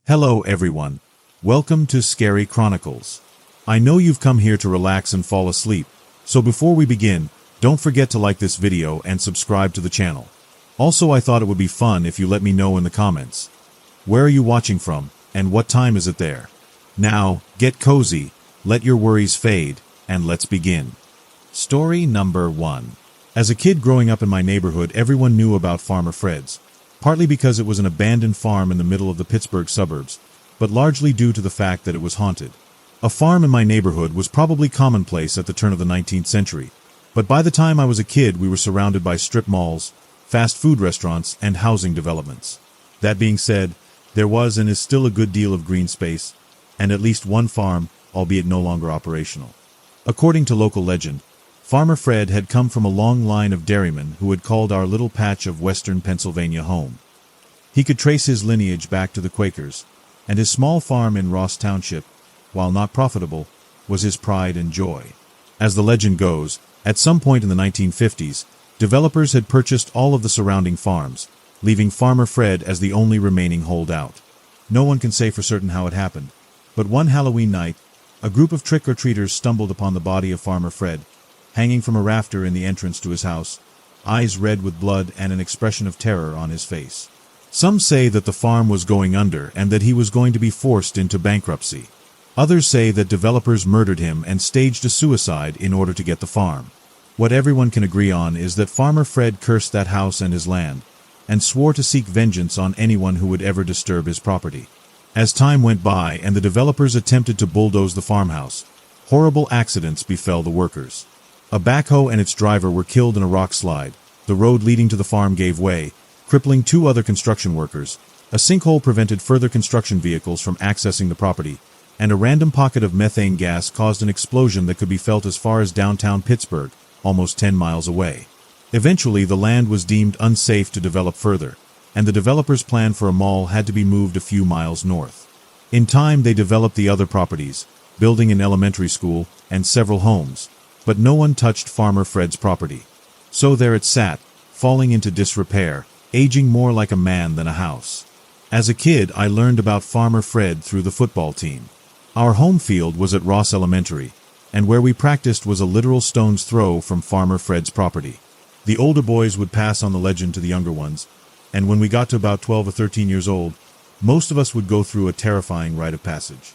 Hello everyone. Welcome to Scary Chronicles. I know you've come here to relax and fall asleep, so before we begin, don't forget to like this video and subscribe to the channel. Also, I thought it would be fun if you let me know in the comments. Where are you watching from, and what time is it there? Now, get cozy, let your worries fade, and let's begin. Story number 1. As a kid growing up in my neighborhood, everyone knew about Farmer Fred's. Partly because it was an abandoned farm in the middle of the Pittsburgh suburbs, but largely due to the fact that it was haunted. A farm in my neighborhood was probably commonplace at the turn of the 19th century, but by the time I was a kid we were surrounded by strip malls, fast food restaurants, and housing developments. That being said, there was and is still a good deal of green space, and at least one farm, albeit no longer operational. According to local legend, Farmer Fred had come from a long line of dairymen who had called our little patch of western Pennsylvania home. He could trace his lineage back to the Quakers, and his small farm in Ross Township, while not profitable, was his pride and joy. As the legend goes, at some point in the 1950s, developers had purchased all of the surrounding farms, leaving Farmer Fred as the only remaining holdout. No one can say for certain how it happened, but one Halloween night, a group of trick-or-treaters stumbled upon the body of Farmer Fred, hanging from a rafter in the entrance to his house, eyes red with blood and an expression of terror on his face. Some say that the farm was going under and that he was going to be forced into bankruptcy. Others say that developers murdered him and staged a suicide in order to get the farm. What everyone can agree on is that Farmer Fred cursed that house and his land, and swore to seek vengeance on anyone who would ever disturb his property. As time went by and the developers attempted to bulldoze the farmhouse, horrible accidents befell the workers. A backhoe and its driver were killed in a rock slide, the road leading to the farm gave way, crippling 2 other construction workers, a sinkhole prevented further construction vehicles from accessing the property, and a random pocket of methane gas caused an explosion that could be felt as far as downtown Pittsburgh, almost 10 miles away. Eventually, the land was deemed unsafe to develop further, and the developers' plan for a mall had to be moved a few miles north. In time, they developed the other properties, building an elementary school and several homes, but no one touched Farmer Fred's property. So there it sat, falling into disrepair, aging more like a man than a house. As a kid, I learned about Farmer Fred through the football team. Our home field was at Ross Elementary, and where we practiced was a literal stone's throw from Farmer Fred's property. The older boys would pass on the legend to the younger ones, and when we got to about 12 or 13 years old, most of us would go through a terrifying rite of passage.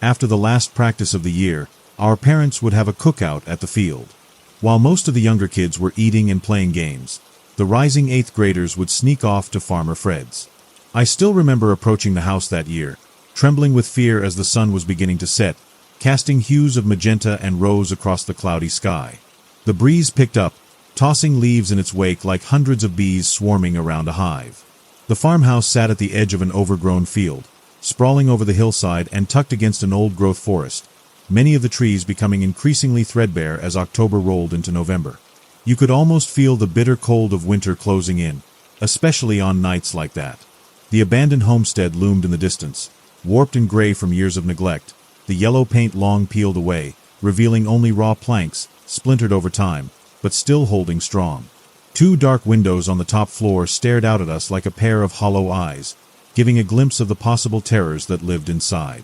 After the last practice of the year, our parents would have a cookout at the field. While most of the younger kids were eating and playing games, the rising 8th graders would sneak off to Farmer Fred's. I still remember approaching the house that year, trembling with fear as the sun was beginning to set, casting hues of magenta and rose across the cloudy sky. The breeze picked up, tossing leaves in its wake like hundreds of bees swarming around a hive. The farmhouse sat at the edge of an overgrown field, sprawling over the hillside and tucked against an old-growth forest, many of the trees becoming increasingly threadbare as October rolled into November. You could almost feel the bitter cold of winter closing in, especially on nights like that. The abandoned homestead loomed in the distance, warped and gray from years of neglect, the yellow paint long peeled away, revealing only raw planks, splintered over time, but still holding strong. 2 dark windows on the top floor stared out at us like a pair of hollow eyes, giving a glimpse of the possible terrors that lived inside.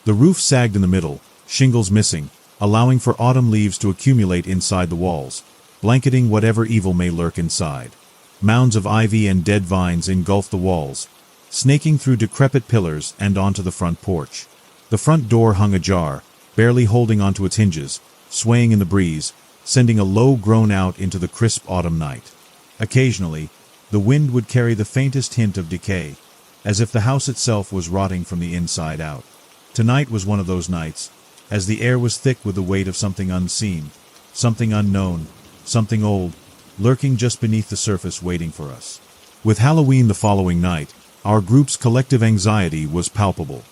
The roof sagged in the middle, shingles missing, allowing for autumn leaves to accumulate inside the walls, blanketing whatever evil may lurk inside. Mounds of ivy and dead vines engulfed the walls, snaking through decrepit pillars and onto the front porch. The front door hung ajar, barely holding onto its hinges, swaying in the breeze, sending a low groan out into the crisp autumn night. Occasionally, the wind would carry the faintest hint of decay, as if the house itself was rotting from the inside out. Tonight was one of those nights, as the air was thick with the weight of something unseen, something unknown, something old, lurking just beneath the surface waiting for us. With Halloween the following night, our group's collective anxiety was palpable.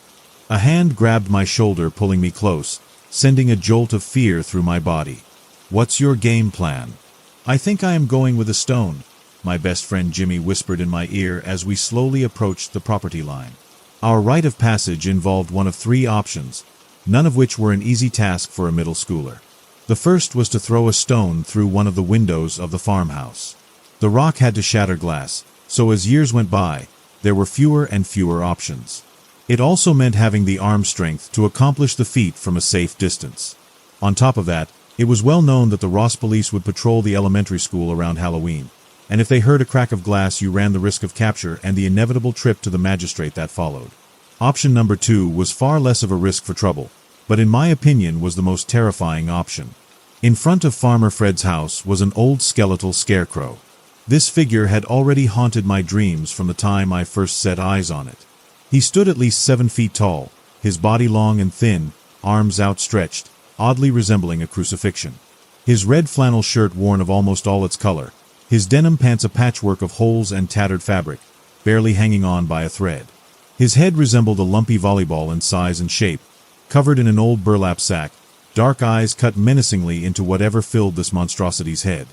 A hand grabbed my shoulder, pulling me close, sending a jolt of fear through my body. "What's your game plan?" "I think I am going with a stone," my best friend Jimmy whispered in my ear as we slowly approached the property line. Our rite of passage involved one of 3 options, none of which were an easy task for a middle schooler. The first was to throw a stone through one of the windows of the farmhouse. The rock had to shatter glass, so as years went by, there were fewer and fewer options. It also meant having the arm strength to accomplish the feat from a safe distance. On top of that, it was well known that the Ross police would patrol the elementary school around Halloween, and if they heard a crack of glass, you ran the risk of capture and the inevitable trip to the magistrate that followed. Option number 2 was far less of a risk for trouble, but in my opinion was the most terrifying option. In front of Farmer Fred's house was an old skeletal scarecrow. This figure had already haunted my dreams from the time I first set eyes on it. He stood at least 7 feet tall, his body long and thin, arms outstretched, oddly resembling a crucifixion. His red flannel shirt worn of almost all its color, his denim pants a patchwork of holes and tattered fabric, barely hanging on by a thread. His head resembled a lumpy volleyball in size and shape, covered in an old burlap sack, dark eyes cut menacingly into whatever filled this monstrosity's head.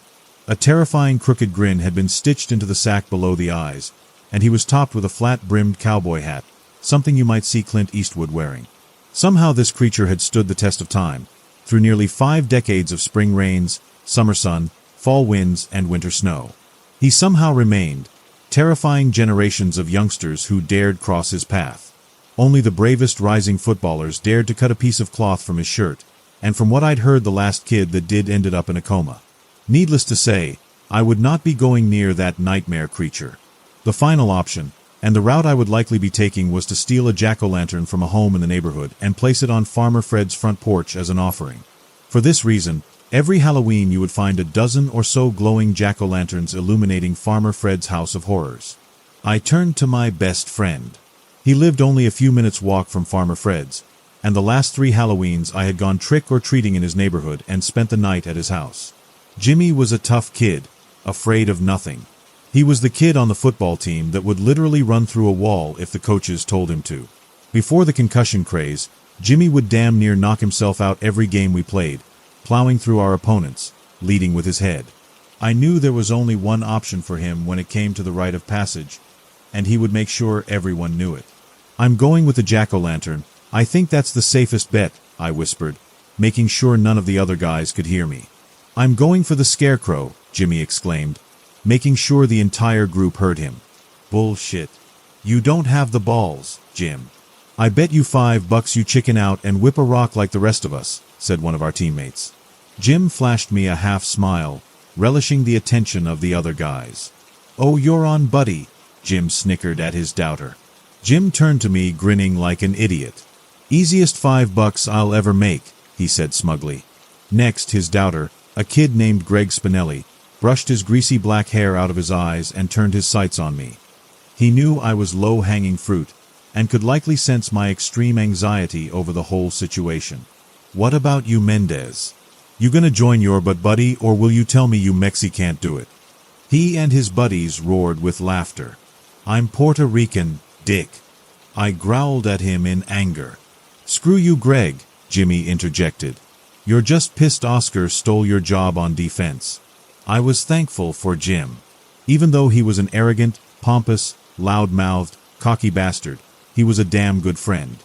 A terrifying crooked grin had been stitched into the sack below the eyes, and he was topped with a flat-brimmed cowboy hat, something you might see Clint Eastwood wearing. Somehow this creature had stood the test of time, through nearly 5 decades of spring rains, summer sun, fall winds, and winter snow. He somehow remained, terrifying generations of youngsters who dared cross his path. Only the bravest rising footballers dared to cut a piece of cloth from his shirt, and from what I'd heard, the last kid that did ended up in a coma. Needless to say, I would not be going near that nightmare creature. The final option, and the route I would likely be taking, was to steal a jack-o'-lantern from a home in the neighborhood and place it on Farmer Fred's front porch as an offering. For this reason, every Halloween you would find a dozen or so glowing jack-o'-lanterns illuminating Farmer Fred's house of horrors. I turned to my best friend. He lived only a few minutes' walk from Farmer Fred's, and the last 3 Halloweens I had gone trick-or-treating in his neighborhood and spent the night at his house. Jimmy was a tough kid, afraid of nothing. He was the kid on the football team that would literally run through a wall if the coaches told him to. Before the concussion craze, Jimmy would damn near knock himself out every game we played, plowing through our opponents, leading with his head. I knew there was only one option for him when it came to the rite of passage, and he would make sure everyone knew it. "I'm going with the jack-o'-lantern. I think that's the safest bet," I whispered, making sure none of the other guys could hear me. "I'm going for the scarecrow," Jimmy exclaimed, making sure the entire group heard him. "Bullshit. You don't have the balls, Jim. I bet you $5 you chicken out and whip a rock like the rest of us," said one of our teammates. Jim flashed me a half-smile, relishing the attention of the other guys. "Oh, you're on, buddy," Jim snickered at his doubter. Jim turned to me, grinning like an idiot. "Easiest $5 I'll ever make," he said smugly. Next, his doubter, a kid named Greg Spinelli, brushed his greasy black hair out of his eyes and turned his sights on me. He knew I was low-hanging fruit, and could likely sense my extreme anxiety over the whole situation. "What about you, Mendez? You gonna join your buddy, or will you tell me you Mexi can't do it?" He and his buddies roared with laughter. "I'm Puerto Rican, dick," I growled at him in anger. "Screw you, Greg," Jimmy interjected. "You're just pissed Oscar stole your job on defense." I was thankful for Jim. Even though he was an arrogant, pompous, loud-mouthed, cocky bastard, he was a damn good friend.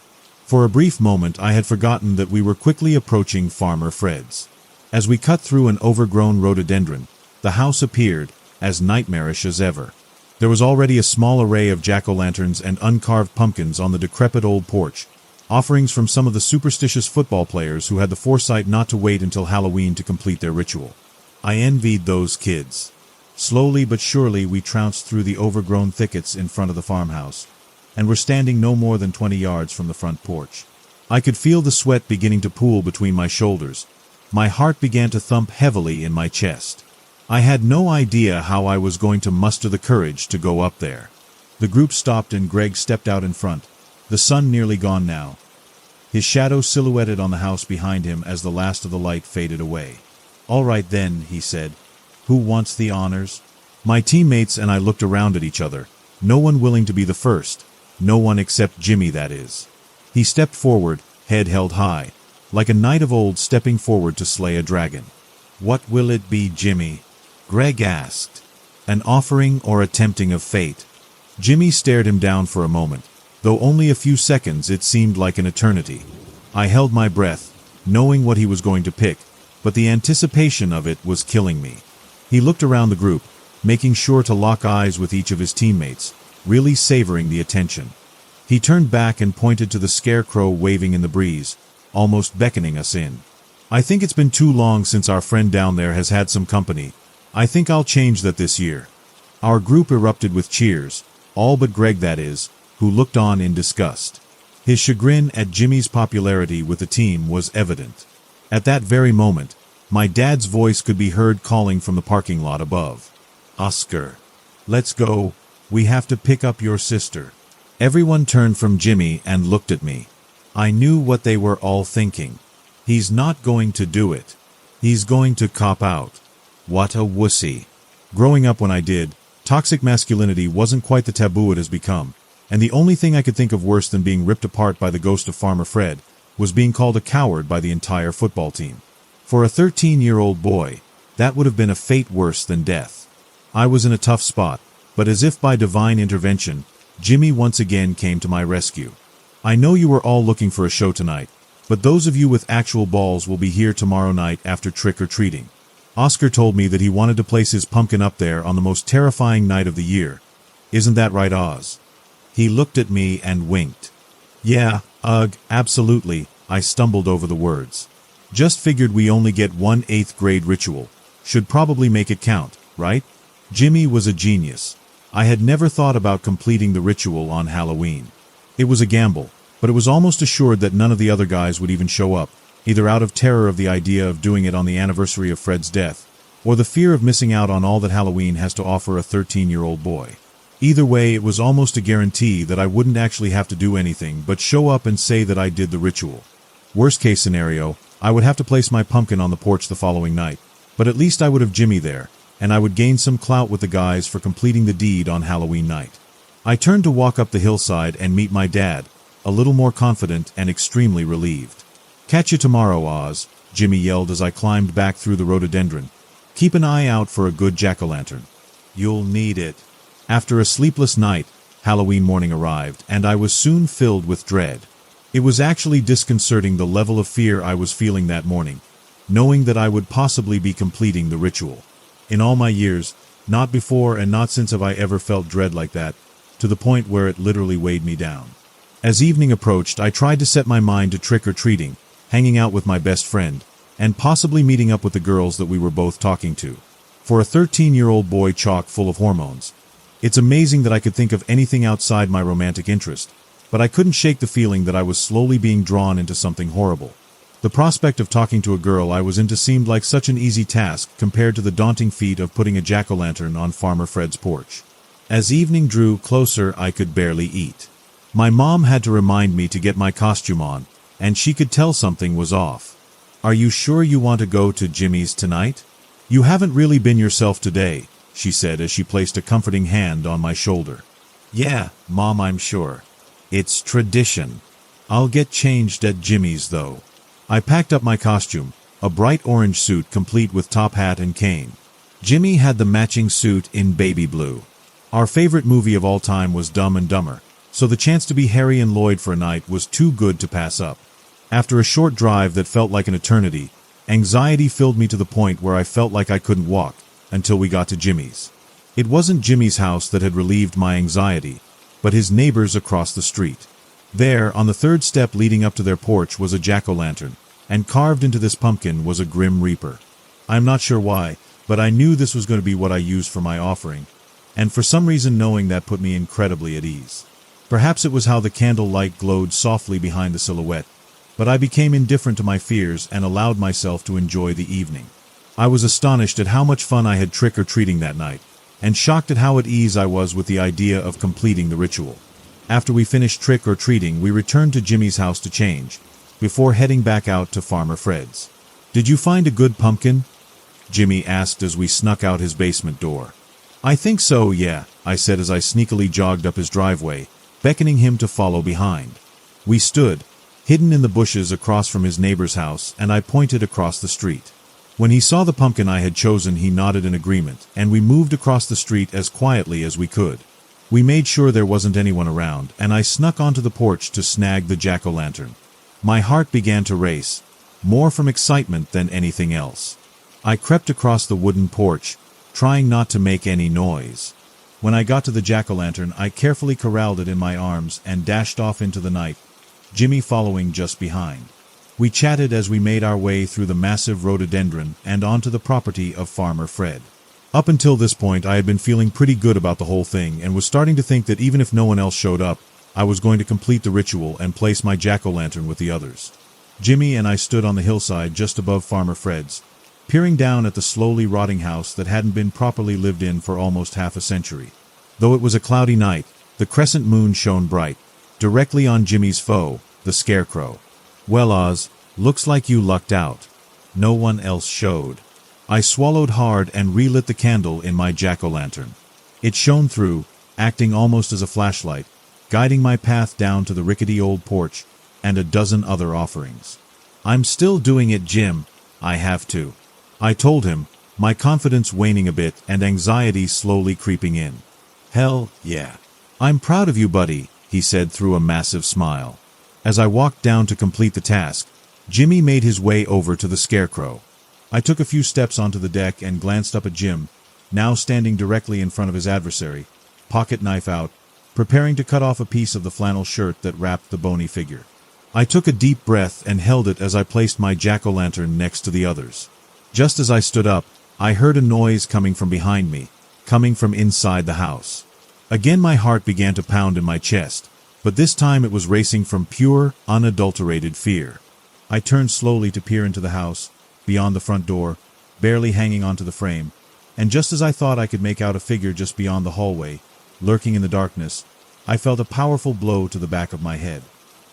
For a brief moment I had forgotten that we were quickly approaching Farmer Fred's. As we cut through an overgrown rhododendron, the house appeared, as nightmarish as ever. There was already a small array of jack-o'-lanterns and uncarved pumpkins on the decrepit old porch, offerings from some of the superstitious football players who had the foresight not to wait until Halloween to complete their ritual. I envied those kids. Slowly but surely we trounced through the overgrown thickets in front of the farmhouse, and were standing no more than 20 yards from the front porch. I could feel the sweat beginning to pool between my shoulders. My heart began to thump heavily in my chest. I had no idea how I was going to muster the courage to go up there. The group stopped and Greg stepped out in front, the sun nearly gone now, his shadow silhouetted on the house behind him as the last of the light faded away. "All right then," he said. "Who wants the honors?" My teammates and I looked around at each other, no one willing to be the first, no one except Jimmy, that is. He stepped forward, head held high, like a knight of old stepping forward to slay a dragon. "What will it be, Jimmy?" Greg asked. "An offering or a tempting of fate?" Jimmy stared him down for a moment. Though only a few seconds, it seemed like an eternity. I held my breath, knowing what he was going to pick, but the anticipation of it was killing me. He looked around the group, making sure to lock eyes with each of his teammates, really savoring the attention. He turned back and pointed to the scarecrow waving in the breeze, almost beckoning us in. "I think it's been too long since our friend down there has had some company. I think I'll change that this year." Our group erupted with cheers, all but Greg, that is, who looked on in disgust. His chagrin at Jimmy's popularity with the team was evident. At that very moment, my dad's voice could be heard calling from the parking lot above. "Oscar, let's go. We have to pick up your sister." Everyone turned from Jimmy and looked at me. I knew what they were all thinking. He's not going to do it. He's going to cop out. What a wussy. Growing up when I did, toxic masculinity wasn't quite the taboo it has become, and the only thing I could think of worse than being ripped apart by the ghost of Farmer Fred was being called a coward by the entire football team. For a 13-year-old boy, that would have been a fate worse than death. I was in a tough spot, but as if by divine intervention, Jimmy once again came to my rescue. "I know you were all looking for a show tonight, but those of you with actual balls will be here tomorrow night after trick-or-treating." Oscar told me that he wanted to place his pumpkin up there on the most terrifying night of the year. Isn't that right, Oz? He looked at me and winked. "Yeah, absolutely," I stumbled over the words. "Just figured we only get one 8th grade ritual. Should probably make it count, right?" Jimmy was a genius. I had never thought about completing the ritual on Halloween. It was a gamble, but it was almost assured that none of the other guys would even show up, either out of terror of the idea of doing it on the anniversary of Fred's death, or the fear of missing out on all that Halloween has to offer a 13-year-old boy. Either way, it was almost a guarantee that I wouldn't actually have to do anything but show up and say that I did the ritual. Worst case scenario, I would have to place my pumpkin on the porch the following night, but at least I would have Jimmy there, and I would gain some clout with the guys for completing the deed on Halloween night. I turned to walk up the hillside and meet my dad, a little more confident and extremely relieved. "Catch you tomorrow, Oz," Jimmy yelled as I climbed back through the rhododendron. "Keep an eye out for a good jack-o'-lantern. You'll need it." After a sleepless night, Halloween morning arrived, and I was soon filled with dread. It was actually disconcerting the level of fear I was feeling that morning, knowing that I would possibly be completing the ritual. In all my years, not before and not since have I ever felt dread like that, to the point where it literally weighed me down. As evening approached, I tried to set my mind to trick-or-treating, hanging out with my best friend, and possibly meeting up with the girls that we were both talking to. For a 13-year-old boy chock full of hormones, it's amazing that I could think of anything outside my romantic interest, but I couldn't shake the feeling that I was slowly being drawn into something horrible. The prospect of talking to a girl I was into seemed like such an easy task compared to the daunting feat of putting a jack-o'-lantern on Farmer Fred's porch. As evening drew closer, I could barely eat. My mom had to remind me to get my costume on, and she could tell something was off. "Are you sure you want to go to Jimmy's tonight? You haven't really been yourself today," she said as she placed a comforting hand on my shoulder. "Yeah, Mom, I'm sure. It's tradition. I'll get changed at Jimmy's, though." I packed up my costume, a bright orange suit complete with top hat and cane. Jimmy had the matching suit in baby blue. Our favorite movie of all time was Dumb and Dumber, so the chance to be Harry and Lloyd for a night was too good to pass up. After a short drive that felt like an eternity, anxiety filled me to the point where I felt like I couldn't walk, until we got to Jimmy's. It wasn't Jimmy's house that had relieved my anxiety, but his neighbors across the street. There, on the third step leading up to their porch, was a jack-o'-lantern, and carved into this pumpkin was a grim reaper. I'm not sure why, but I knew this was going to be what I used for my offering, and for some reason knowing that put me incredibly at ease. Perhaps it was how the candle light glowed softly behind the silhouette, but I became indifferent to my fears and allowed myself to enjoy the evening. I was astonished at how much fun I had trick-or-treating that night, and shocked at how at ease I was with the idea of completing the ritual. After we finished trick-or-treating, we returned to Jimmy's house to change, before heading back out to Farmer Fred's. "Did you find a good pumpkin?" Jimmy asked as we snuck out his basement door. "I think so, yeah," I said as I sneakily jogged up his driveway, beckoning him to follow behind. We stood, hidden in the bushes across from his neighbor's house, and I pointed across the street. When he saw the pumpkin I had chosen, he nodded in agreement, and we moved across the street as quietly as we could. We made sure there wasn't anyone around, and I snuck onto the porch to snag the jack-o'-lantern. My heart began to race, more from excitement than anything else. I crept across the wooden porch, trying not to make any noise. When I got to the jack-o'-lantern, I carefully corralled it in my arms and dashed off into the night, Jimmy following just behind. We chatted as we made our way through the massive rhododendron and onto the property of Farmer Fred. Up until this point, I had been feeling pretty good about the whole thing and was starting to think that even if no one else showed up, I was going to complete the ritual and place my jack-o'-lantern with the others. Jimmy and I stood on the hillside just above Farmer Fred's, peering down at the slowly rotting house that hadn't been properly lived in for almost half a century. Though it was a cloudy night, the crescent moon shone bright, directly on Jimmy's foe, the scarecrow. "Well, Oz, looks like you lucked out. No one else showed." I swallowed hard and relit the candle in my jack-o'-lantern. It shone through, acting almost as a flashlight, guiding my path down to the rickety old porch and a dozen other offerings. "I'm still doing it, Jim. I have to," I told him, my confidence waning a bit and anxiety slowly creeping in. "Hell yeah. I'm proud of you, buddy," he said through a massive smile. As I walked down to complete the task, Jimmy made his way over to the scarecrow. I took a few steps onto the deck and glanced up at Jim, now standing directly in front of his adversary, pocket knife out, preparing to cut off a piece of the flannel shirt that wrapped the bony figure. I took a deep breath and held it as I placed my jack-o'-lantern next to the others. Just as I stood up, I heard a noise coming from behind me, coming from inside the house. Again my heart began to pound in my chest, but this time it was racing from pure, unadulterated fear. I turned slowly to peer into the house, beyond the front door, barely hanging onto the frame, and just as I thought I could make out a figure just beyond the hallway, lurking in the darkness, I felt a powerful blow to the back of my head.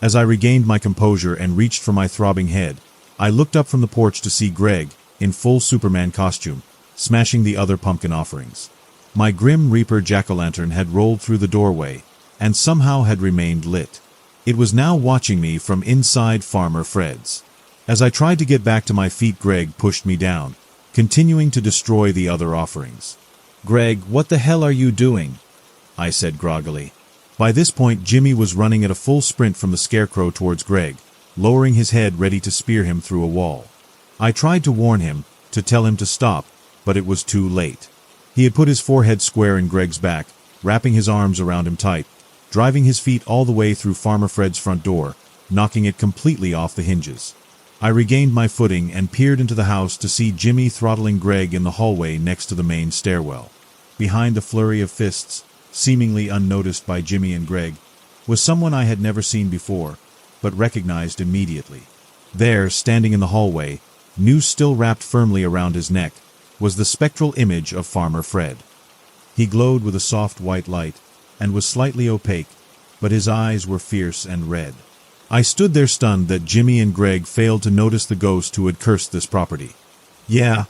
As I regained my composure and reached for my throbbing head, I looked up from the porch to see Greg, in full Superman costume, smashing the other pumpkin offerings. My Grim Reaper jack-o'-lantern had rolled through the doorway, and somehow had remained lit. It was now watching me from inside Farmer Fred's. As I tried to get back to my feet, Greg pushed me down, continuing to destroy the other offerings. "Greg, what the hell are you doing?" I said groggily. By this point, Jimmy was running at a full sprint from the scarecrow towards Greg, lowering his head ready to spear him through a wall. I tried to warn him, to tell him to stop, but it was too late. He had put his forehead square in Greg's back, wrapping his arms around him tight, driving his feet all the way through Farmer Fred's front door, knocking it completely off the hinges. I regained my footing and peered into the house to see Jimmy throttling Greg in the hallway next to the main stairwell. Behind the flurry of fists, seemingly unnoticed by Jimmy and Greg, was someone I had never seen before, but recognized immediately. There, standing in the hallway, noose still wrapped firmly around his neck, was the spectral image of Farmer Fred. He glowed with a soft white light, and was slightly opaque, but his eyes were fierce and red. I stood there stunned that Jimmy and Greg failed to notice the ghost who had cursed this property. "Yeah,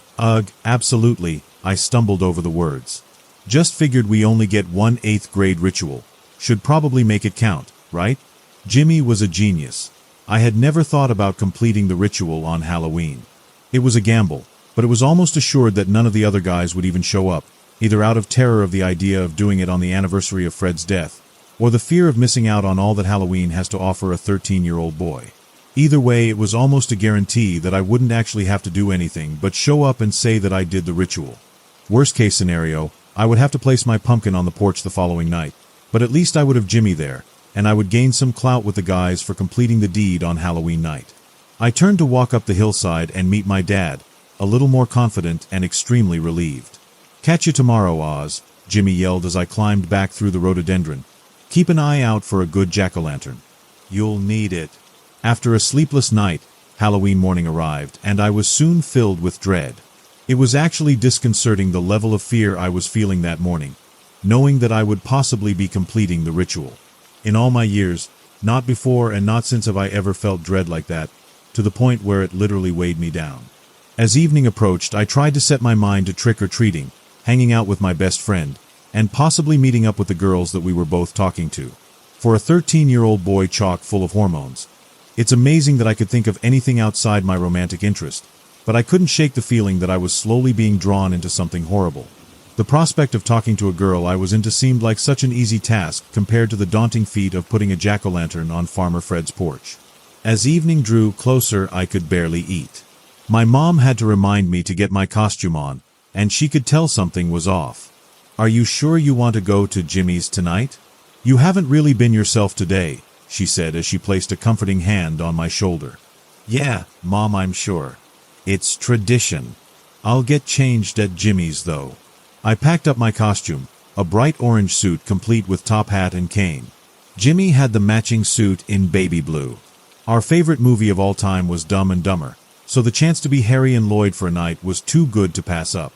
absolutely," I stumbled over the words. "Just figured we only get one 8th grade ritual. Should probably make it count, right?" Jimmy was a genius. I had never thought about completing the ritual on Halloween. It was a gamble, but it was almost assured that none of the other guys would even show up, either out of terror of the idea of doing it on the anniversary of Fred's death, or the fear of missing out on all that Halloween has to offer a 13-year-old boy. Either way, it was almost a guarantee that I wouldn't actually have to do anything but show up and say that I did the ritual. Worst case scenario, I would have to place my pumpkin on the porch the following night, but at least I would have Jimmy there, and I would gain some clout with the guys for completing the deed on Halloween night. I turned to walk up the hillside and meet my dad, a little more confident and extremely relieved. "Catch you tomorrow, Oz," Jimmy yelled as I climbed back through the rhododendron. "Keep an eye out for a good jack-o'-lantern. You'll need it." After a sleepless night, Halloween morning arrived, and I was soon filled with dread. It was actually disconcerting the level of fear I was feeling that morning, knowing that I would possibly be completing the ritual. In all my years, not before and not since have I ever felt dread like that, to the point where it literally weighed me down. As evening approached, I tried to set my mind to trick-or-treating, hanging out with my best friend, and possibly meeting up with the girls that we were both talking to. For a 13-year-old boy chock full of hormones, it's amazing that I could think of anything outside my romantic interest, but I couldn't shake the feeling that I was slowly being drawn into something horrible. The prospect of talking to a girl I was into seemed like such an easy task compared to the daunting feat of putting a jack-o'-lantern on Farmer Fred's porch. As evening drew closer, I could barely eat. My mom had to remind me to get my costume on, and she could tell something was off. "Are you sure you want to go to Jimmy's tonight? You haven't really been yourself today," she said as she placed a comforting hand on my shoulder. "Yeah, Mom, I'm sure. It's tradition. I'll get changed at Jimmy's though." I packed up my costume, a bright orange suit complete with top hat and cane. Jimmy had the matching suit in baby blue. Our favorite movie of all time was Dumb and Dumber, so the chance to be Harry and Lloyd for a night was too good to pass up.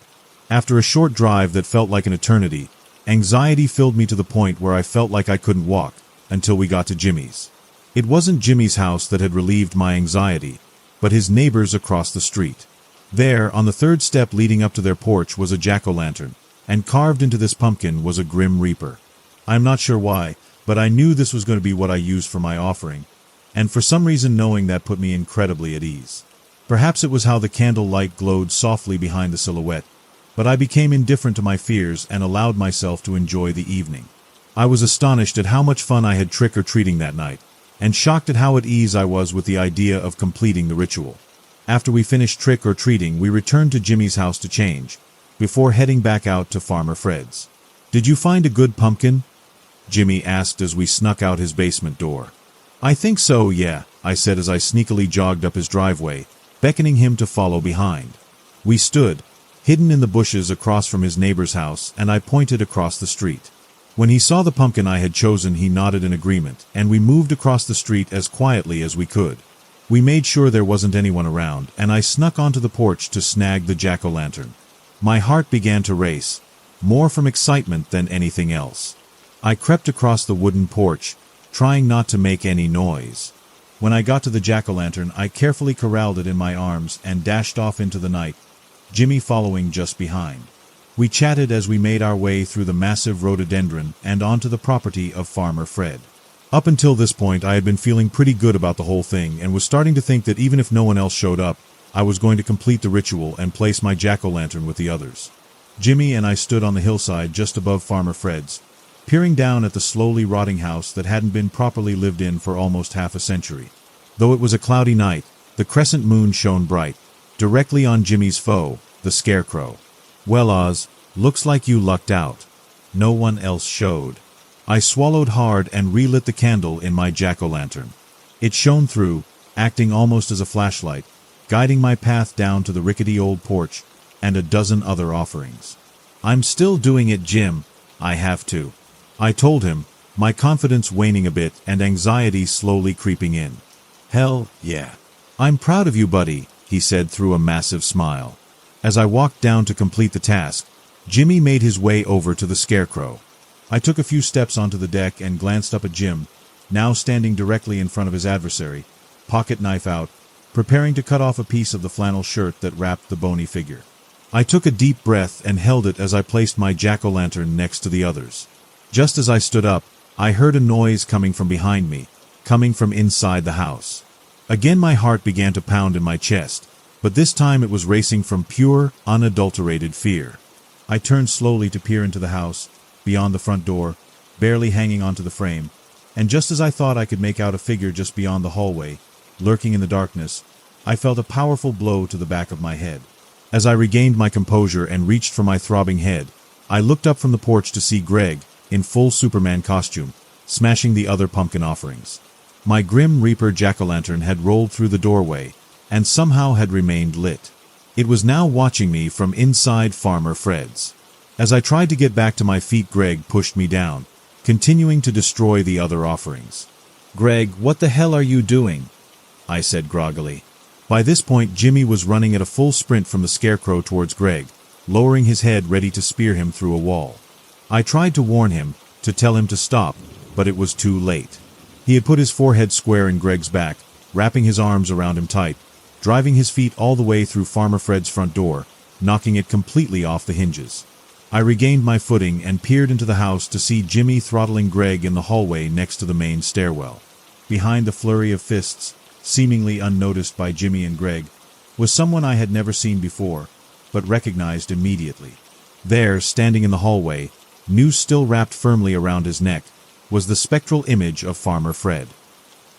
After a short drive that felt like an eternity, anxiety filled me to the point where I felt like I couldn't walk until we got to Jimmy's. It wasn't Jimmy's house that had relieved my anxiety, but his neighbors across the street. There, on the third step leading up to their porch, was a jack-o'-lantern, and carved into this pumpkin was a Grim Reaper. I'm not sure why, but I knew this was going to be what I used for my offering, and for some reason knowing that put me incredibly at ease. Perhaps it was how the candle light glowed softly behind the silhouette, but I became indifferent to my fears and allowed myself to enjoy the evening. I was astonished at how much fun I had trick-or-treating that night, and shocked at how at ease I was with the idea of completing the ritual. After we finished trick-or-treating, we returned to Jimmy's house to change, before heading back out to Farmer Fred's. "Did you find a good pumpkin?" Jimmy asked as we snuck out his basement door. "I think so, yeah," I said as I sneakily jogged up his driveway, beckoning him to follow behind. We stood, hidden in the bushes across from his neighbor's house, and I pointed across the street. When he saw the pumpkin I had chosen, he nodded in agreement, and we moved across the street as quietly as we could. We made sure there wasn't anyone around, and I snuck onto the porch to snag the jack-o'-lantern. My heart began to race, more from excitement than anything else. I crept across the wooden porch, trying not to make any noise. When I got to the jack-o'-lantern, I carefully corralled it in my arms and dashed off into the night, Jimmy following just behind. We chatted as we made our way through the massive rhododendron and onto the property of Farmer Fred. Up until this point, I had been feeling pretty good about the whole thing and was starting to think that even if no one else showed up, I was going to complete the ritual and place my jack-o'-lantern with the others. Jimmy and I stood on the hillside just above Farmer Fred's, peering down at the slowly rotting house that hadn't been properly lived in for almost half a century. Though it was a cloudy night, the crescent moon shone bright, directly on Jimmy's foe, the Scarecrow. "Well, Oz, looks like you lucked out. No one else showed." I swallowed hard and relit the candle in my jack-o'-lantern. It shone through, acting almost as a flashlight, guiding my path down to the rickety old porch and a dozen other offerings. "I'm still doing it, Jim. I have to," I told him, my confidence waning a bit and anxiety slowly creeping in. "Hell, yeah. I'm proud of you, buddy," he said through a massive smile. As I walked down to complete the task, Jimmy made his way over to the Scarecrow. I took a few steps onto the deck and glanced up at Jim, now standing directly in front of his adversary, pocket knife out, preparing to cut off a piece of the flannel shirt that wrapped the bony figure. I took a deep breath and held it as I placed my jack-o'-lantern next to the others. Just as I stood up, I heard a noise coming from behind me, coming from inside the house. Again my heart began to pound in my chest, but this time it was racing from pure, unadulterated fear. I turned slowly to peer into the house, beyond the front door, barely hanging onto the frame, and just as I thought I could make out a figure just beyond the hallway, lurking in the darkness, I felt a powerful blow to the back of my head. As I regained my composure and reached for my throbbing head, I looked up from the porch to see Greg, in full Superman costume, smashing the other pumpkin offerings. My Grim Reaper jack-o'-lantern had rolled through the doorway, and somehow had remained lit. It was now watching me from inside Farmer Fred's. As I tried to get back to my feet, Greg pushed me down, continuing to destroy the other offerings. "Greg, what the hell are you doing?" I said groggily. By this point, Jimmy was running at a full sprint from the Scarecrow towards Greg, lowering his head ready to spear him through a wall. I tried to warn him, to tell him to stop, but it was too late. He had put his forehead square in Greg's back, wrapping his arms around him tight, driving his feet all the way through Farmer Fred's front door, knocking it completely off the hinges. I regained my footing and peered into the house to see Jimmy throttling Greg in the hallway next to the main stairwell. Behind the flurry of fists, seemingly unnoticed by Jimmy and Greg, was someone I had never seen before, but recognized immediately. There, standing in the hallway, noose still wrapped firmly around his neck, was the spectral image of Farmer Fred.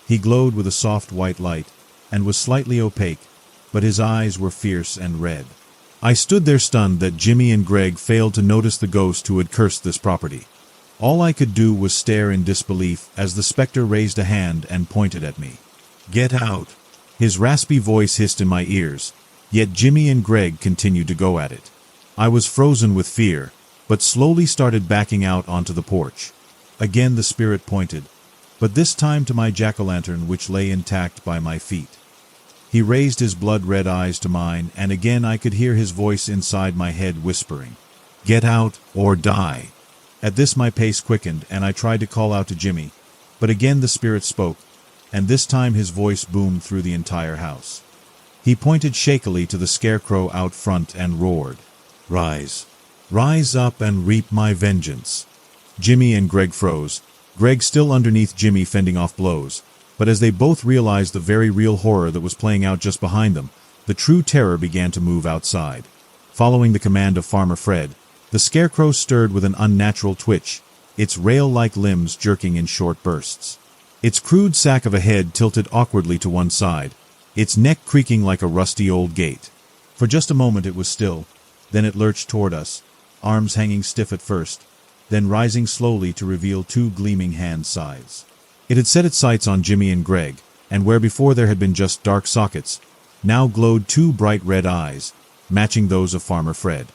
He glowed with a soft white light, and was slightly opaque, but his eyes were fierce and red. I stood there stunned that Jimmy and Greg failed to notice the ghost who had cursed this property. All I could do was stare in disbelief as the specter raised a hand and pointed at me. "Get out!" His raspy voice hissed in my ears, yet Jimmy and Greg continued to go at it. I was frozen with fear, but slowly started backing out onto the porch. Again the spirit pointed, but this time to my jack-o'-lantern which lay intact by my feet. He raised his blood-red eyes to mine, and again I could hear his voice inside my head whispering, "Get out or die." At this my pace quickened, and I tried to call out to Jimmy, but again the spirit spoke, and this time his voice boomed through the entire house. He pointed shakily to the scarecrow out front and roared, "Rise. Rise up and reap my vengeance." Jimmy and Greg froze, Greg still underneath Jimmy fending off blows. But as they both realized the very real horror that was playing out just behind them, the true terror began to move outside. Following the command of Farmer Fred, the scarecrow stirred with an unnatural twitch, its rail-like limbs jerking in short bursts. Its crude sack of a head tilted awkwardly to one side, its neck creaking like a rusty old gate. For just a moment it was still, then it lurched toward us, arms hanging stiff at first, then rising slowly to reveal two gleaming hand scythes. It had set its sights on Jimmy and Greg, and where before there had been just dark sockets, now glowed two bright red eyes, matching those of Farmer Fred.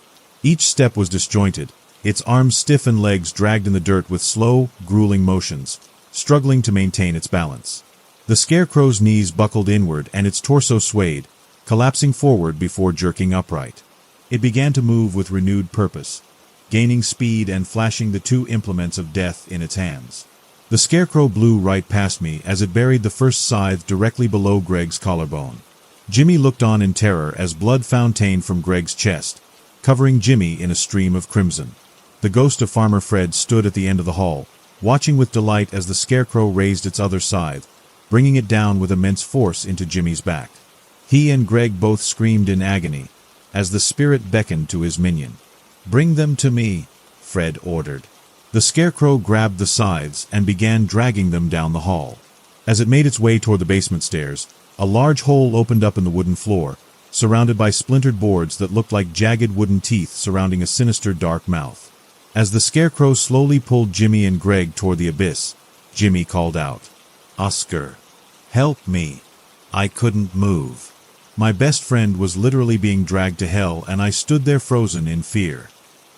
Each step was disjointed, its arms stiff and legs dragged in the dirt with slow, grueling motions, struggling to maintain its balance. The scarecrow's knees buckled inward and its torso swayed, collapsing forward before jerking upright. It began to move with renewed purpose, gaining speed and flashing the two implements of death in its hands. The scarecrow blew right past me as it buried the first scythe directly below Greg's collarbone. Jimmy looked on in terror as blood fountained from Greg's chest, covering Jimmy in a stream of crimson. The ghost of Farmer Fred stood at the end of the hall, watching with delight as the scarecrow raised its other scythe, bringing it down with immense force into Jimmy's back. He and Greg both screamed in agony as the spirit beckoned to his minion. "Bring them to me," Fred ordered. The scarecrow grabbed the scythes and began dragging them down the hall. As it made its way toward the basement stairs, a large hole opened up in the wooden floor, surrounded by splintered boards that looked like jagged wooden teeth surrounding a sinister dark mouth. As the scarecrow slowly pulled Jimmy and Greg toward the abyss, Jimmy called out, "Oscar, help me. I couldn't move." My best friend was literally being dragged to hell, and I stood there frozen in fear.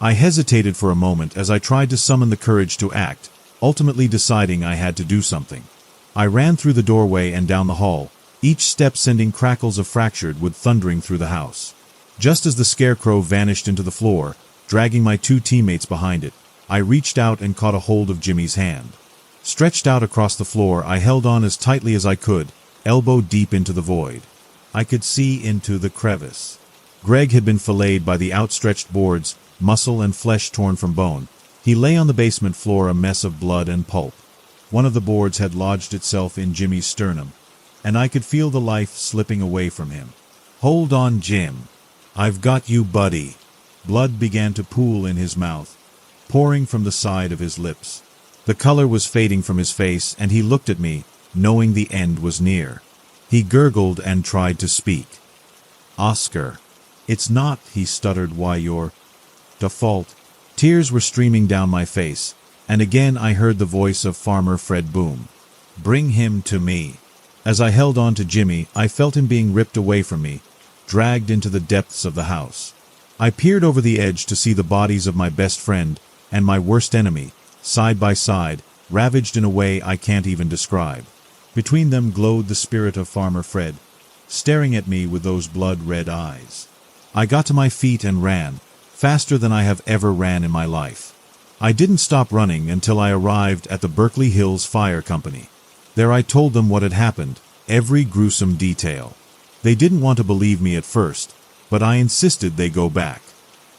I hesitated for a moment as I tried to summon the courage to act, ultimately deciding I had to do something. I ran through the doorway and down the hall, each step sending crackles of fractured wood thundering through the house. Just as the scarecrow vanished into the floor, dragging my two teammates behind it, I reached out and caught a hold of Jimmy's hand. Stretched out across the floor, I held on as tightly as I could, elbow deep into the void. I could see into the crevice. Greg had been filleted by the outstretched boards, muscle and flesh torn from bone. He lay on the basement floor a mess of blood and pulp. One of the boards had lodged itself in Jimmy's sternum, and I could feel the life slipping away from him. "Hold on, Jim. I've got you, buddy." Blood began to pool in his mouth, pouring from the side of his lips. The color was fading from his face, and he looked at me, knowing the end was near. He gurgled and tried to speak. "Oscar, it's not," he stuttered, "why you're default." Tears were streaming down my face, and again I heard the voice of Farmer Fred boom, "Bring him to me." As I held on to Jimmy, I felt him being ripped away from me, dragged into the depths of the house. I peered over the edge to see the bodies of my best friend and my worst enemy, side by side, ravaged in a way I can't even describe. Between them glowed the spirit of Farmer Fred, staring at me with those blood-red eyes. I got to my feet and ran, faster than I have ever ran in my life. I didn't stop running until I arrived at the Berkeley Hills Fire Company. There I told them what had happened, every gruesome detail. They didn't want to believe me at first, but I insisted they go back.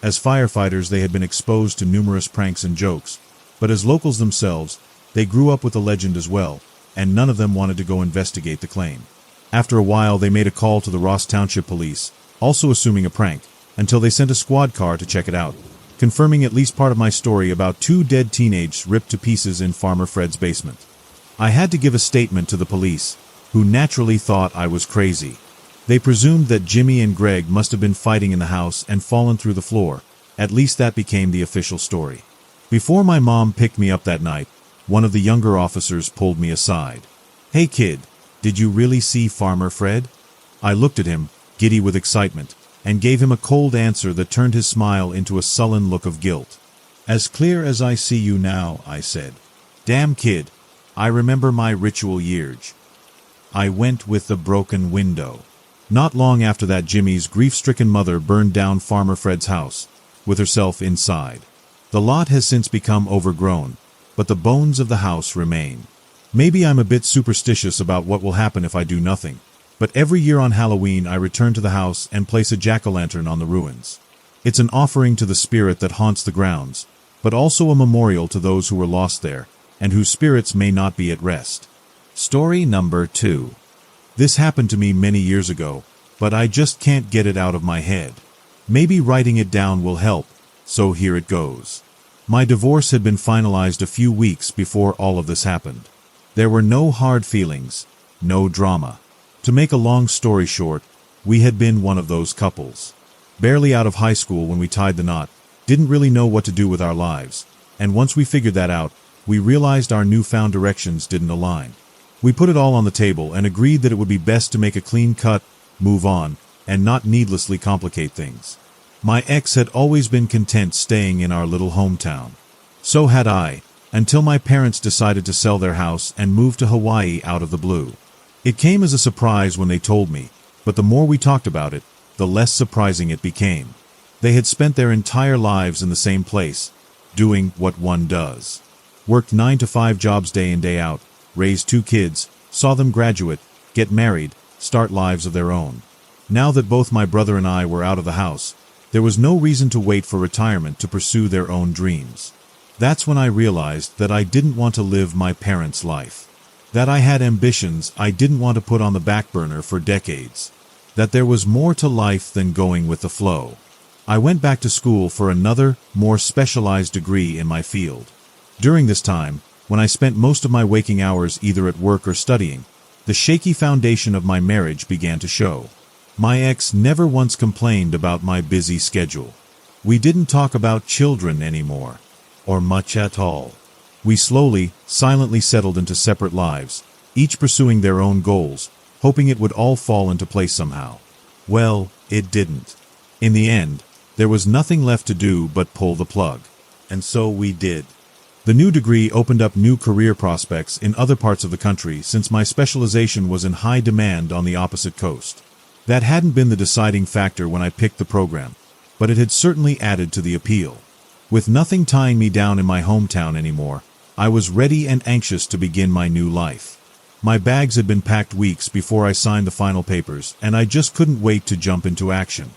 As firefighters, they had been exposed to numerous pranks and jokes, but as locals themselves, they grew up with the legend as well, and none of them wanted to go investigate the claim. After a while, they made a call to the Ross Township Police, also assuming a prank, until they sent a squad car to check it out, confirming at least part of my story about two dead teenagers ripped to pieces in Farmer Fred's basement. I had to give a statement to the police, who naturally thought I was crazy. They presumed that Jimmy and Greg must have been fighting in the house and fallen through the floor. At least that became the official story. Before my mom picked me up that night, one of the younger officers pulled me aside. "Hey kid, did you really see Farmer Fred?" I looked at him, giddy with excitement, and gave him a cold answer that turned his smile into a sullen look of guilt. "As clear as I see you now," I said. "Damn kid, I remember my ritual years. I went with the broken window." Not long after that, Jimmy's grief-stricken mother burned down Farmer Fred's house, with herself inside. The lot has since become overgrown, but the bones of the house remain. Maybe I'm a bit superstitious about what will happen if I do nothing, but every year on Halloween I return to the house and place a jack-o'-lantern on the ruins. It's an offering to the spirit that haunts the grounds, but also a memorial to those who were lost there, and whose spirits may not be at rest. Story number 2. This happened to me many years ago, but I just can't get it out of my head. Maybe writing it down will help, so here it goes. My divorce had been finalized a few weeks before all of this happened. There were no hard feelings, no drama. To make a long story short, we had been one of those couples. Barely out of high school when we tied the knot, didn't really know what to do with our lives, and once we figured that out, we realized our newfound directions didn't align. We put it all on the table and agreed that it would be best to make a clean cut, move on, and not needlessly complicate things. My ex had always been content staying in our little hometown. So had I, until my parents decided to sell their house and move to Hawaii out of the blue. It came as a surprise when they told me, but the more we talked about it, the less surprising it became. They had spent their entire lives in the same place, doing what one does. Worked 9-to-5 jobs day in day out, raised 2 kids, saw them graduate, get married, start lives of their own. Now that both my brother and I were out of the house, there was no reason to wait for retirement to pursue their own dreams. That's when I realized that I didn't want to live my parents' life. That I had ambitions I didn't want to put on the back burner for decades. That there was more to life than going with the flow. I went back to school for another, more specialized degree in my field. During this time, when I spent most of my waking hours either at work or studying, the shaky foundation of my marriage began to show. My ex never once complained about my busy schedule. We didn't talk about children anymore, or much at all. We slowly, silently settled into separate lives, each pursuing their own goals, hoping it would all fall into place somehow. Well, it didn't. In the end, there was nothing left to do but pull the plug. And so we did. The new degree opened up new career prospects in other parts of the country since my specialization was in high demand on the opposite coast. That hadn't been the deciding factor when I picked the program, but it had certainly added to the appeal. With nothing tying me down in my hometown anymore, I was ready and anxious to begin my new life. My bags had been packed weeks before I signed the final papers, and I just couldn't wait to jump into action.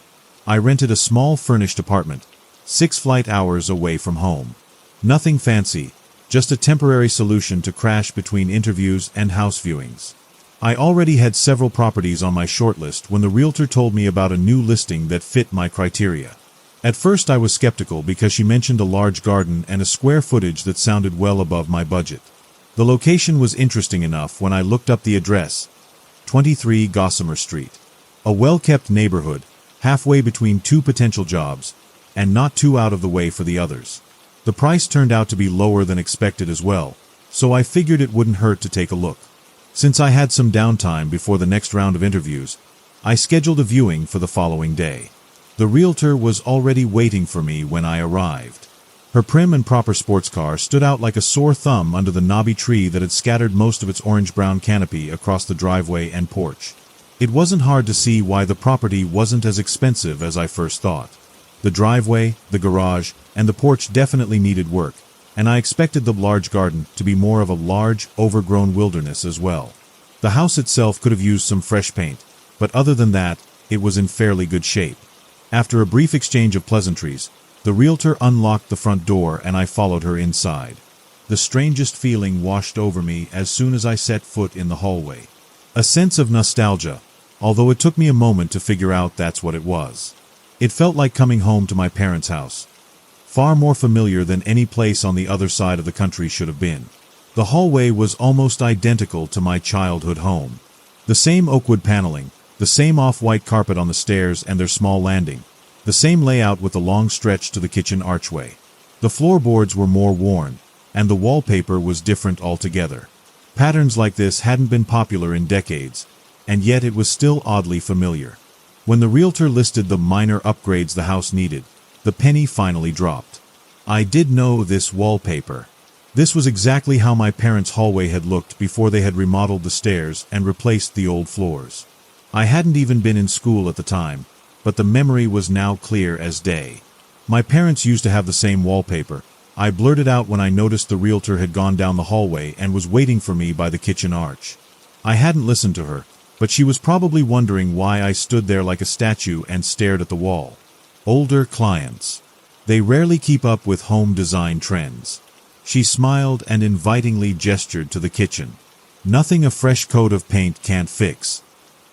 I rented a small furnished apartment, 6 flight hours away from home. Nothing fancy, just a temporary solution to crash between interviews and house viewings. I already had several properties on my shortlist when the realtor told me about a new listing that fit my criteria. At first I was skeptical because she mentioned a large garden and a square footage that sounded well above my budget. The location was interesting enough when I looked up the address, 23 Gossamer Street. A well-kept neighborhood, halfway between 2 potential jobs, and not too out of the way for the others. The price turned out to be lower than expected as well, so I figured it wouldn't hurt to take a look. Since I had some downtime before the next round of interviews, I scheduled a viewing for the following day. The realtor was already waiting for me when I arrived. Her prim and proper sports car stood out like a sore thumb under the knobby tree that had scattered most of its orange-brown canopy across the driveway and porch. It wasn't hard to see why the property wasn't as expensive as I first thought. The driveway, the garage, and the porch definitely needed work, and I expected the large garden to be more of a large, overgrown wilderness as well. The house itself could have used some fresh paint, but other than that, it was in fairly good shape. After a brief exchange of pleasantries, the realtor unlocked the front door and I followed her inside. The strangest feeling washed over me as soon as I set foot in the hallway. A sense of nostalgia, although it took me a moment to figure out that's what it was. It felt like coming home to my parents' house. Far more familiar than any place on the other side of the country should have been. The hallway was almost identical to my childhood home. The same oak wood paneling, The same off-white carpet on the stairs and their small landing. The same layout with the long stretch to the kitchen archway. The floorboards were more worn, and the wallpaper was different altogether. Patterns like this hadn't been popular in decades, and yet it was still oddly familiar. When the realtor listed the minor upgrades the house needed, the penny finally dropped. I did know this wallpaper. This was exactly how my parents' hallway had looked before they had remodeled the stairs and replaced the old floors. I hadn't even been in school at the time, but the memory was now clear as day. My parents used to have the same wallpaper. I blurted out when I noticed the realtor had gone down the hallway and was waiting for me by the kitchen arch. I hadn't listened to her, but she was probably wondering why I stood there like a statue and stared at the wall. Older clients. They rarely keep up with home design trends. She smiled and invitingly gestured to the kitchen. Nothing a fresh coat of paint can't fix.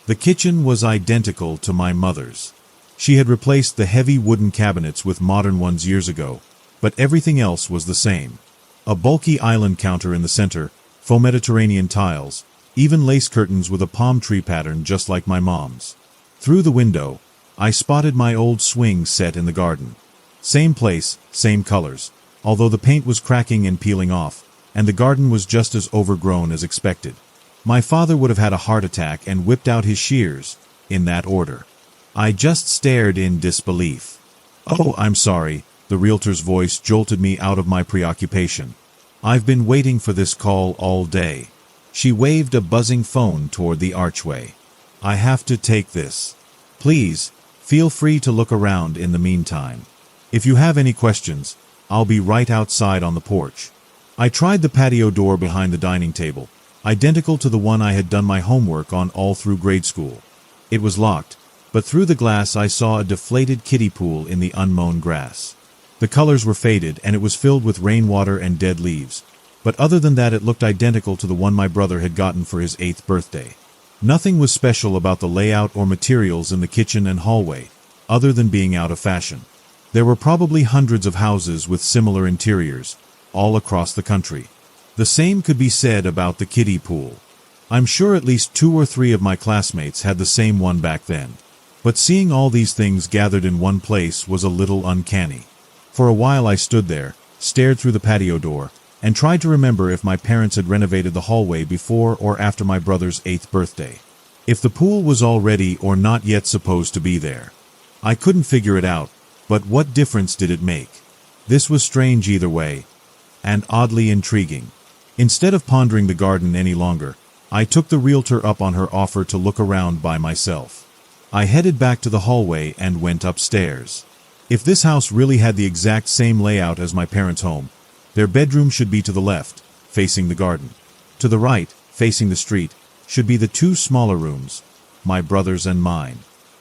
The kitchen was identical to my mother's. She had replaced the heavy wooden cabinets with modern ones years ago, but everything else was the same. A bulky island counter in the center, faux Mediterranean tiles, even lace curtains with a palm tree pattern just like my mom's. Through the window, I spotted my old swing set in the garden. Same place, same colors, although the paint was cracking and peeling off, and the garden was just as overgrown as expected. My father would have had a heart attack and whipped out his shears, in that order. I just stared in disbelief. "Oh, I'm sorry," the realtor's voice jolted me out of my preoccupation. "I've been waiting for this call all day." She waved a buzzing phone toward the archway. "I have to take this. Please, feel free to look around in the meantime. If you have any questions, I'll be right outside on the porch." I tried the patio door behind the dining table, identical to the one I had done my homework on all through grade school. It was locked, but through the glass I saw a deflated kiddie pool in the unmown grass. The colors were faded and it was filled with rainwater and dead leaves, but other than that it looked identical to the one my brother had gotten for his 8th birthday. Nothing was special about the layout or materials in the kitchen and hallway, other than being out of fashion. There were probably hundreds of houses with similar interiors, all across the country. The same could be said about the kiddie pool. I'm sure at least 2 or 3 of my classmates had the same one back then. But seeing all these things gathered in one place was a little uncanny. For a while I stood there, stared through the patio door, and tried to remember if my parents had renovated the hallway before or after my brother's 8th birthday. If the pool was already or not yet supposed to be there. I couldn't figure it out, but what difference did it make? This was strange either way, and oddly intriguing. Instead of pondering the garden any longer, I took the realtor up on her offer to look around by myself. I headed back to the hallway and went upstairs. If this house really had the exact same layout as my parents' home, their bedroom should be to the left, facing the garden. To the right, facing the street, should be the 2 smaller rooms, my brother's and mine.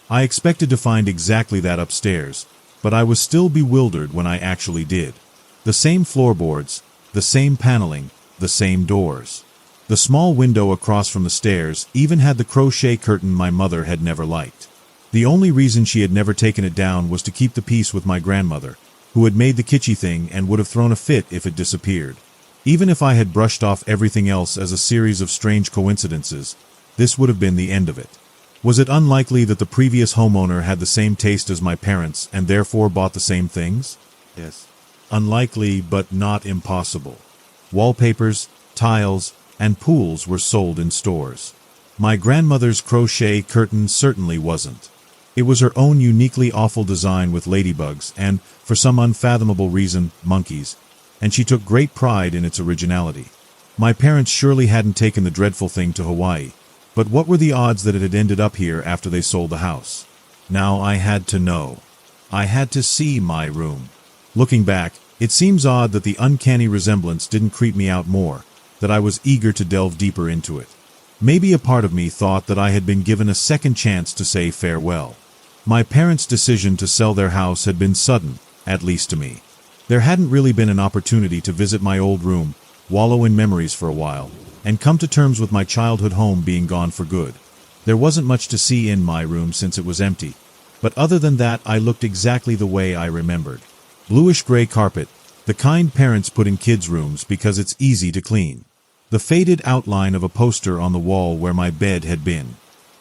I expected to find exactly that upstairs, but I was still bewildered when I actually did. The same floorboards, the same paneling, the same doors. The small window across from the stairs even had the crochet curtain my mother had never liked. The only reason she had never taken it down was to keep the peace with my grandmother, who had made the kitschy thing and would have thrown a fit if it disappeared. Even if I had brushed off everything else as a series of strange coincidences, this would have been the end of it. Was it unlikely that the previous homeowner had the same taste as my parents and therefore bought the same things? Yes. Unlikely, but not impossible. Wallpapers, tiles, and pools were sold in stores. My grandmother's crochet curtain certainly wasn't. It was her own uniquely awful design with ladybugs and, for some unfathomable reason, monkeys, and she took great pride in its originality. My parents surely hadn't taken the dreadful thing to Hawaii, but what were the odds that it had ended up here after they sold the house? Now I had to know. I had to see my room. Looking back, it seems odd that the uncanny resemblance didn't creep me out more, that I was eager to delve deeper into it. Maybe a part of me thought that I had been given a second chance to say farewell. My parents' decision to sell their house had been sudden, at least to me. There hadn't really been an opportunity to visit my old room, wallow in memories for a while, and come to terms with my childhood home being gone for good. There wasn't much to see in my room since it was empty, but other than that I looked exactly the way I remembered. Bluish-gray carpet, the kind parents put in kids' rooms because it's easy to clean. The faded outline of a poster on the wall where my bed had been.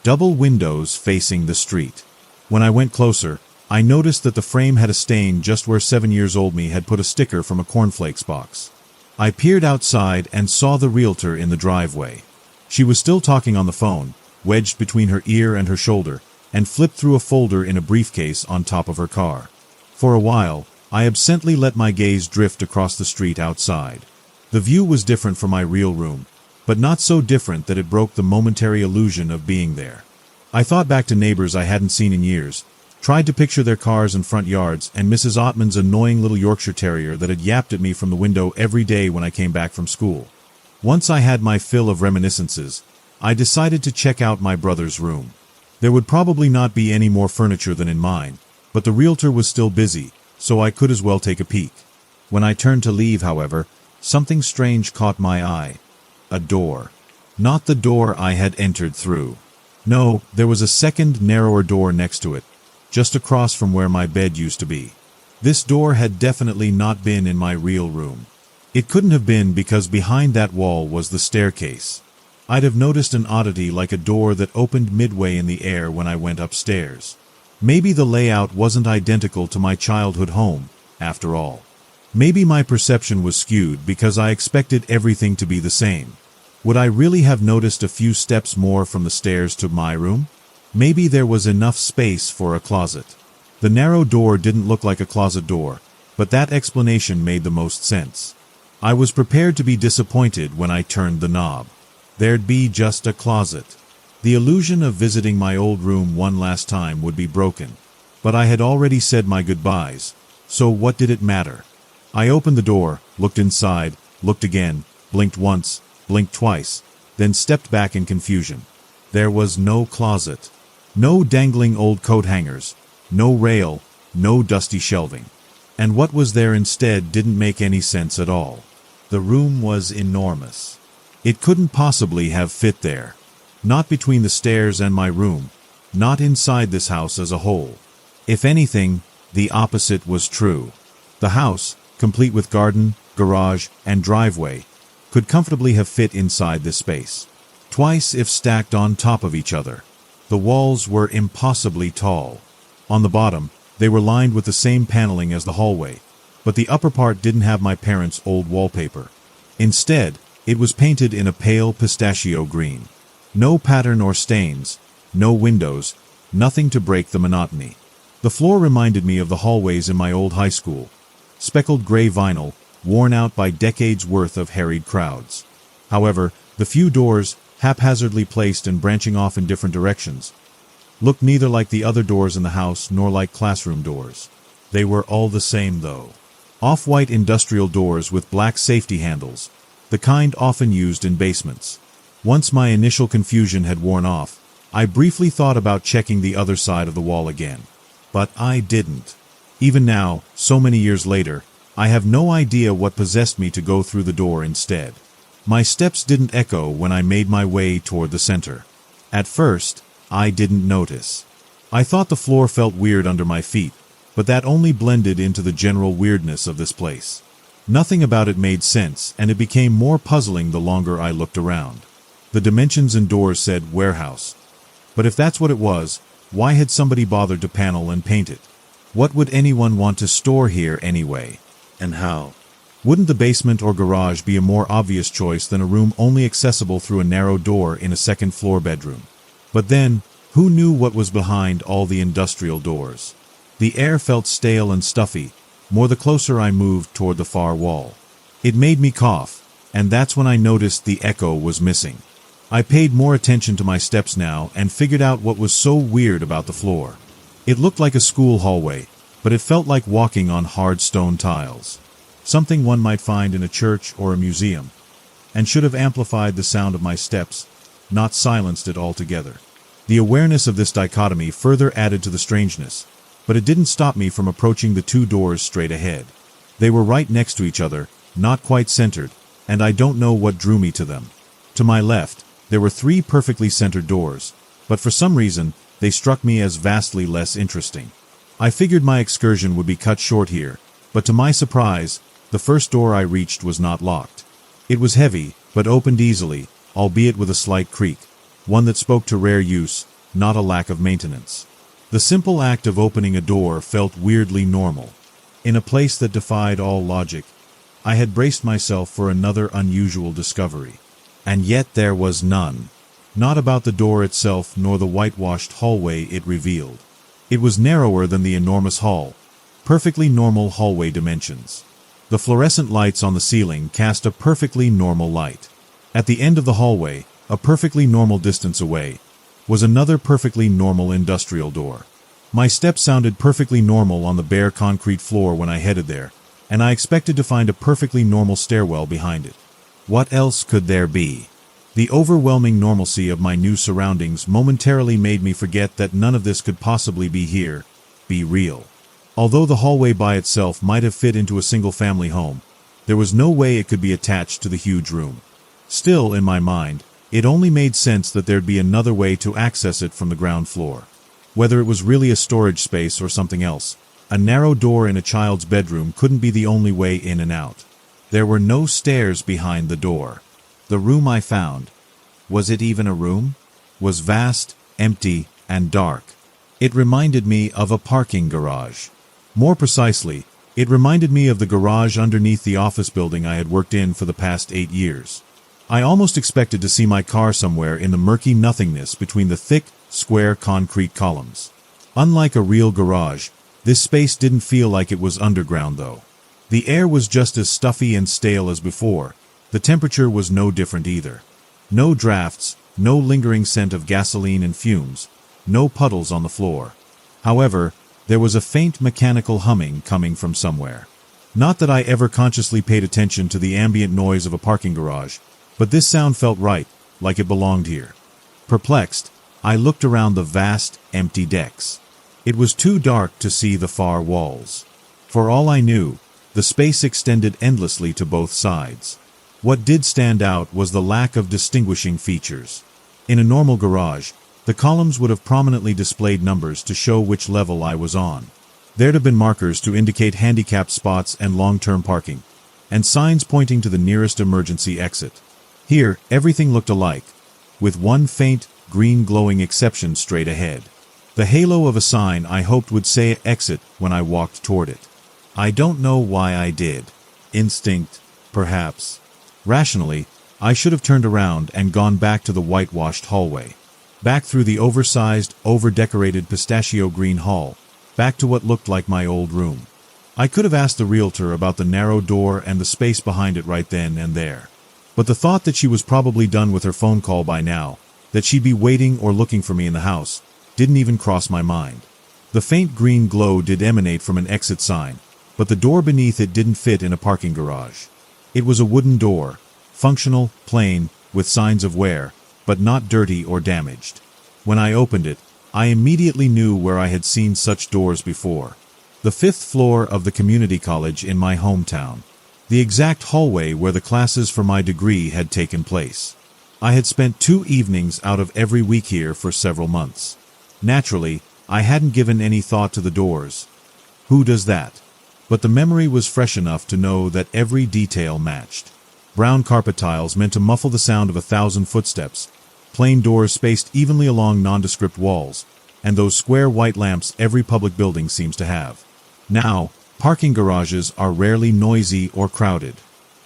double windows facing the street. When I went closer, I noticed that the frame had a stain just where 7-year-old me had put a sticker from a cornflakes box. I peered outside and saw the realtor in the driveway. She was still talking on the phone, wedged between her ear and her shoulder, and flipped through a folder in a briefcase on top of her car. For a while, I absently let my gaze drift across the street outside. The view was different from my real room, but not so different that it broke the momentary illusion of being there. I thought back to neighbors I hadn't seen in years, tried to picture their cars and front yards, and Mrs. Ottman's annoying little Yorkshire Terrier that had yapped at me from the window every day when I came back from school. Once I had my fill of reminiscences, I decided to check out my brother's room. There would probably not be any more furniture than in mine, but the realtor was still busy, so I could as well take a peek. When I turned to leave, however, something strange caught my eye. A door. Not the door I had entered through. No, there was a second, narrower door next to it, just across from where my bed used to be. This door had definitely not been in my real room. It couldn't have been because behind that wall was the staircase. I'd have noticed an oddity like a door that opened midway in the air when I went upstairs. Maybe the layout wasn't identical to my childhood home, after all. Maybe my perception was skewed because I expected everything to be the same. Would I really have noticed a few steps more from the stairs to my room? Maybe there was enough space for a closet. The narrow door didn't look like a closet door, but that explanation made the most sense. I was prepared to be disappointed when I turned the knob. There'd be just a closet. The illusion of visiting my old room one last time would be broken. But I had already said my goodbyes, so what did it matter? I opened the door, looked inside, looked again, blinked once, blinked twice, then stepped back in confusion. There was no closet. No dangling old coat hangers, no rail, no dusty shelving. And what was there instead didn't make any sense at all. The room was enormous. It couldn't possibly have fit there. Not between the stairs and my room, not inside this house as a whole. If anything, the opposite was true. The house, complete with garden, garage, and driveway, could comfortably have fit inside this space. Twice if stacked on top of each other. The walls were impossibly tall. On the bottom, they were lined with the same paneling as the hallway, but the upper part didn't have my parents' old wallpaper. Instead, it was painted in a pale pistachio green. No pattern or stains, no windows, nothing to break the monotony. The floor reminded me of the hallways in my old high school. Speckled gray vinyl, worn out by decades' worth of harried crowds. However, the few doors, haphazardly placed and branching off in different directions, looked neither like the other doors in the house nor like classroom doors. They were all the same, though. Off-white industrial doors with black safety handles, the kind often used in basements. Once my initial confusion had worn off, I briefly thought about checking the other side of the wall again. But I didn't. Even now, so many years later, I have no idea what possessed me to go through the door instead. My steps didn't echo when I made my way toward the center. At first, I didn't notice. I thought the floor felt weird under my feet, but that only blended into the general weirdness of this place. Nothing about it made sense, and it became more puzzling the longer I looked around. The dimensions and doors said warehouse. But if that's what it was, why had somebody bothered to panel and paint it? What would anyone want to store here anyway? And how? Wouldn't the basement or garage be a more obvious choice than a room only accessible through a narrow door in a second-floor bedroom? But then, who knew what was behind all the industrial doors? The air felt stale and stuffy, more the closer I moved toward the far wall. It made me cough, and that's when I noticed the echo was missing. I paid more attention to my steps now and figured out what was so weird about the floor. It looked like a school hallway, but it felt like walking on hard stone tiles. Something one might find in a church or a museum, and should have amplified the sound of my steps, not silenced it altogether. The awareness of this dichotomy further added to the strangeness, but it didn't stop me from approaching the two doors straight ahead. They were right next to each other, not quite centered, and I don't know what drew me to them. To my left, there were three perfectly centered doors, but for some reason, they struck me as vastly less interesting. I figured my excursion would be cut short here, but to my surprise, the first door I reached was not locked. It was heavy, but opened easily, albeit with a slight creak, one that spoke to rare use, not a lack of maintenance. The simple act of opening a door felt weirdly normal. In a place that defied all logic, I had braced myself for another unusual discovery. And yet there was none. Not about the door itself nor the whitewashed hallway it revealed. It was narrower than the enormous hall, perfectly normal hallway dimensions. The fluorescent lights on the ceiling cast a perfectly normal light. At the end of the hallway, a perfectly normal distance away, was another perfectly normal industrial door. My steps sounded perfectly normal on the bare concrete floor when I headed there, and I expected to find a perfectly normal stairwell behind it. What else could there be? The overwhelming normalcy of my new surroundings momentarily made me forget that none of this could possibly be real. Although the hallway by itself might have fit into a single-family home, there was no way it could be attached to the huge room. Still, in my mind, it only made sense that there'd be another way to access it from the ground floor. Whether it was really a storage space or something else, a narrow door in a child's bedroom couldn't be the only way in and out. There were no stairs behind the door. The room I found, was it even a room? Was vast, empty, and dark. It reminded me of a parking garage. More precisely, it reminded me of the garage underneath the office building I had worked in for the past 8 years. I almost expected to see my car somewhere in the murky nothingness between the thick, square concrete columns. Unlike a real garage, this space didn't feel like it was underground though. The air was just as stuffy and stale as before. The temperature was no different either. No drafts, no lingering scent of gasoline and fumes, no puddles on the floor. However, there was a faint mechanical humming coming from somewhere. Not that I ever consciously paid attention to the ambient noise of a parking garage, but this sound felt right, like it belonged here. Perplexed, I looked around the vast, empty decks. It was too dark to see the far walls. For all I knew, the space extended endlessly to both sides. What did stand out was the lack of distinguishing features. In a normal garage, the columns would have prominently displayed numbers to show which level I was on. There'd have been markers to indicate handicapped spots and long-term parking, and signs pointing to the nearest emergency exit. Here, everything looked alike, with one faint, green glowing exception straight ahead. The halo of a sign I hoped would say exit when I walked toward it. I don't know why I did. Instinct, perhaps. Rationally, I should have turned around and gone back to the whitewashed hallway. Back through the oversized, over-decorated pistachio-green hall, back to what looked like my old room. I could have asked the realtor about the narrow door and the space behind it right then and there. But the thought that she was probably done with her phone call by now, that she'd be waiting or looking for me in the house, didn't even cross my mind. The faint green glow did emanate from an exit sign, but the door beneath it didn't fit in a parking garage. It was a wooden door, functional, plain, with signs of wear, but not dirty or damaged. When I opened it, I immediately knew where I had seen such doors before. The 5th floor of the community college in my hometown. The exact hallway where the classes for my degree had taken place. I had spent 2 evenings out of every week here for several months. Naturally, I hadn't given any thought to the doors. Who does that? But the memory was fresh enough to know that every detail matched. Brown carpet tiles meant to muffle the sound of 1,000 footsteps, plain doors spaced evenly along nondescript walls, and those square white lamps every public building seems to have. Now, parking garages are rarely noisy or crowded.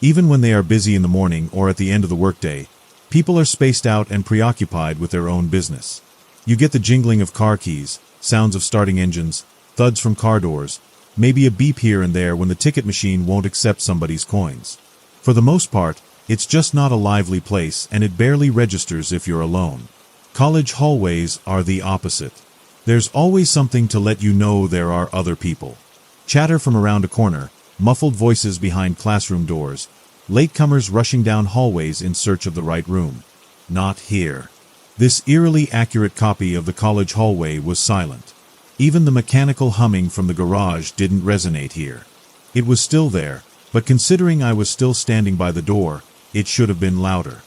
Even when they are busy in the morning or at the end of the workday, people are spaced out and preoccupied with their own business. You get the jingling of car keys, sounds of starting engines, thuds from car doors, maybe a beep here and there when the ticket machine won't accept somebody's coins. For the most part, it's just not a lively place and it barely registers if you're alone. College hallways are the opposite. There's always something to let you know there are other people. Chatter from around a corner, muffled voices behind classroom doors, latecomers rushing down hallways in search of the right room. Not here. This eerily accurate copy of the college hallway was silent. Even the mechanical humming from the garage didn't resonate here. It was still there, but considering I was still standing by the door, it should have been louder.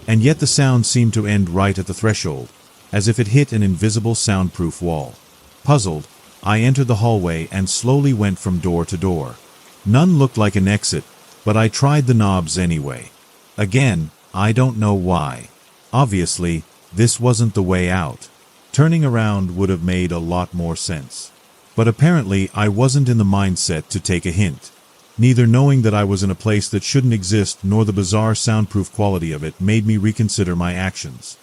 And yet the sound seemed to end right at the threshold, as if it hit an invisible soundproof wall. Puzzled, I entered the hallway and slowly went from door to door. None looked like an exit, but I tried the knobs anyway. Again, I don't know why. Obviously, this wasn't the way out. Turning around would have made a lot more sense. But apparently I wasn't in the mindset to take a hint. Neither knowing that I was in a place that shouldn't exist nor the bizarre soundproof quality of it made me reconsider my actions.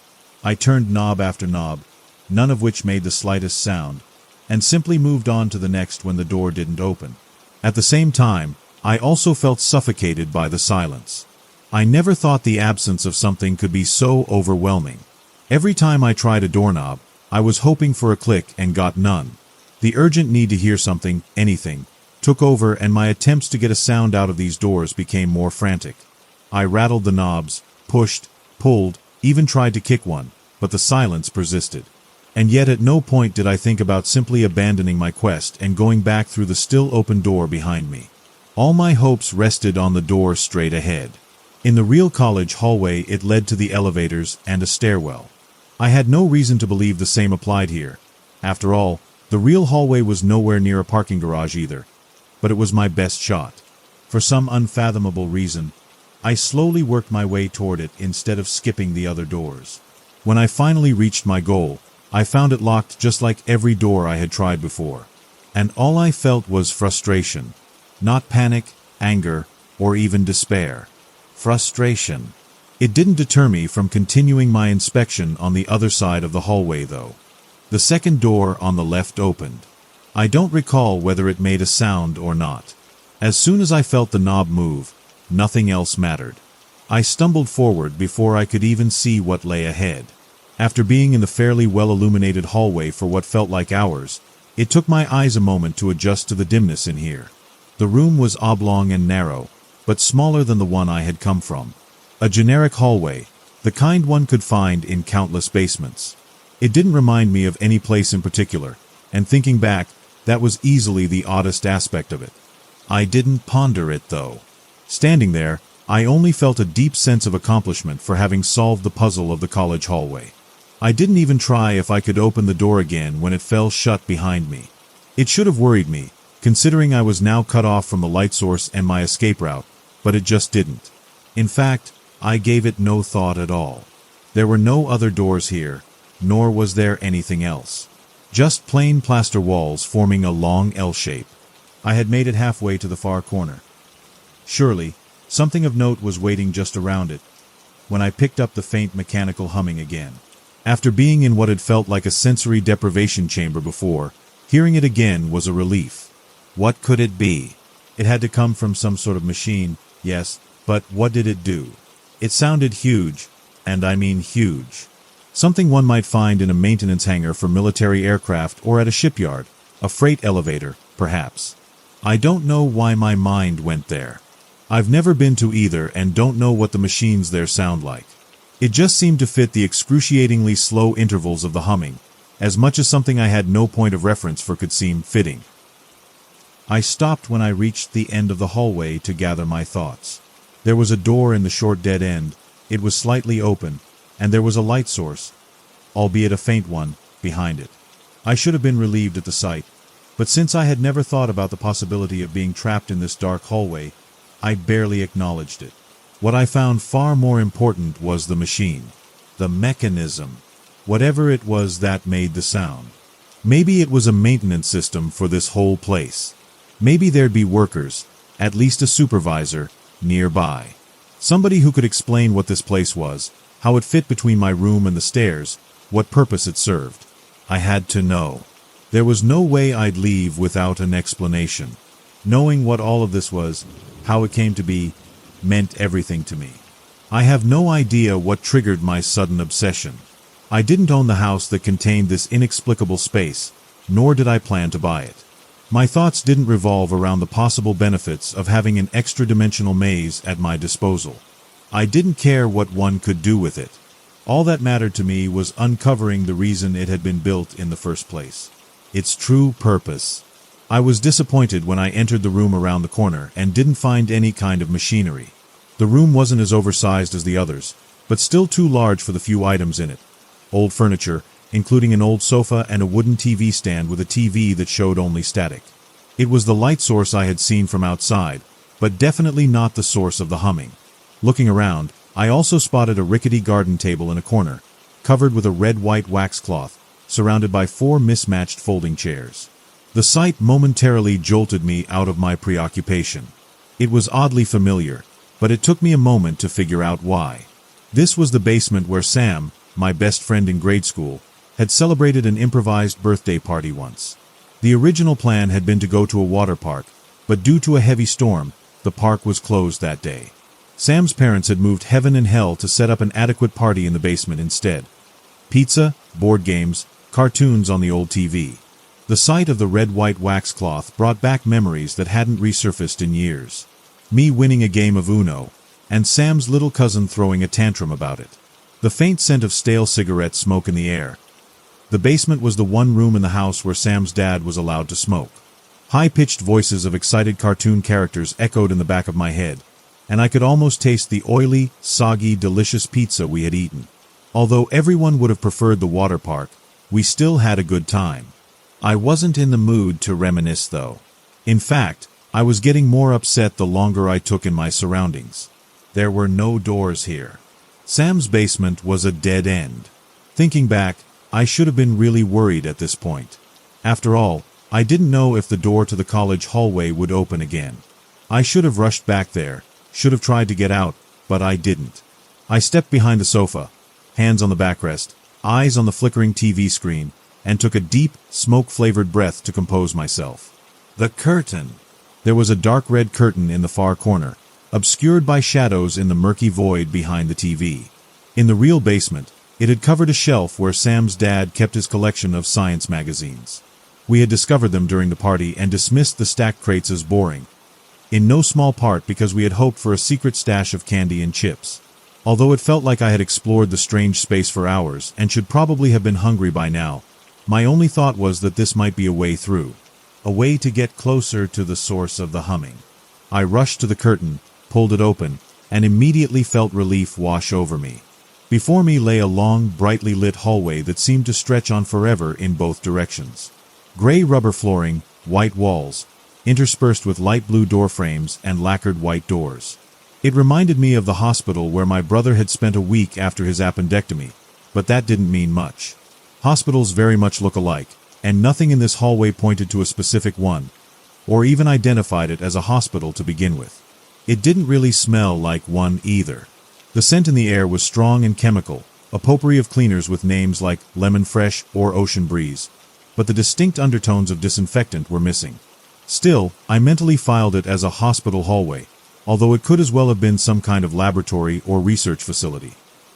I turned knob after knob, none of which made the slightest sound, and simply moved on to the next when the door didn't open. At the same time, I also felt suffocated by the silence. I never thought the absence of something could be so overwhelming. Every time I tried a doorknob, I was hoping for a click and got none. The urgent need to hear something, anything, took over, and my attempts to get a sound out of these doors became more frantic. I rattled the knobs, pushed, pulled, even tried to kick one, but the silence persisted. And yet at no point did I think about simply abandoning my quest and going back through the still open door behind me. All my hopes rested on the door straight ahead. In the real college hallway, it led to the elevators and a stairwell. I had no reason to believe the same applied here. After all, the real hallway was nowhere near a parking garage either. But it was my best shot. For some unfathomable reason, I slowly worked my way toward it instead of skipping the other doors. When I finally reached my goal, I found it locked just like every door I had tried before. And all I felt was frustration. Not panic, anger, or even despair. Frustration. It didn't deter me from continuing my inspection on the other side of the hallway, though. The second door on the left opened. I don't recall whether it made a sound or not. As soon as I felt the knob move, nothing else mattered. I stumbled forward before I could even see what lay ahead. After being in the fairly well-illuminated hallway for what felt like hours, it took my eyes a moment to adjust to the dimness in here. The room was oblong and narrow, but smaller than the one I had come from. A generic hallway, the kind one could find in countless basements. It didn't remind me of any place in particular, and thinking back, that was easily the oddest aspect of it. I didn't ponder it, though. Standing there, I only felt a deep sense of accomplishment for having solved the puzzle of the college hallway. I didn't even try if I could open the door again when it fell shut behind me. It should have worried me, considering I was now cut off from the light source and my escape route, but it just didn't. In fact, I gave it no thought at all. There were no other doors here, nor was there anything else. Just plain plaster walls forming a long L shape. I had made it halfway to the far corner. Surely, something of note was waiting just around it, when I picked up the faint mechanical humming again. After being in what had felt like a sensory deprivation chamber before, hearing it again was a relief. What could it be? It had to come from some sort of machine, yes, but what did it do? It sounded huge, and I mean huge. Something one might find in a maintenance hangar for military aircraft or at a shipyard, a freight elevator, perhaps. I don't know why my mind went there. I've never been to either and don't know what the machines there sound like. It just seemed to fit the excruciatingly slow intervals of the humming, as much as something I had no point of reference for could seem fitting. I stopped when I reached the end of the hallway to gather my thoughts. There was a door in the short dead end, it was slightly open, and there was a light source, albeit a faint one, behind it. I should have been relieved at the sight, but since I had never thought about the possibility of being trapped in this dark hallway, I barely acknowledged it. What I found far more important was the machine, the mechanism, whatever it was that made the sound. Maybe it was a maintenance system for this whole place. Maybe there'd be workers, at least a supervisor, nearby. Somebody who could explain what this place was, how it fit between my room and the stairs, what purpose it served. I had to know. There was no way I'd leave without an explanation. Knowing what all of this was, how it came to be, meant everything to me. I have no idea what triggered my sudden obsession. I didn't own the house that contained this inexplicable space, nor did I plan to buy it. My thoughts didn't revolve around the possible benefits of having an extra-dimensional maze at my disposal. I didn't care what one could do with it. All that mattered to me was uncovering the reason it had been built in the first place. Its true purpose. I was disappointed when I entered the room around the corner and didn't find any kind of machinery. The room wasn't as oversized as the others, but still too large for the few items in it. Old furniture, including an old sofa and a wooden TV stand with a TV that showed only static. It was the light source I had seen from outside, but definitely not the source of the humming. Looking around, I also spotted a rickety garden table in a corner, covered with a red-white wax cloth, surrounded by 4 mismatched folding chairs. The sight momentarily jolted me out of my preoccupation. It was oddly familiar, but it took me a moment to figure out why. This was the basement where Sam, my best friend in grade school, had celebrated an improvised birthday party once. The original plan had been to go to a water park, but due to a heavy storm, the park was closed that day. Sam's parents had moved heaven and hell to set up an adequate party in the basement instead. Pizza, board games, cartoons on the old TV. The sight of the red-white wax cloth brought back memories that hadn't resurfaced in years. Me winning a game of Uno, and Sam's little cousin throwing a tantrum about it. The faint scent of stale cigarette smoke in the air. The basement was the one room in the house where Sam's dad was allowed to smoke. High-pitched voices of excited cartoon characters echoed in the back of my head, and I could almost taste the oily, soggy, delicious pizza we had eaten. Although everyone would have preferred the water park, we still had a good time. I wasn't in the mood to reminisce, though. In fact, I was getting more upset the longer I took in my surroundings. There were no doors here. Sam's basement was a dead end. Thinking back, I should have been really worried at this point. After all, I didn't know if the door to the college hallway would open again. I should have rushed back there, should have tried to get out, but I didn't. I stepped behind the sofa, hands on the backrest, eyes on the flickering TV screen, and took a deep, smoke-flavored breath to compose myself. The curtain. There was a dark red curtain in the far corner, obscured by shadows in the murky void behind the TV. In the real basement, it had covered a shelf where Sam's dad kept his collection of science magazines. We had discovered them during the party and dismissed the stacked crates as boring, in no small part because we had hoped for a secret stash of candy and chips. Although it felt like I had explored the strange space for hours and should probably have been hungry by now, my only thought was that this might be a way through. A way to get closer to the source of the humming. I rushed to the curtain, pulled it open, and immediately felt relief wash over me. Before me lay a long, brightly lit hallway that seemed to stretch on forever in both directions. Gray rubber flooring, white walls, interspersed with light blue door frames and lacquered white doors. It reminded me of the hospital where my brother had spent a week after his appendectomy, but that didn't mean much. Hospitals very much look alike, and nothing in this hallway pointed to a specific one, or even identified it as a hospital to begin with. It didn't really smell like one either. The scent in the air was strong and chemical, a potpourri of cleaners with names like Lemon Fresh or Ocean Breeze, but the distinct undertones of disinfectant were missing. Still, I mentally filed it as a hospital hallway, although it could as well have been some kind of laboratory or research facility.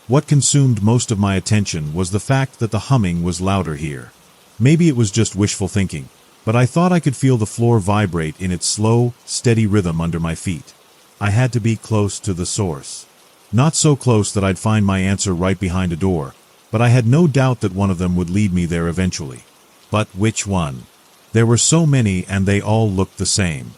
What consumed most of my attention was the fact that the humming was louder here. Maybe it was just wishful thinking, but I thought I could feel the floor vibrate in its slow, steady rhythm under my feet. I had to be close to the source. Not so close that I'd find my answer right behind a door, but I had no doubt that one of them would lead me there eventually. But which one? There were so many and they all looked the same.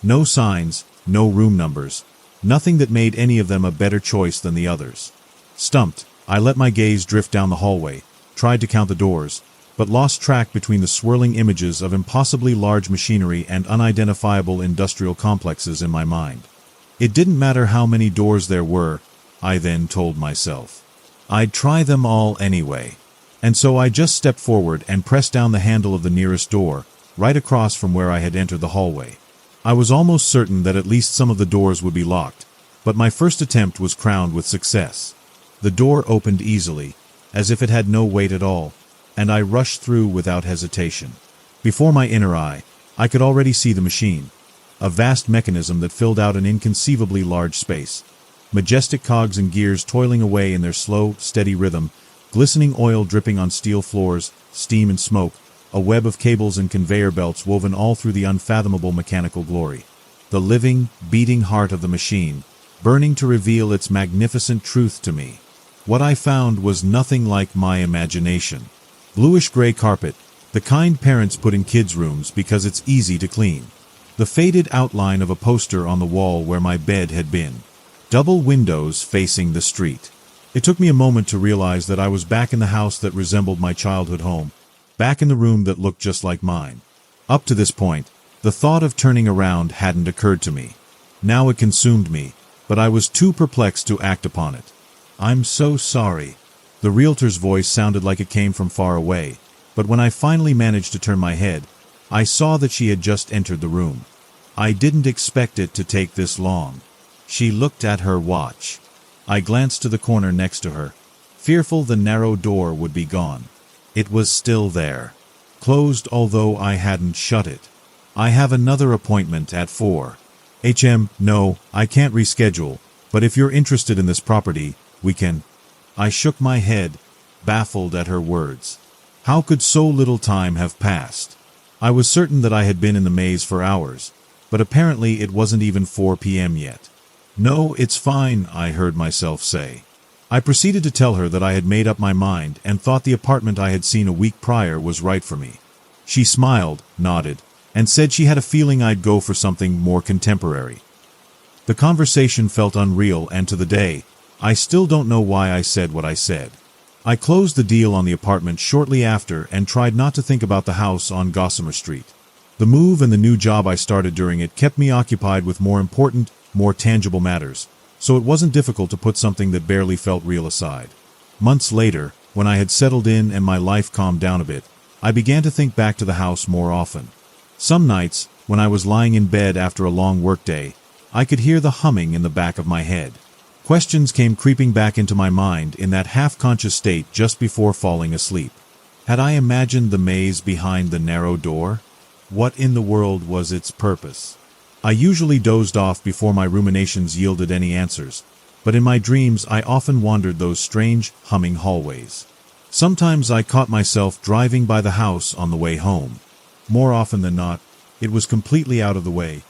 No signs, no room numbers, nothing that made any of them a better choice than the others. Stumped, I let my gaze drift down the hallway, tried to count the doors, but lost track between the swirling images of impossibly large machinery and unidentifiable industrial complexes in my mind. It didn't matter how many doors there were, I then told myself. I'd try them all anyway. And so I just stepped forward and pressed down the handle of the nearest door, right across from where I had entered the hallway. I was almost certain that at least some of the doors would be locked, but my first attempt was crowned with success. The door opened easily, as if it had no weight at all, and I rushed through without hesitation. Before my inner eye, I could already see the machine, a vast mechanism that filled out an inconceivably large space. Majestic cogs and gears toiling away in their slow, steady rhythm, glistening oil dripping on steel floors, steam and smoke, a web of cables and conveyor belts woven all through the unfathomable mechanical glory. The living, beating heart of the machine, burning to reveal its magnificent truth to me. What I found was nothing like my imagination. Bluish-gray carpet, the kind parents put in kids' rooms because it's easy to clean. The faded outline of a poster on the wall where my bed had been. Double windows facing the street. It took me a moment to realize that I was back in the house that resembled my childhood home, back in the room that looked just like mine. Up to this point, the thought of turning around hadn't occurred to me. Now it consumed me, but I was too perplexed to act upon it. "I'm so sorry." The realtor's voice sounded like it came from far away, but when I finally managed to turn my head, I saw that she had just entered the room. I didn't expect it to take this long. She looked at her watch. I glanced to the corner next to her, fearful the narrow door would be gone. It was still there, closed although I hadn't shut it. "I have another appointment at 4. No, I can't reschedule, but if you're interested in this property, we can." I shook my head, baffled at her words. How could so little time have passed? I was certain that I had been in the maze for hours, but apparently it wasn't even 4 p.m. yet. "No, it's fine," I heard myself say. I proceeded to tell her that I had made up my mind and thought the apartment I had seen a week prior was right for me. She smiled, nodded, and said she had a feeling I'd go for something more contemporary. The conversation felt unreal, and to the day, I still don't know why I said what I said. I closed the deal on the apartment shortly after and tried not to think about the house on Gossamer Street. The move and the new job I started during it kept me occupied with more important, more tangible matters, so it wasn't difficult to put something that barely felt real aside. Months later, when I had settled in and my life calmed down a bit, I began to think back to the house more often. Some nights, when I was lying in bed after a long workday, I could hear the humming in the back of my head. Questions came creeping back into my mind in that half-conscious state just before falling asleep. Had I imagined the maze behind the narrow door? What in the world was its purpose? I usually dozed off before my ruminations yielded any answers, but in my dreams I often wandered those strange, humming hallways. Sometimes I caught myself driving by the house on the way home. More often than not, it was completely out of the way,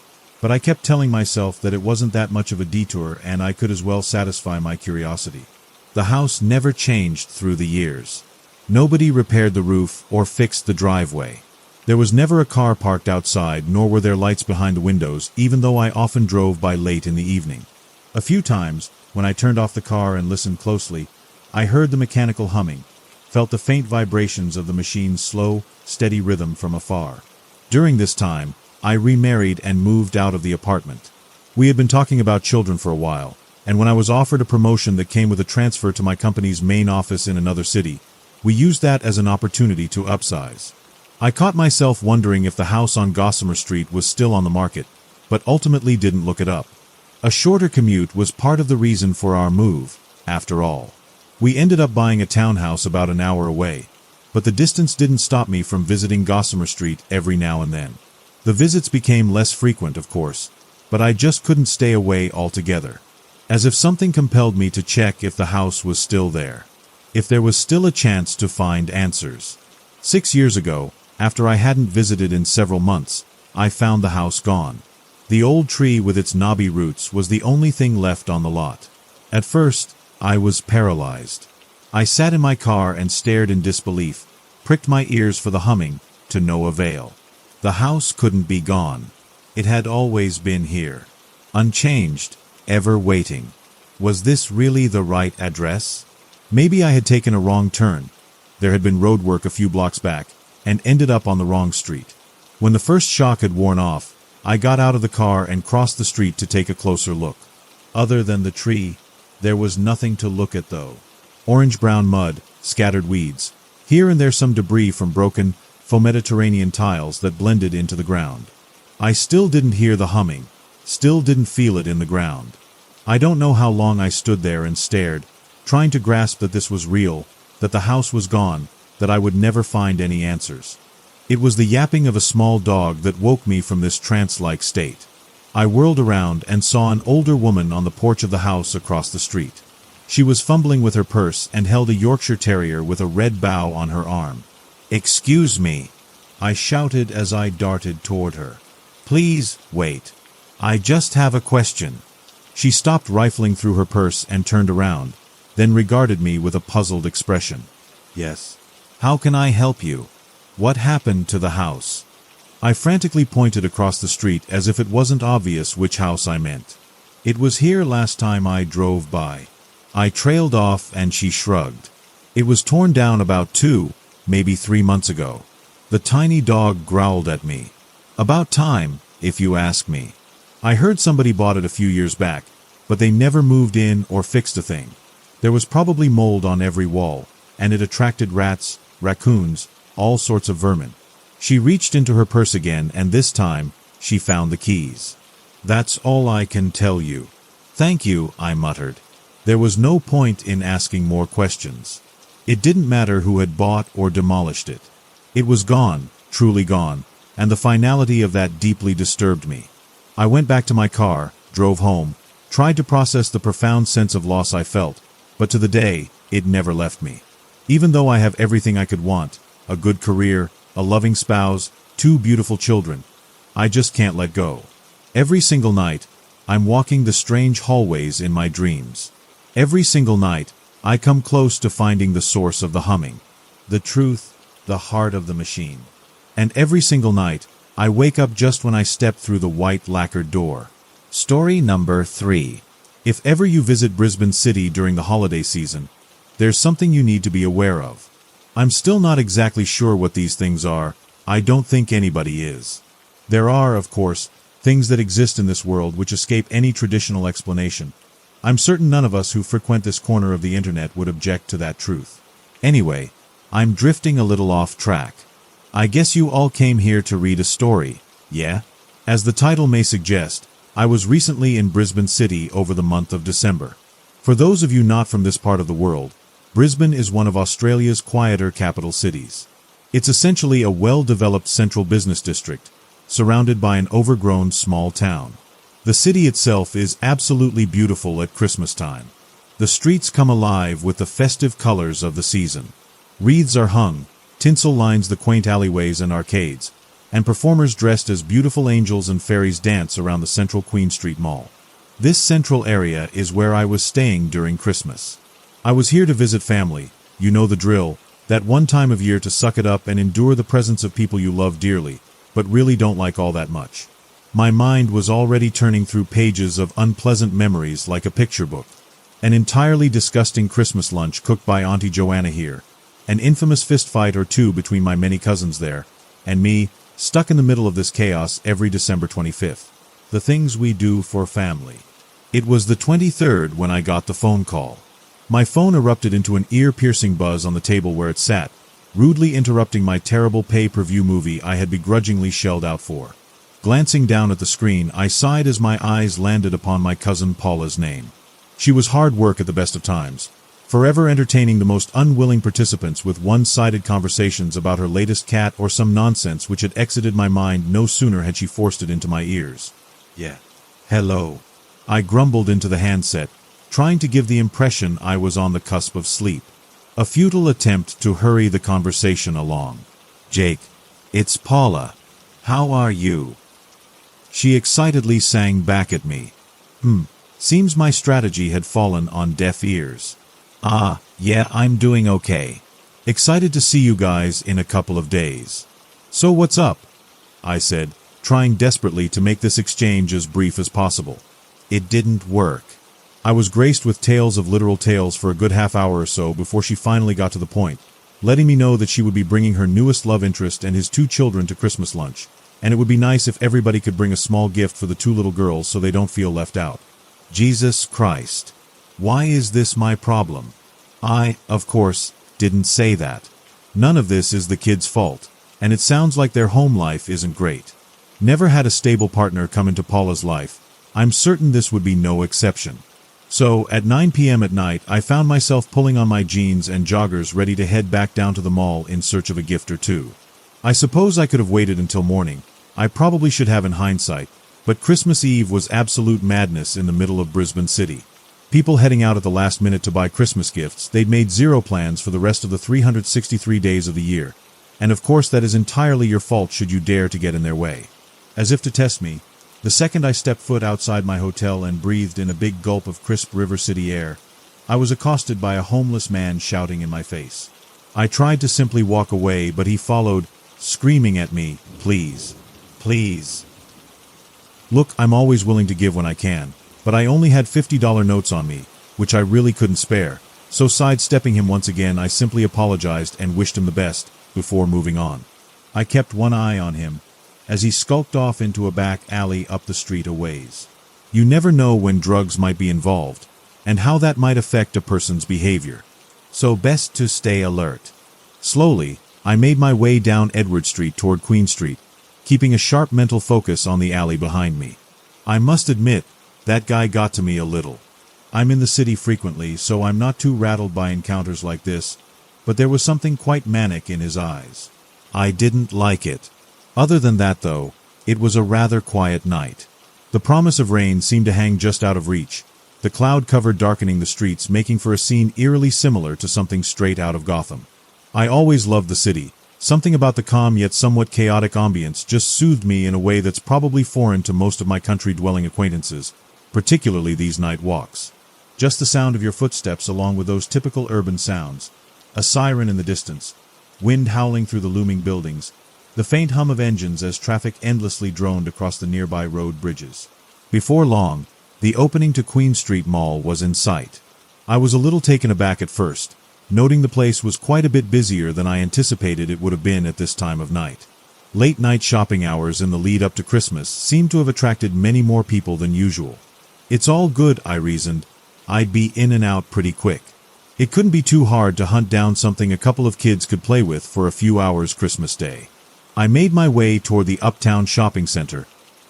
but I kept telling myself that it wasn't that much of a detour and I could as well satisfy my curiosity. The house never changed through the years. Nobody repaired the roof or fixed the driveway. There was never a car parked outside, nor were there lights behind the windows, even though I often drove by late in the evening. A few times, when I turned off the car and listened closely, I heard the mechanical humming, felt the faint vibrations of the machine's slow, steady rhythm from afar. During this time, I remarried and moved out of the apartment. We had been talking about children for a while, and when I was offered a promotion that came with a transfer to my company's main office in another city, we used that as an opportunity to upsize. I caught myself wondering if the house on Gossamer Street was still on the market, but ultimately didn't look it up. A shorter commute was part of the reason for our move, after all. We ended up buying a townhouse about an hour away, but the distance didn't stop me from visiting Gossamer Street every now and then. The visits became less frequent, of course, but I just couldn't stay away altogether. As if something compelled me to check if the house was still there, if there was still a chance to find answers. 6 years ago, after I hadn't visited in several months, I found the house gone. The old tree with its knobby roots was the only thing left on the lot. At first, I was paralyzed. I sat in my car and stared in disbelief, pricked my ears for the humming, to no avail. The house couldn't be gone. It had always been here, unchanged, ever waiting. Was this really the right address? Maybe I had taken a wrong turn. There had been road work a few blocks back, and ended up on the wrong street. When the first shock had worn off, I got out of the car and crossed the street to take a closer look. Other than the tree, there was nothing to look at though. Orange-brown mud, scattered weeds, here and there some debris from broken, Mediterranean tiles that blended into the ground. I still didn't hear the humming, still didn't feel it in the ground. I don't know how long I stood there and stared, trying to grasp that this was real, that the house was gone, that I would never find any answers. It was the yapping of a small dog that woke me from this trance-like state. I whirled around and saw an older woman on the porch of the house across the street. She was fumbling with her purse and held a Yorkshire Terrier with a red bow on her arm. "Excuse me," I shouted as I darted toward her. "Please, wait. I just have a question." She stopped rifling through her purse and turned around, then regarded me with a puzzled expression. "Yes. How can I help you? What happened to the house?" I frantically pointed across the street as if it wasn't obvious which house I meant. "It was here last time I drove by." I trailed off and she shrugged. "It was torn down about 2, maybe 3 months ago." The tiny dog growled at me. "About time, if you ask me. I heard somebody bought it a few years back, but they never moved in or fixed a thing. There was probably mold on every wall, and it attracted rats, raccoons, all sorts of vermin. She reached into her purse again, and this time, she found the keys. "That's all I can tell you." "Thank you," I muttered. There was no point in asking more questions. It didn't matter who had bought or demolished it. It was gone, truly gone, and the finality of that deeply disturbed me. I went back to my car, drove home, tried to process the profound sense of loss I felt, but to the day, it never left me. Even though I have everything I could want, a good career, a loving spouse, 2 beautiful children, I just can't let go. Every single night, I'm walking the strange hallways in my dreams. Every single night, I come close to finding the source of the humming, the truth, the heart of the machine. And every single night, I wake up just when I step through the white lacquered door. Story number 3. If ever you visit Brisbane City during the holiday season, there's something you need to be aware of. I'm still not exactly sure what these things are. I don't think anybody is. There are, of course, things that exist in this world which escape any traditional explanation. I'm certain none of us who frequent this corner of the internet would object to that truth. Anyway, I'm drifting a little off track. I guess you all came here to read a story, yeah? As the title may suggest, I was recently in Brisbane City over the month of December. For those of you not from this part of the world, Brisbane is one of Australia's quieter capital cities. It's essentially a well-developed central business district, surrounded by an overgrown small town. The city itself is absolutely beautiful at Christmas time. The streets come alive with the festive colors of the season. Wreaths are hung, tinsel lines the quaint alleyways and arcades, and performers dressed as beautiful angels and fairies dance around the central Queen Street Mall. This central area is where I was staying during Christmas. I was here to visit family, you know the drill, that one time of year to suck it up and endure the presence of people you love dearly, but really don't like all that much. My mind was already turning through pages of unpleasant memories like a picture book. An entirely disgusting Christmas lunch cooked by Auntie Joanna here, an infamous fistfight or two between my many cousins there, and me, stuck in the middle of this chaos every December 25th. The things we do for family. It was the 23rd when I got the phone call. My phone erupted into an ear-piercing buzz on the table where it sat, rudely interrupting my terrible pay-per-view movie I had begrudgingly shelled out for. Glancing down at the screen, I sighed as my eyes landed upon my cousin Paula's name. She was hard work at the best of times, forever entertaining the most unwilling participants with one-sided conversations about her latest cat or some nonsense which had exited my mind no sooner had she forced it into my ears. "Yeah. Hello." I grumbled into the handset, trying to give the impression I was on the cusp of sleep. A futile attempt to hurry the conversation along. "Jake, it's Paula. How are you?" She excitedly sang back at me. Seems my strategy had fallen on deaf ears. "Ah, yeah, I'm doing okay. Excited to see you guys in a couple of days." "So what's up?" I said, trying desperately to make this exchange as brief as possible. It didn't work. I was graced with tales of literal tales for a good half hour or so before she finally got to the point, letting me know that she would be bringing her newest love interest and his 2 children to Christmas lunch, and it would be nice if everybody could bring a small gift for the 2 little girls so they don't feel left out. Jesus Christ. Why is this my problem? I, of course, didn't say that. None of this is the kids' fault, and it sounds like their home life isn't great. Never had a stable partner come into Paula's life. I'm certain this would be no exception. So, at 9 p.m. at night, I found myself pulling on my jeans and joggers ready to head back down to the mall in search of a gift or two. I suppose I could have waited until morning. I probably should have in hindsight, but Christmas Eve was absolute madness in the middle of Brisbane City. People heading out at the last minute to buy Christmas gifts, they'd made zero plans for the rest of the 363 days of the year. And of course that is entirely your fault should you dare to get in their way. As if to test me, the second I stepped foot outside my hotel and breathed in a big gulp of crisp River City air, I was accosted by a homeless man shouting in my face. I tried to simply walk away, but he followed, screaming at me, "Please, please." Look, I'm always willing to give when I can, but I only had $50 notes on me, which I really couldn't spare, so sidestepping him once again I simply apologized and wished him the best, before moving on. I kept one eye on him, as he skulked off into a back alley up the street a ways. You never know when drugs might be involved, and how that might affect a person's behavior. So best to stay alert. Slowly, I made my way down Edward Street toward Queen Street, keeping a sharp mental focus on the alley behind me. I must admit, that guy got to me a little. I'm in the city frequently, so I'm not too rattled by encounters like this, but there was something quite manic in his eyes. I didn't like it. Other than that, though, it was a rather quiet night. The promise of rain seemed to hang just out of reach, the cloud cover darkening the streets, making for a scene eerily similar to something straight out of Gotham. I always loved the city. Something about the calm yet somewhat chaotic ambience just soothed me in a way that's probably foreign to most of my country-dwelling acquaintances, particularly these night walks. Just the sound of your footsteps along with those typical urban sounds, a siren in the distance, wind howling through the looming buildings, the faint hum of engines as traffic endlessly droned across the nearby road bridges. Before long, the opening to Queen Street Mall was in sight. I was a little taken aback at first, noting the place was quite a bit busier than I anticipated it would have been at this time of night. Late-night shopping hours in the lead-up to Christmas seemed to have attracted many more people than usual. It's all good, I reasoned. I'd be in and out pretty quick. It couldn't be too hard to hunt down something a couple of kids could play with for a few hours Christmas Day. I made my way toward the Uptown Shopping Center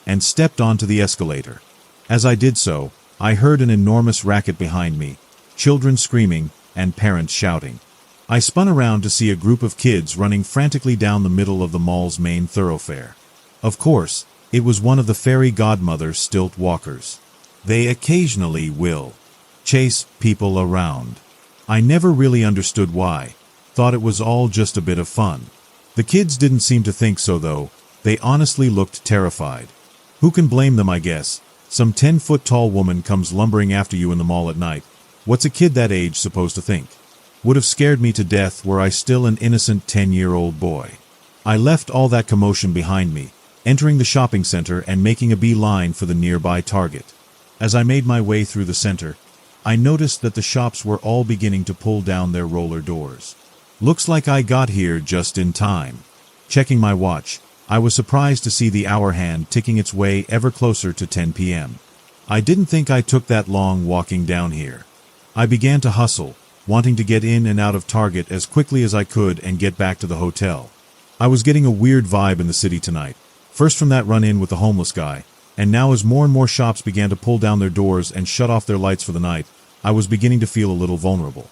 and stepped onto the escalator. As I did so, I heard an enormous racket behind me, children screaming and parents shouting. I spun around to see a group of kids running frantically down the middle of the mall's main thoroughfare. Of course, it was one of the fairy godmother stilt walkers. They occasionally will chase people around. I never really understood why. Thought it was all just a bit of fun. The kids didn't seem to think so, though. They honestly looked terrified. Who can blame them, I guess? Some 10-foot-tall woman comes lumbering after you in the mall at night. What's a kid that age supposed to think? Would have scared me to death were I still an innocent 10-year-old boy. I left all that commotion behind me, entering the shopping center and making a beeline for the nearby Target. As I made my way through the center, I noticed that the shops were all beginning to pull down their roller doors. Looks like I got here just in time. Checking my watch, I was surprised to see the hour hand ticking its way ever closer to 10 p.m. I didn't think I took that long walking down here. I began to hustle, wanting to get in and out of Target as quickly as I could and get back to the hotel. I was getting a weird vibe in the city tonight, first from that run-in with the homeless guy, and now as more and more shops began to pull down their doors and shut off their lights for the night, I was beginning to feel a little vulnerable.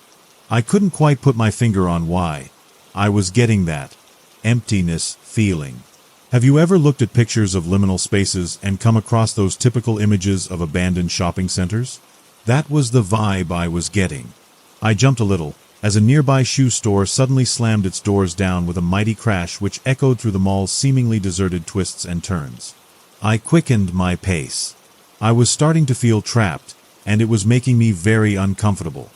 I couldn't quite put my finger on why. I was getting that emptiness feeling. Have you ever looked at pictures of liminal spaces and come across those typical images of abandoned shopping centers? That was the vibe I was getting. I jumped a little, as a nearby shoe store suddenly slammed its doors down with a mighty crash which echoed through the mall's seemingly deserted twists and turns. I quickened my pace. I was starting to feel trapped, and it was making me very uncomfortable.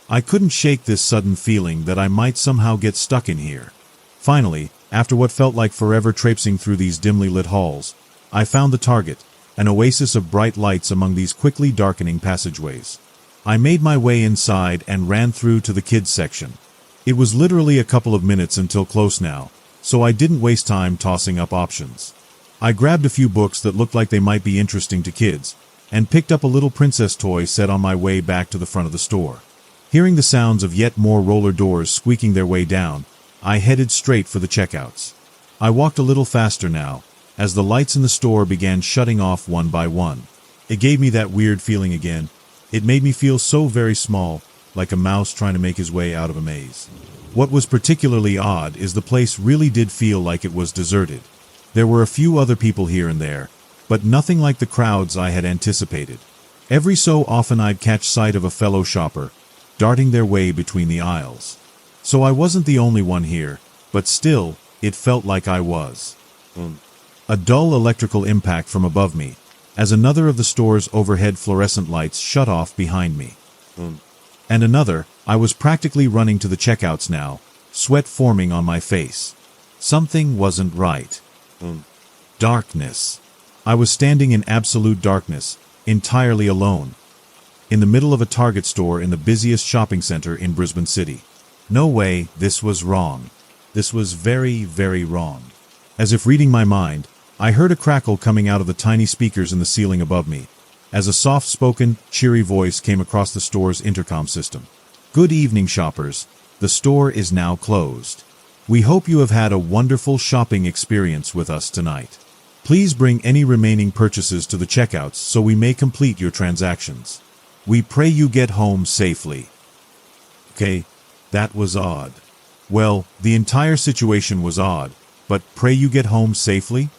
I couldn't shake this sudden feeling that I might somehow get stuck in here. Finally, after what felt like forever traipsing through these dimly lit halls, I found the Target, an oasis of bright lights among these quickly darkening passageways. I made my way inside and ran through to the kids section. It was literally a couple of minutes until close now, so I didn't waste time tossing up options. I grabbed a few books that looked like they might be interesting to kids, and picked up a little princess toy set on my way back to the front of the store. Hearing the sounds of yet more roller doors squeaking their way down, I headed straight for the checkouts. I walked a little faster now, as the lights in the store began shutting off one by one. It gave me that weird feeling again. It made me feel so very small, like a mouse trying to make his way out of a maze. What was particularly odd is the place really did feel like it was deserted. There were a few other people here and there, but nothing like the crowds I had anticipated. Every so often I'd catch sight of a fellow shopper, darting their way between the aisles. So I wasn't the only one here, but still, it felt like I was. A dull electrical impact from above me, as another of the store's overhead fluorescent lights shut off behind me. And another, I was practically running to the checkouts now, sweat forming on my face. Something wasn't right. Darkness. I was standing in absolute darkness, entirely alone, in the middle of a Target store in the busiest shopping center in Brisbane City. No way, this was wrong. This was very, very wrong. As if reading my mind, I heard a crackle coming out of the tiny speakers in the ceiling above me, as a soft-spoken, cheery voice came across the store's intercom system. "Good evening, shoppers. The store is now closed. We hope you have had a wonderful shopping experience with us tonight. Please bring any remaining purchases to the checkouts so we may complete your transactions. We pray you get home safely. Okay, that was odd. Well, the entire situation was odd, but pray you get home safely?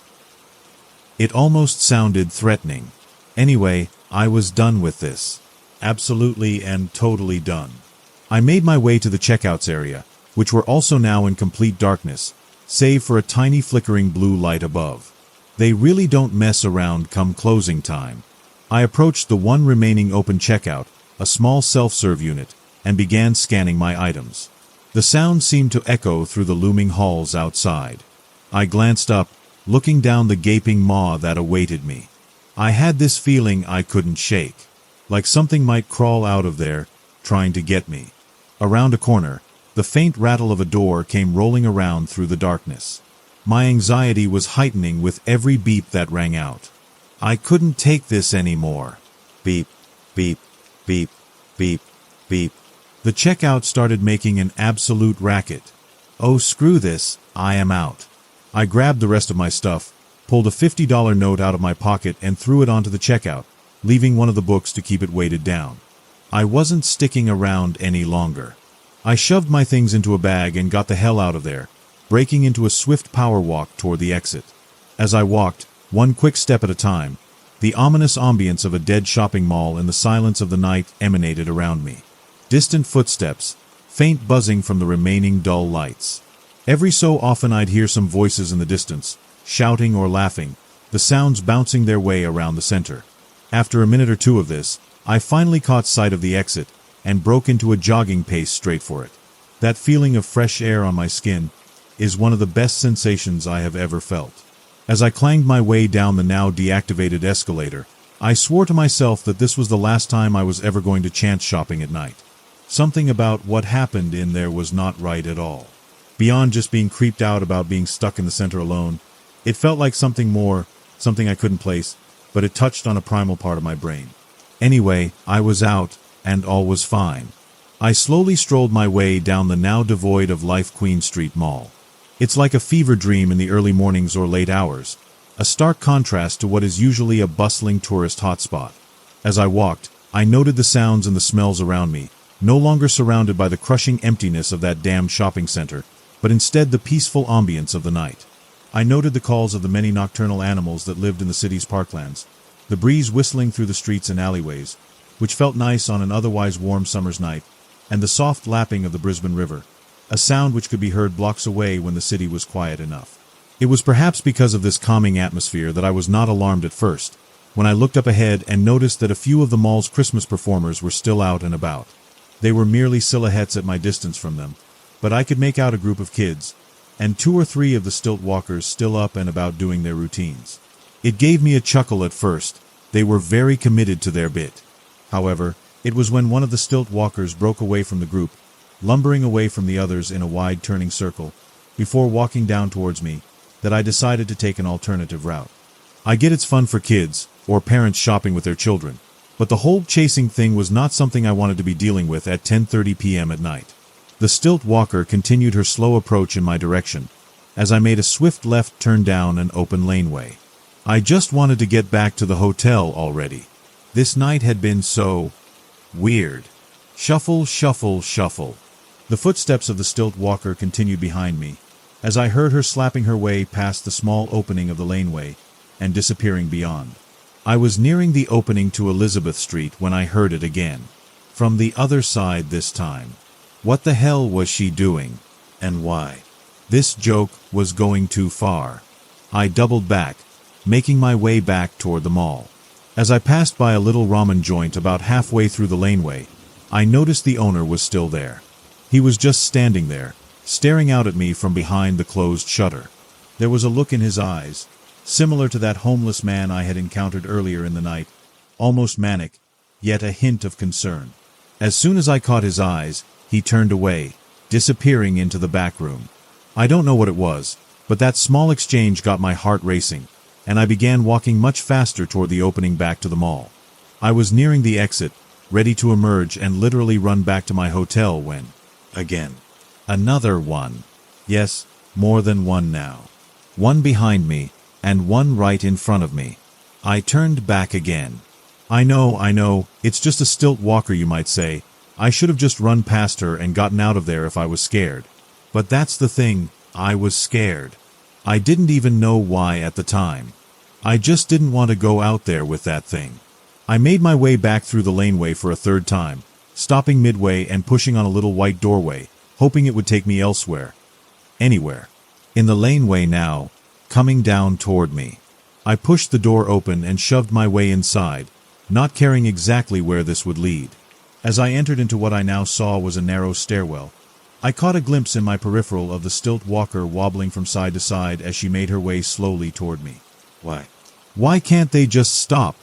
It almost sounded threatening. Anyway, I was done with this. Absolutely and totally done. I made my way to the checkouts area, which were also now in complete darkness, save for a tiny flickering blue light above. They really don't mess around come closing time. I approached the one remaining open checkout, a small self-serve unit, and began scanning my items. The sound seemed to echo through the looming halls outside. I glanced up, looking down the gaping maw that awaited me. I had this feeling I couldn't shake, like something might crawl out of there, trying to get me. Around a corner, the faint rattle of a door came rolling around through the darkness. My anxiety was heightening with every beep that rang out. I couldn't take this anymore. Beep, beep, beep, beep, beep. The checkout started making an absolute racket. Oh, screw this, I am out. I grabbed the rest of my stuff, pulled a $50 note out of my pocket and threw it onto the checkout, leaving one of the books to keep it weighted down. I wasn't sticking around any longer. I shoved my things into a bag and got the hell out of there, breaking into a swift power walk toward the exit. As I walked, one quick step at a time, the ominous ambience of a dead shopping mall and the silence of the night emanated around me. Distant footsteps, faint buzzing from the remaining dull lights. Every so often I'd hear some voices in the distance, shouting or laughing, the sounds bouncing their way around the center. After a minute or two of this, I finally caught sight of the exit and broke into a jogging pace straight for it. That feeling of fresh air on my skin is one of the best sensations I have ever felt. As I clanged my way down the now deactivated escalator, I swore to myself that this was the last time I was ever going to chance shopping at night. Something about what happened in there was not right at all. Beyond just being creeped out about being stuck in the center alone, it felt like something more, something I couldn't place, but it touched on a primal part of my brain. Anyway, I was out, and all was fine. I slowly strolled my way down the now devoid of life Queen Street Mall. It's like a fever dream in the early mornings or late hours, a stark contrast to what is usually a bustling tourist hotspot. As I walked, I noted the sounds and the smells around me, no longer surrounded by the crushing emptiness of that damned shopping center, but instead the peaceful ambience of the night. I noted the calls of the many nocturnal animals that lived in the city's parklands, the breeze whistling through the streets and alleyways, which felt nice on an otherwise warm summer's night, and the soft lapping of the Brisbane River, a sound which could be heard blocks away when the city was quiet enough. It was perhaps because of this calming atmosphere that I was not alarmed at first, when I looked up ahead and noticed that a few of the mall's Christmas performers were still out and about. They were merely silhouettes at my distance from them, but I could make out a group of kids, and 2 or 3 of the stilt walkers still up and about doing their routines. It gave me a chuckle at first. They were very committed to their bit. However, it was when one of the stilt walkers broke away from the group, lumbering away from the others in a wide turning circle, before walking down towards me, that I decided to take an alternative route. I get it's fun for kids, or parents shopping with their children, but the whole chasing thing was not something I wanted to be dealing with at 10:30 p.m. at night. The stilt walker continued her slow approach in my direction, as I made a swift left turn down an open laneway. I just wanted to get back to the hotel already. This night had been so weird. Shuffle, shuffle, shuffle. The footsteps of the stilt walker continued behind me, as I heard her slapping her way past the small opening of the laneway and disappearing beyond. I was nearing the opening to Elizabeth Street when I heard it again. From the other side this time. What the hell was she doing? And why? This joke was going too far. I doubled back, making my way back toward the mall. As I passed by a little ramen joint about halfway through the laneway, I noticed the owner was still there. He was just standing there, staring out at me from behind the closed shutter. There was a look in his eyes, similar to that homeless man I had encountered earlier in the night, almost manic, yet a hint of concern. As soon as I caught his eyes, he turned away, disappearing into the back room. I don't know what it was, but that small exchange got my heart racing, and I began walking much faster toward the opening back to the mall. I was nearing the exit, ready to emerge and literally run back to my hotel when, again, another one. Yes, more than one now. One behind me, and one right in front of me. I turned back again. I know, it's just a stilt walker, you might say. I should have just run past her and gotten out of there if I was scared. But that's the thing, I was scared. I didn't even know why at the time. I just didn't want to go out there with that thing. I made my way back through the laneway for a third time, stopping midway and pushing on a little white doorway, hoping it would take me elsewhere. Anywhere. In the laneway now, coming down toward me. I pushed the door open and shoved my way inside, not caring exactly where this would lead. As I entered into what I now saw was a narrow stairwell, I caught a glimpse in my peripheral of the stilt walker wobbling from side to side as she made her way slowly toward me. Why can't they just stop?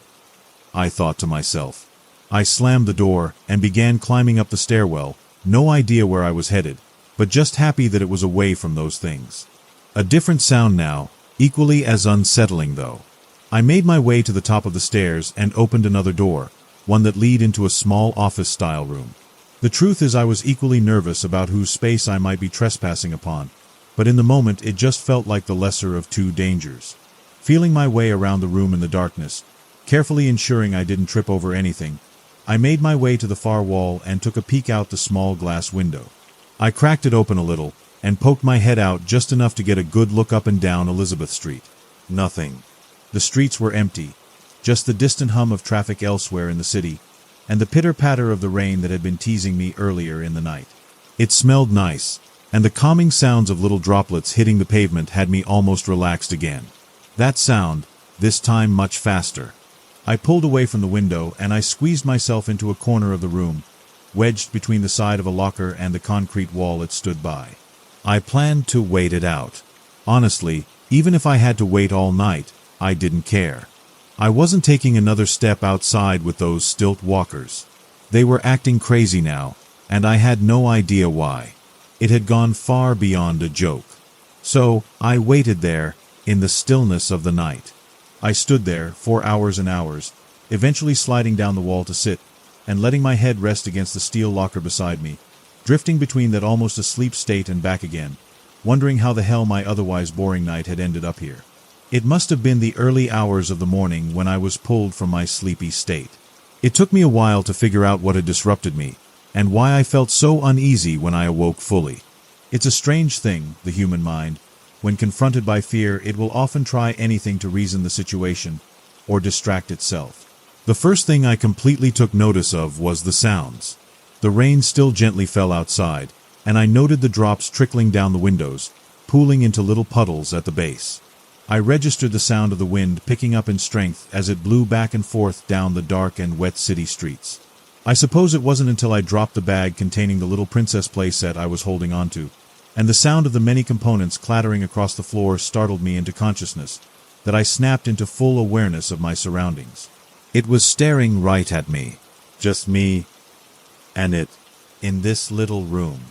I thought to myself. I slammed the door and began climbing up the stairwell, no idea where I was headed, but just happy that it was away from those things. A different sound now, equally as unsettling though. I made my way to the top of the stairs and opened another door, one that led into a small office-style room. The truth is I was equally nervous about whose space I might be trespassing upon, but in the moment it just felt like the lesser of two dangers. Feeling my way around the room in the darkness, carefully ensuring I didn't trip over anything, I made my way to the far wall and took a peek out the small glass window. I cracked it open a little and poked my head out just enough to get a good look up and down Elizabeth Street. Nothing. The streets were empty, just the distant hum of traffic elsewhere in the city, and the pitter-patter of the rain that had been teasing me earlier in the night. It smelled nice, and the calming sounds of little droplets hitting the pavement had me almost relaxed again. That sound, this time much faster. I pulled away from the window and I squeezed myself into a corner of the room, wedged between the side of a locker and the concrete wall it stood by. I planned to wait it out. Honestly, even if I had to wait all night, I didn't care. I wasn't taking another step outside with those stilt walkers. They were acting crazy now, and I had no idea why. It had gone far beyond a joke. So, I waited there, in the stillness of the night. I stood there for hours and hours, eventually sliding down the wall to sit, and letting my head rest against the steel locker beside me, drifting between that almost asleep state and back again, wondering how the hell my otherwise boring night had ended up here. It must have been the early hours of the morning when I was pulled from my sleepy state. It took me a while to figure out what had disrupted me, and why I felt so uneasy when I awoke fully. It's a strange thing, the human mind. When confronted by fear, it will often try anything to reason the situation, or distract itself. The first thing I completely took notice of was the sounds. The rain still gently fell outside, and I noted the drops trickling down the windows, pooling into little puddles at the base. I registered the sound of the wind picking up in strength as it blew back and forth down the dark and wet city streets. I suppose it wasn't until I dropped the bag containing the little princess playset I was holding onto, and the sound of the many components clattering across the floor startled me into consciousness, that I snapped into full awareness of my surroundings. It was staring right at me. Just me and it, in this little room.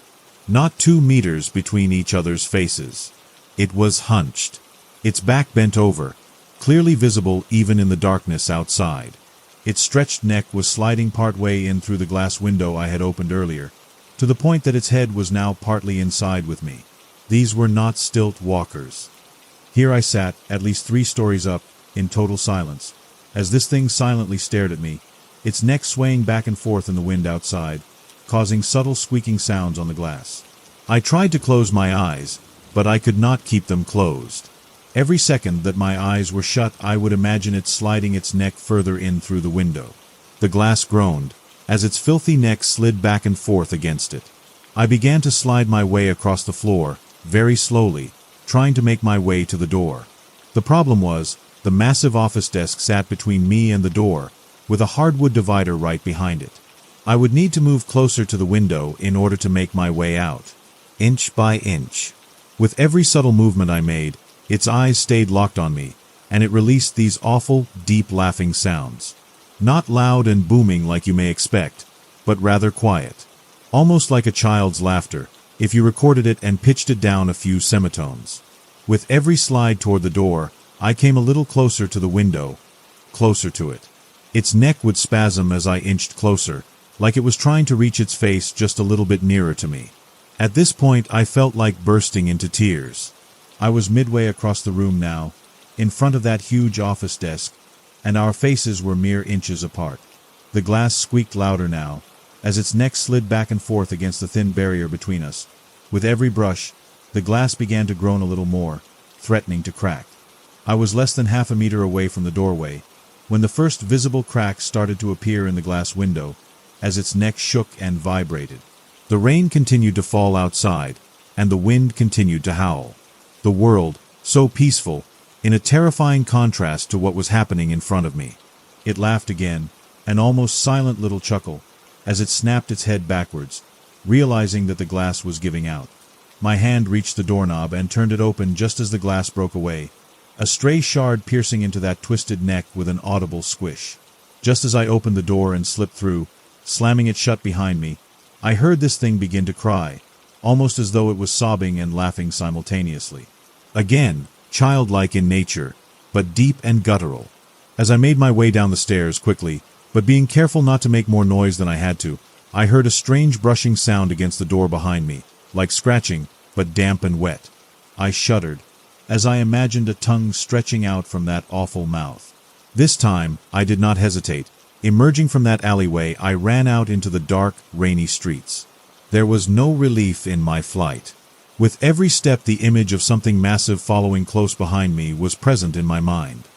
Not 2 meters between each other's faces. It was hunched, its back bent over, clearly visible even in the darkness outside. Its stretched neck was sliding partway in through the glass window I had opened earlier, to the point that its head was now partly inside with me. These were not stilt walkers. Here I sat, at least 3 stories up, in total silence, as this thing silently stared at me, its neck swaying back and forth in the wind outside, causing subtle squeaking sounds on the glass. I tried to close my eyes, but I could not keep them closed. Every second that my eyes were shut, I would imagine it sliding its neck further in through the window. The glass groaned, as its filthy neck slid back and forth against it. I began to slide my way across the floor, very slowly, trying to make my way to the door. The problem was, the massive office desk sat between me and the door, with a hardwood divider right behind it. I would need to move closer to the window in order to make my way out, inch by inch. With every subtle movement I made, its eyes stayed locked on me, and it released these awful, deep laughing sounds. Not loud and booming like you may expect, but rather quiet. Almost like a child's laughter, if you recorded it and pitched it down a few semitones. With every slide toward the door, I came a little closer to the window, closer to it. Its neck would spasm as I inched closer, like it was trying to reach its face just a little bit nearer to me. At this point, I felt like bursting into tears. I was midway across the room now, in front of that huge office desk, and our faces were mere inches apart. The glass squeaked louder now, as its neck slid back and forth against the thin barrier between us. With every brush, the glass began to groan a little more, threatening to crack. I was less than half a meter away from the doorway, when the first visible cracks started to appear in the glass window, as its neck shook and vibrated. The rain continued to fall outside, and the wind continued to howl. The world, so peaceful, in a terrifying contrast to what was happening in front of me. It laughed again, an almost silent little chuckle, as it snapped its head backwards, realizing that the glass was giving out. My hand reached the doorknob and turned it open just as the glass broke away, a stray shard piercing into that twisted neck with an audible squish. Just as I opened the door and slipped through, slamming it shut behind me, I heard this thing begin to cry, almost as though it was sobbing and laughing simultaneously. Again, childlike in nature, but deep and guttural. As I made my way down the stairs quickly, but being careful not to make more noise than I had to, I heard a strange brushing sound against the door behind me, like scratching, but damp and wet. I shuddered, as I imagined a tongue stretching out from that awful mouth. This time, I did not hesitate. Emerging from that alleyway, I ran out into the dark, rainy streets. There was no relief in my flight. With every step, the image of something massive following close behind me was present in my mind.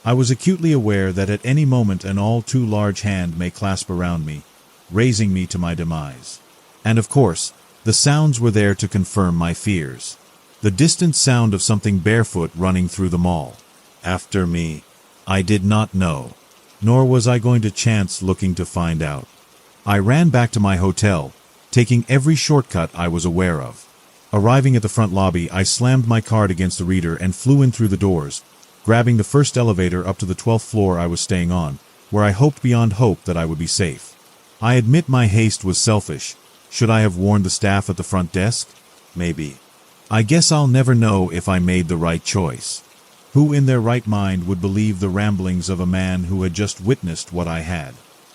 I was acutely aware that at any moment an all too large hand may clasp around me, raising me to my demise. And of course, the sounds were there to confirm my fears. The distant sound of something barefoot running through the mall. After me. I did not know, nor was I going to chance looking to find out. I ran back to my hotel, taking every shortcut I was aware of. Arriving at the front lobby, I slammed my card against the reader and flew in through the doors, grabbing the first elevator up to the 12th floor I was staying on, where I hoped beyond hope that I would be safe. I admit my haste was selfish. Should I have warned the staff at the front desk? Maybe. I guess I'll never know if I made the right choice. Who in their right mind would believe the ramblings of a man who had just witnessed what I had?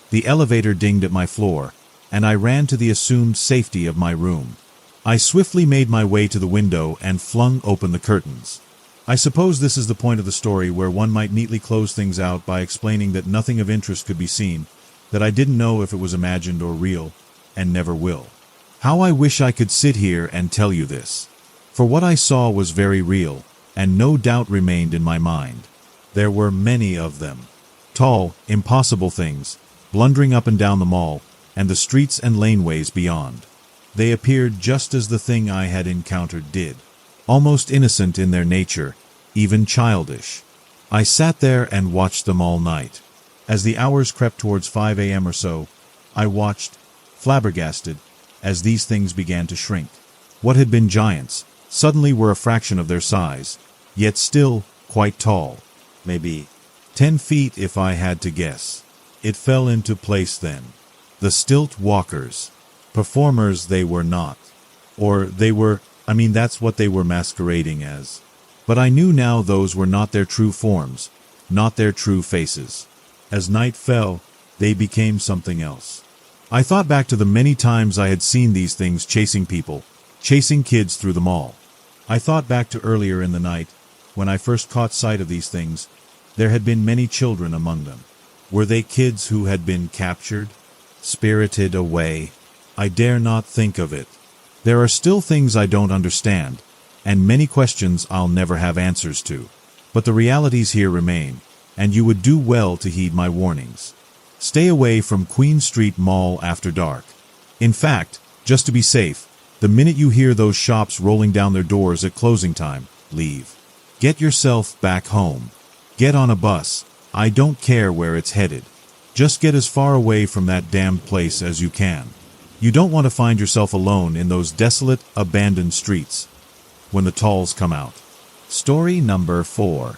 The elevator dinged at my floor, and I ran to the assumed safety of my room. I swiftly made my way to the window and flung open the curtains. I suppose this is the point of the story where one might neatly close things out by explaining that nothing of interest could be seen, that I didn't know if it was imagined or real, and never will. How I wish I could sit here and tell you this. For what I saw was very real, and no doubt remained in my mind. There were many of them. Tall, impossible things, blundering up and down the mall, and the streets and laneways beyond. They appeared just as the thing I had encountered did. Almost innocent in their nature, even childish. I sat there and watched them all night. As the hours crept towards 5 a.m. or so, I watched, flabbergasted, as these things began to shrink. What had been giants, suddenly were a fraction of their size, yet still quite tall. Maybe 10 feet if I had to guess. It fell into place then. The stilt walkers. Performers they were not. Or they were, that's what they were masquerading as. But I knew now those were not their true forms, not their true faces. As night fell, they became something else. I thought back to the many times I had seen these things chasing people, chasing kids through the mall. I thought back to earlier in the night, when I first caught sight of these things. There had been many children among them. Were they kids who had been captured, spirited away? I dare not think of it. There are still things I don't understand, and many questions I'll never have answers to. But the realities here remain, and you would do well to heed my warnings. Stay away from Queen Street Mall after dark. In fact, just to be safe, the minute you hear those shops rolling down their doors at closing time, leave. Get yourself back home. Get on a bus. I don't care where it's headed. Just get as far away from that damned place as you can. You don't want to find yourself alone in those desolate, abandoned streets when the tolls come out. Story number 4.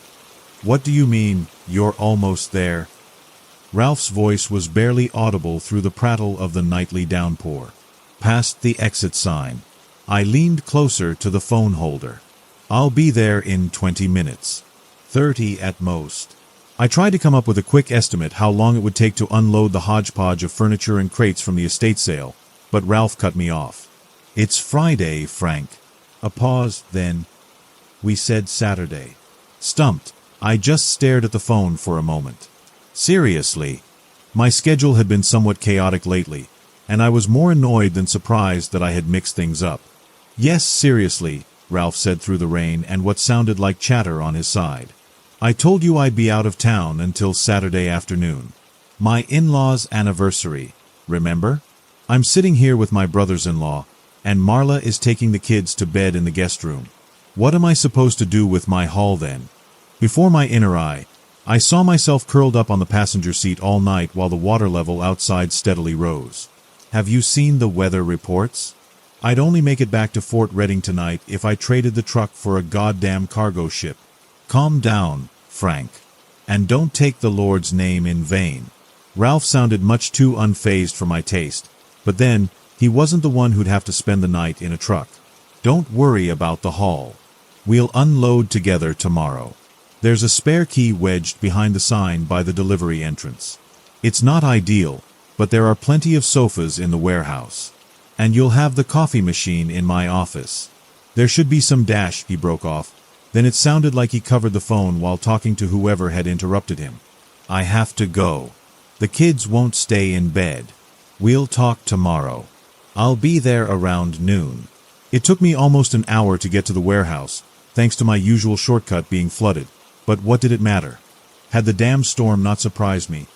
What do you mean, you're almost there? Ralph's voice was barely audible through the prattle of the nightly downpour. Past the exit sign, I leaned closer to the phone holder. I'll be there in 20 minutes. 30 at most. I tried to come up with a quick estimate how long it would take to unload the hodgepodge of furniture and crates from the estate sale, but Ralph cut me off. It's Friday, Frank. A pause, then. We said Saturday. Stumped, I just stared at the phone for a moment. Seriously. My schedule had been somewhat chaotic lately, and I was more annoyed than surprised that I had mixed things up. Yes, seriously, Ralph said through the rain and what sounded like chatter on his side. I told you I'd be out of town until Saturday afternoon. My in-law's anniversary, remember? I'm sitting here with my brothers-in-law, and Marla is taking the kids to bed in the guest room. What am I supposed to do with my haul then? Before my inner eye, I saw myself curled up on the passenger seat all night while the water level outside steadily rose. Have you seen the weather reports? I'd only make it back to Fort Reading tonight if I traded the truck for a goddamn cargo ship. Calm down, Frank. And don't take the Lord's name in vain. Ralph sounded much too unfazed for my taste, but then, he wasn't the one who'd have to spend the night in a truck. Don't worry about the haul. We'll unload together tomorrow. There's a spare key wedged behind the sign by the delivery entrance. It's not ideal, but there are plenty of sofas in the warehouse. And you'll have the coffee machine in my office. There should be some dash, he broke off. Then it sounded like he covered the phone while talking to whoever had interrupted him. I have to go. The kids won't stay in bed. We'll talk tomorrow. I'll be there around noon. It took me almost an hour to get to the warehouse, thanks to my usual shortcut being flooded. But what did it matter? Had the damn storm not surprised me,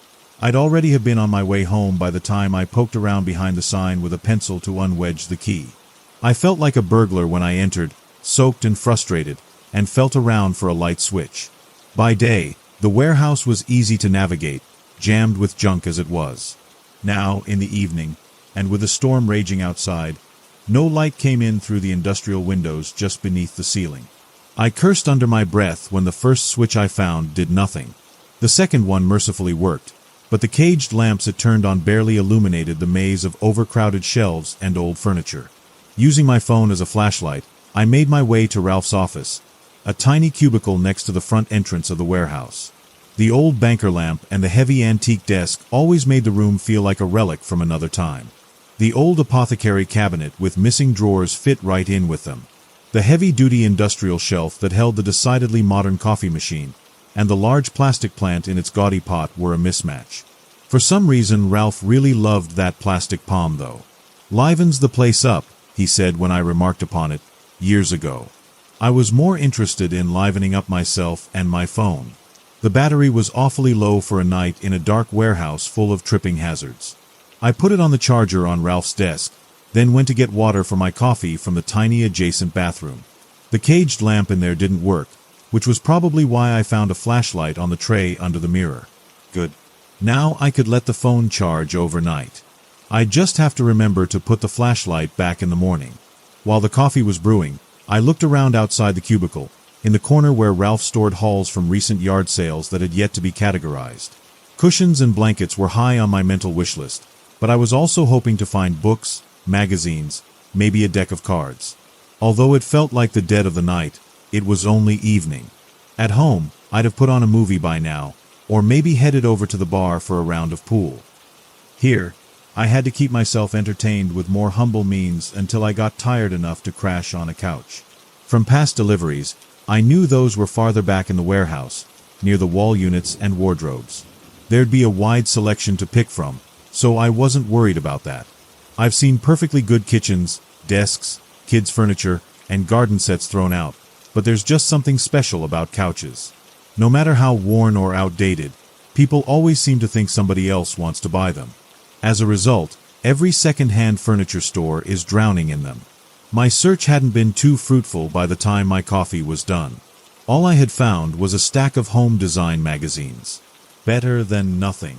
I'd already have been on my way home by the time I poked around behind the sign with a pencil to unwedge the key. I felt like a burglar when I entered, soaked and frustrated, and felt around for a light switch. By day, the warehouse was easy to navigate, jammed with junk as it was. Now, in the evening, and with a storm raging outside, no light came in through the industrial windows just beneath the ceiling. I cursed under my breath when the first switch I found did nothing. The second one mercifully worked, but the caged lamps it turned on barely illuminated the maze of overcrowded shelves and old furniture. Using my phone as a flashlight, I made my way to Ralph's office, a tiny cubicle next to the front entrance of the warehouse. The old banker lamp and the heavy antique desk always made the room feel like a relic from another time. The old apothecary cabinet with missing drawers fit right in with them. The heavy-duty industrial shelf that held the decidedly modern coffee machine, and the large plastic plant in its gaudy pot were a mismatch. For some reason, Ralph really loved that plastic palm, though. "Livens the place up," he said when I remarked upon it, years ago. I was more interested in livening up myself and my phone. The battery was awfully low for a night in a dark warehouse full of tripping hazards. I put it on the charger on Ralph's desk, then went to get water for my coffee from the tiny adjacent bathroom. The caged lamp in there didn't work, which was probably why I found a flashlight on the tray under the mirror. Good. Now I could let the phone charge overnight. I'd just have to remember to put the flashlight back in the morning. While the coffee was brewing, I looked around outside the cubicle, in the corner where Ralph stored hauls from recent yard sales that had yet to be categorized. Cushions and blankets were high on my mental wish list, but I was also hoping to find books, magazines, maybe a deck of cards. Although it felt like the dead of the night, it was only evening. At home, I'd have put on a movie by now, or maybe headed over to the bar for a round of pool. Here, I had to keep myself entertained with more humble means until I got tired enough to crash on a couch. From past deliveries, I knew those were farther back in the warehouse, near the wall units and wardrobes. There'd be a wide selection to pick from, so I wasn't worried about that. I've seen perfectly good kitchens, desks, kids' furniture, and garden sets thrown out, but there's just something special about couches. No matter how worn or outdated, people always seem to think somebody else wants to buy them. As a result, every second-hand furniture store is drowning in them. My search hadn't been too fruitful by the time my coffee was done. All I had found was a stack of home design magazines. Better than nothing.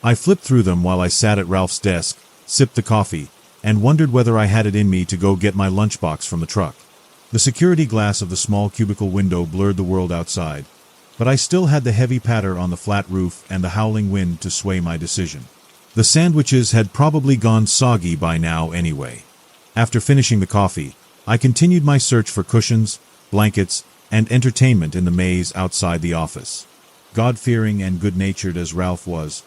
I flipped through them while I sat at Ralph's desk, sipped the coffee, and wondered whether I had it in me to go get my lunchbox from the truck. The security glass of the small cubicle window blurred the world outside, but I still had the heavy patter on the flat roof and the howling wind to sway my decision. The sandwiches had probably gone soggy by now anyway. After finishing the coffee, I continued my search for cushions, blankets, and entertainment in the maze outside the office. God-fearing and good-natured as Ralph was,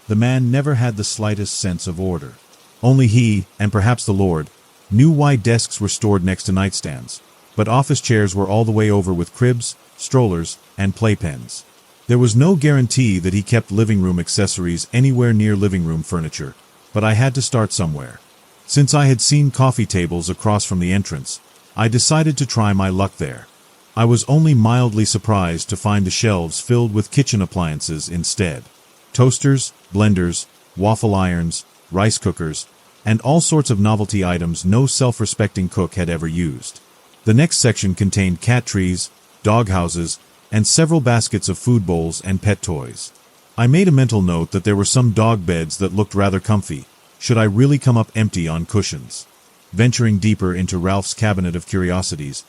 the man never had the slightest sense of order. Only he, and perhaps the Lord, New wide desks were stored next to nightstands, but office chairs were all the way over with cribs, strollers, and playpens. There was no guarantee that he kept living room accessories anywhere near living room furniture, but I had to start somewhere. Since I had seen coffee tables across from the entrance, I decided to try my luck there. I was only mildly surprised to find the shelves filled with kitchen appliances instead. Toasters, blenders, waffle irons, rice cookers, and all sorts of novelty items no self-respecting cook had ever used. The next section contained cat trees, dog houses, and several baskets of food bowls and pet toys. I made a mental note that there were some dog beds that looked rather comfy. Should I really come up empty on cushions? Venturing deeper into Ralph's cabinet of curiosities,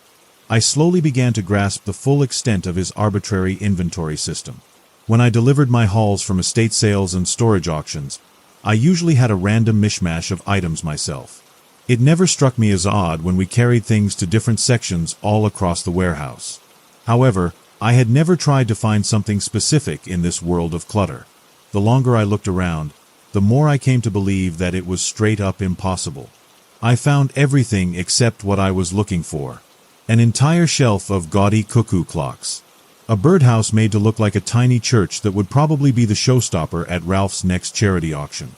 I slowly began to grasp the full extent of his arbitrary inventory system. When I delivered my hauls from estate sales and storage auctions, I usually had a random mishmash of items myself. It never struck me as odd when we carried things to different sections all across the warehouse. However, I had never tried to find something specific in this world of clutter. The longer I looked around, the more I came to believe that it was straight up impossible. I found everything except what I was looking for. An entire shelf of gaudy cuckoo clocks. A birdhouse made to look like a tiny church that would probably be the showstopper at Ralph's next charity auction.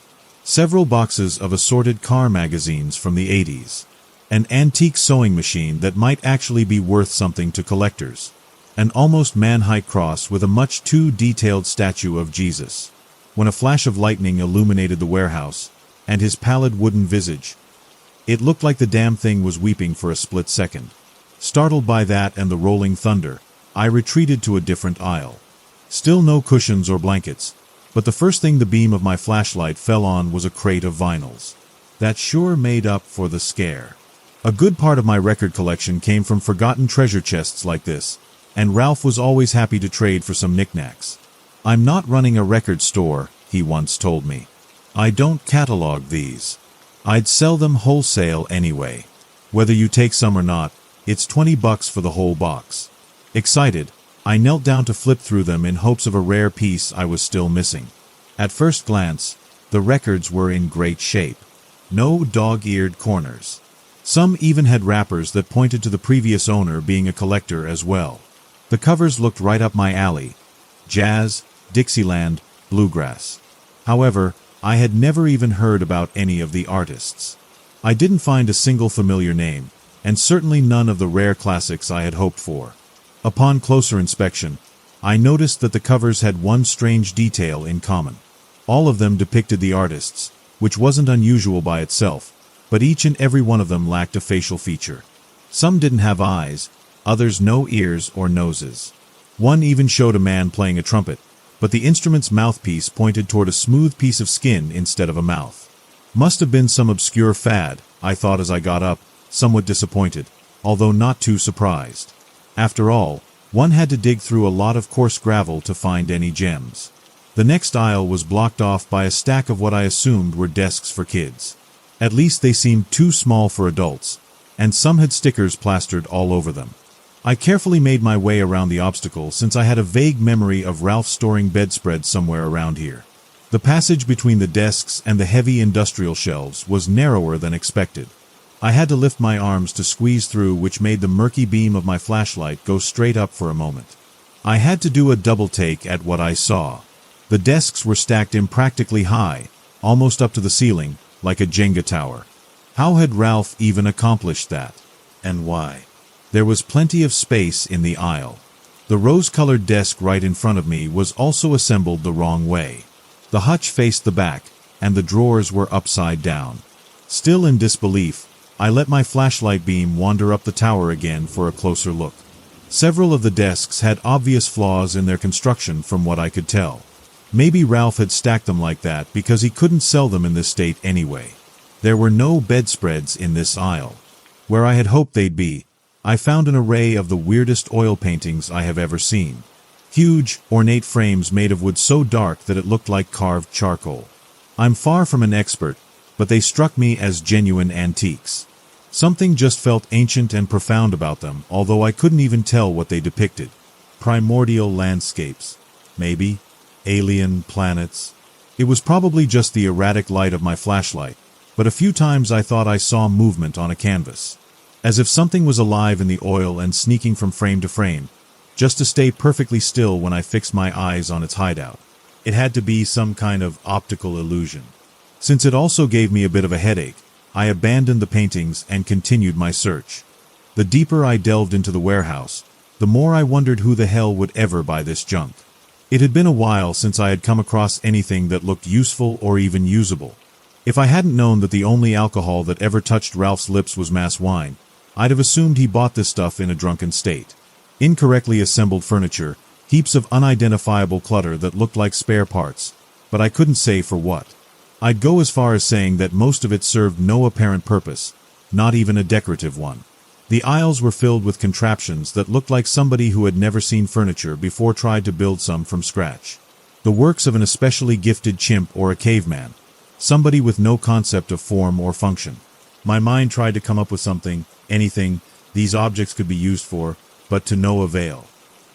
Several boxes of assorted car magazines from the 80s. An antique sewing machine that might actually be worth something to collectors. An almost man-height cross with a much too detailed statue of Jesus. When a flash of lightning illuminated the warehouse, and his pallid wooden visage, it looked like the damn thing was weeping for a split second. Startled by that and the rolling thunder, I retreated to a different aisle. Still no cushions or blankets, but the first thing the beam of my flashlight fell on was a crate of vinyls. That sure made up for the scare. A good part of my record collection came from forgotten treasure chests like this, and Ralph was always happy to trade for some knickknacks. "I'm not running a record store," he once told me. "I don't catalog these. I'd sell them wholesale anyway. Whether you take some or not, it's $20 for the whole box." Excited, I knelt down to flip through them in hopes of a rare piece I was still missing. At first glance, the records were in great shape. No dog-eared corners. Some even had wrappers that pointed to the previous owner being a collector as well. The covers looked right up my alley. Jazz, Dixieland, bluegrass. However, I had never even heard about any of the artists. I didn't find a single familiar name, and certainly none of the rare classics I had hoped for. Upon closer inspection, I noticed that the covers had one strange detail in common. All of them depicted the artists, which wasn't unusual by itself, but each and every one of them lacked a facial feature. Some didn't have eyes, others no ears or noses. One even showed a man playing a trumpet, but the instrument's mouthpiece pointed toward a smooth piece of skin instead of a mouth. Must have been some obscure fad, I thought as I got up, somewhat disappointed, although not too surprised. After all, one had to dig through a lot of coarse gravel to find any gems. The next aisle was blocked off by a stack of what I assumed were desks for kids. At least they seemed too small for adults, and some had stickers plastered all over them. I carefully made my way around the obstacle since I had a vague memory of Ralph storing bedspreads somewhere around here. The passage between the desks and the heavy industrial shelves was narrower than expected. I had to lift my arms to squeeze through, which made the murky beam of my flashlight go straight up for a moment. I had to do a double take at what I saw. The desks were stacked impractically high, almost up to the ceiling, like a Jenga tower. How had Ralph even accomplished that? And why? There was plenty of space in the aisle. The rose-colored desk right in front of me was also assembled the wrong way. The hutch faced the back, and the drawers were upside down. Still in disbelief, I let my flashlight beam wander up the tower again for a closer look. Several of the desks had obvious flaws in their construction from what I could tell. Maybe Ralph had stacked them like that because he couldn't sell them in this state anyway. There were no bedspreads in this aisle. Where I had hoped they'd be, I found an array of the weirdest oil paintings I have ever seen. Huge, ornate frames made of wood so dark that it looked like carved charcoal. I'm far from an expert, but they struck me as genuine antiques. Something just felt ancient and profound about them, although I couldn't even tell what they depicted. Primordial landscapes. Maybe. Alien planets. It was probably just the erratic light of my flashlight, but a few times I thought I saw movement on a canvas. As if something was alive in the oil and sneaking from frame to frame, just to stay perfectly still when I fixed my eyes on its hideout. It had to be some kind of optical illusion. Since it also gave me a bit of a headache, I abandoned the paintings and continued my search. The deeper I delved into the warehouse, the more I wondered who the hell would ever buy this junk. It had been a while since I had come across anything that looked useful or even usable. If I hadn't known that the only alcohol that ever touched Ralph's lips was mass wine, I'd have assumed he bought this stuff in a drunken state. Incorrectly assembled furniture, heaps of unidentifiable clutter that looked like spare parts, but I couldn't say for what. I'd go as far as saying that most of it served no apparent purpose, not even a decorative one. The aisles were filled with contraptions that looked like somebody who had never seen furniture before tried to build some from scratch. The works of an especially gifted chimp or a caveman, somebody with no concept of form or function. My mind tried to come up with something, anything, these objects could be used for, but to no avail.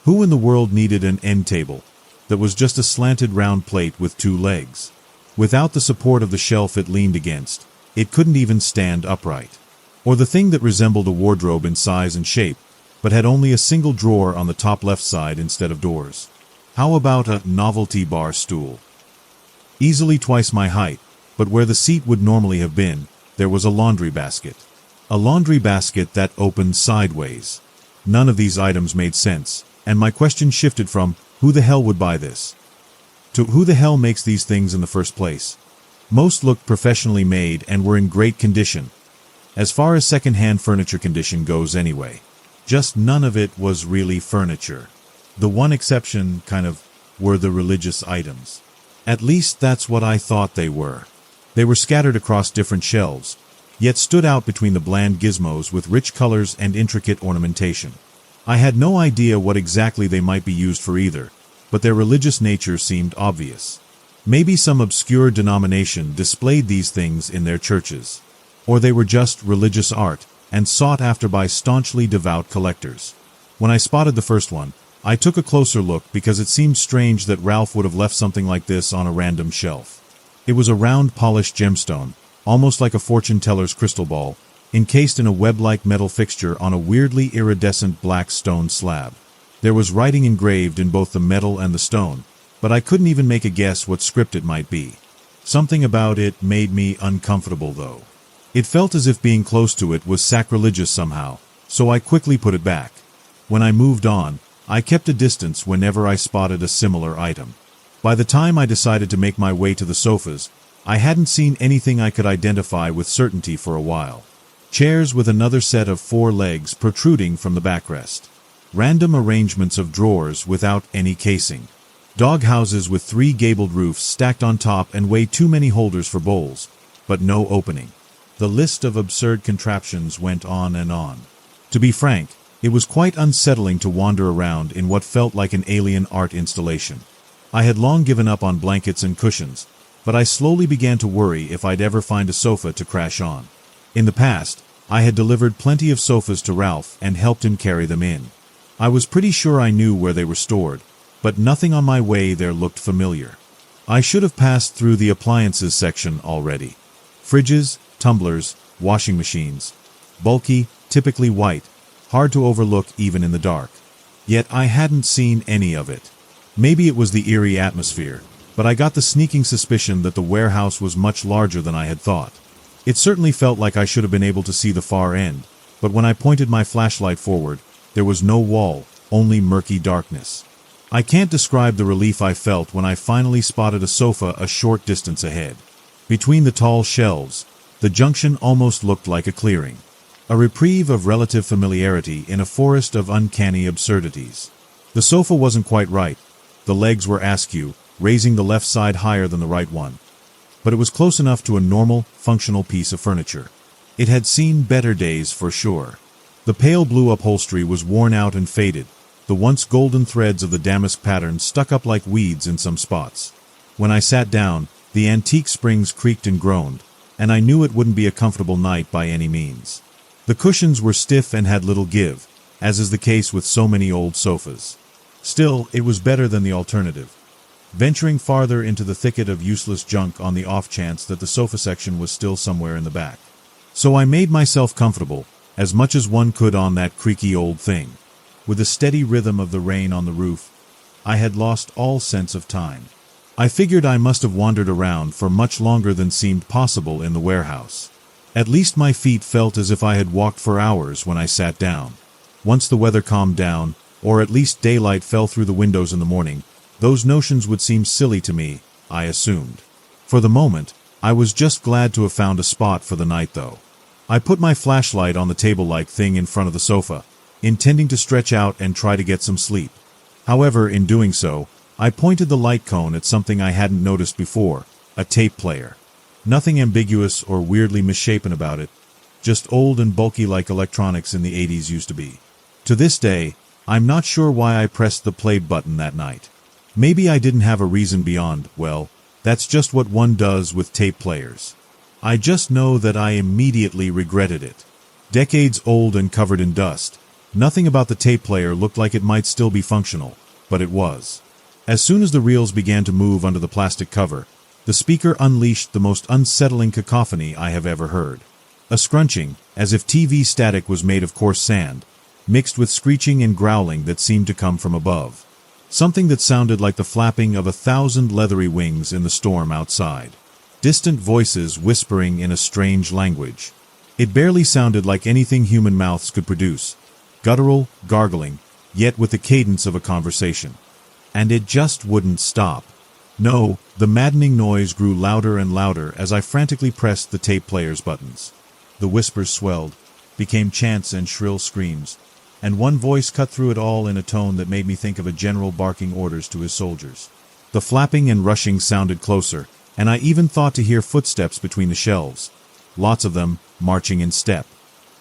Who in the world needed an end table that was just a slanted round plate with two legs? Without the support of the shelf it leaned against, it couldn't even stand upright. Or the thing that resembled a wardrobe in size and shape, but had only a single drawer on the top left side instead of doors. How about a novelty bar stool? Easily twice my height, but where the seat would normally have been, there was a laundry basket. A laundry basket that opened sideways. None of these items made sense, and my question shifted from, who the hell would buy this? To who the hell makes these things in the first place? Most looked professionally made and were in great condition. As far as second-hand furniture condition goes anyway. Just none of it was really furniture. The one exception, were the religious items. At least that's what I thought they were. They were scattered across different shelves, yet stood out between the bland gizmos with rich colors and intricate ornamentation. I had no idea what exactly they might be used for either, but their religious nature seemed obvious. Maybe some obscure denomination displayed these things in their churches. Or they were just religious art, and sought after by staunchly devout collectors. When I spotted the first one, I took a closer look because it seemed strange that Ralph would have left something like this on a random shelf. It was a round polished gemstone, almost like a fortune teller's crystal ball, encased in a web-like metal fixture on a weirdly iridescent black stone slab. There was writing engraved in both the metal and the stone, but I couldn't even make a guess what script it might be. Something about it made me uncomfortable though. It felt as if being close to it was sacrilegious somehow, so I quickly put it back. When I moved on, I kept a distance whenever I spotted a similar item. By the time I decided to make my way to the sofas, I hadn't seen anything I could identify with certainty for a while. Chairs with another set of 4 legs protruding from the backrest. Random arrangements of drawers without any casing. Doghouses with 3 gabled roofs stacked on top and way too many holders for bowls, but no opening. The list of absurd contraptions went on and on. To be frank, it was quite unsettling to wander around in what felt like an alien art installation. I had long given up on blankets and cushions, but I slowly began to worry if I'd ever find a sofa to crash on. In the past, I had delivered plenty of sofas to Ralph and helped him carry them in. I was pretty sure I knew where they were stored, but nothing on my way there looked familiar. I should have passed through the appliances section already. Fridges, tumblers, washing machines. Bulky, typically white, hard to overlook even in the dark. Yet I hadn't seen any of it. Maybe it was the eerie atmosphere, but I got the sneaking suspicion that the warehouse was much larger than I had thought. It certainly felt like I should have been able to see the far end, but when I pointed my flashlight forward, there was no wall, only murky darkness. I can't describe the relief I felt when I finally spotted a sofa a short distance ahead. Between the tall shelves, the junction almost looked like a clearing. A reprieve of relative familiarity in a forest of uncanny absurdities. The sofa wasn't quite right. The legs were askew, raising the left side higher than the right one. But it was close enough to a normal, functional piece of furniture. It had seen better days for sure. The pale blue upholstery was worn out and faded, the once golden threads of the damask pattern stuck up like weeds in some spots. When I sat down, the antique springs creaked and groaned, and I knew it wouldn't be a comfortable night by any means. The cushions were stiff and had little give, as is the case with so many old sofas. Still, it was better than the alternative. venturing farther into the thicket of useless junk on the off chance that the sofa section was still somewhere in the back. So I made myself comfortable, as much as one could on that creaky old thing. With the steady rhythm of the rain on the roof, I had lost all sense of time. I figured I must have wandered around for much longer than seemed possible in the warehouse. At least my feet felt as if I had walked for hours when I sat down. Once the weather calmed down, or at least daylight fell through the windows in the morning, those notions would seem silly to me, I assumed. For the moment, I was just glad to have found a spot for the night though. I put my flashlight on the table-like thing in front of the sofa, intending to stretch out and try to get some sleep. However, in doing so, I pointed the light cone at something I hadn't noticed before, a tape player. Nothing ambiguous or weirdly misshapen about it, just old and bulky like electronics in the 80s used to be. To this day, I'm not sure why I pressed the play button that night. Maybe I didn't have a reason beyond, well, that's just what one does with tape players. I just know that I immediately regretted it. Decades old and covered in dust, nothing about the tape player looked like it might still be functional, but it was. As soon as the reels began to move under the plastic cover, the speaker unleashed the most unsettling cacophony I have ever heard. A scrunching, as if TV static was made of coarse sand, mixed with screeching and growling that seemed to come from above. Something that sounded like the flapping of 1,000 leathery wings in the storm outside. Distant voices whispering in a strange language. It barely sounded like anything human mouths could produce. Guttural, gargling, yet with the cadence of a conversation. And it just wouldn't stop. No, the maddening noise grew louder and louder as I frantically pressed the tape player's buttons. The whispers swelled, became chants and shrill screams, and one voice cut through it all in a tone that made me think of a general barking orders to his soldiers. The flapping and rushing sounded closer, and I even thought to hear footsteps between the shelves. Lots of them, marching in step.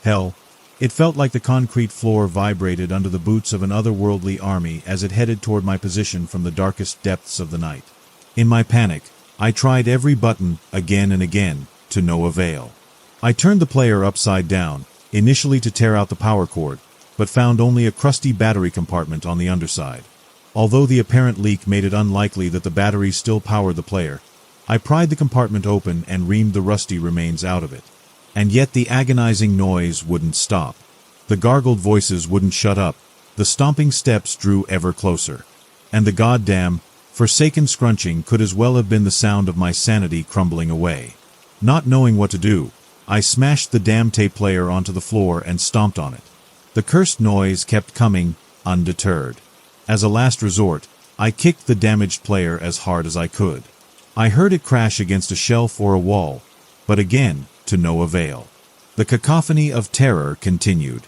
Hell, it felt like the concrete floor vibrated under the boots of an otherworldly army as it headed toward my position from the darkest depths of the night. In my panic, I tried every button, again and again, to no avail. I turned the player upside down, initially to tear out the power cord, but found only a crusty battery compartment on the underside. Although the apparent leak made it unlikely that the batteries still powered the player, I pried the compartment open and reamed the rusty remains out of it. And yet the agonizing noise wouldn't stop. The gargled voices wouldn't shut up, the stomping steps drew ever closer. And the goddamn, forsaken scrunching could as well have been the sound of my sanity crumbling away. Not knowing what to do, I smashed the damn tape player onto the floor and stomped on it. The cursed noise kept coming, undeterred. As a last resort, I kicked the damaged player as hard as I could. I heard it crash against a shelf or a wall, but again, to no avail. The cacophony of terror continued.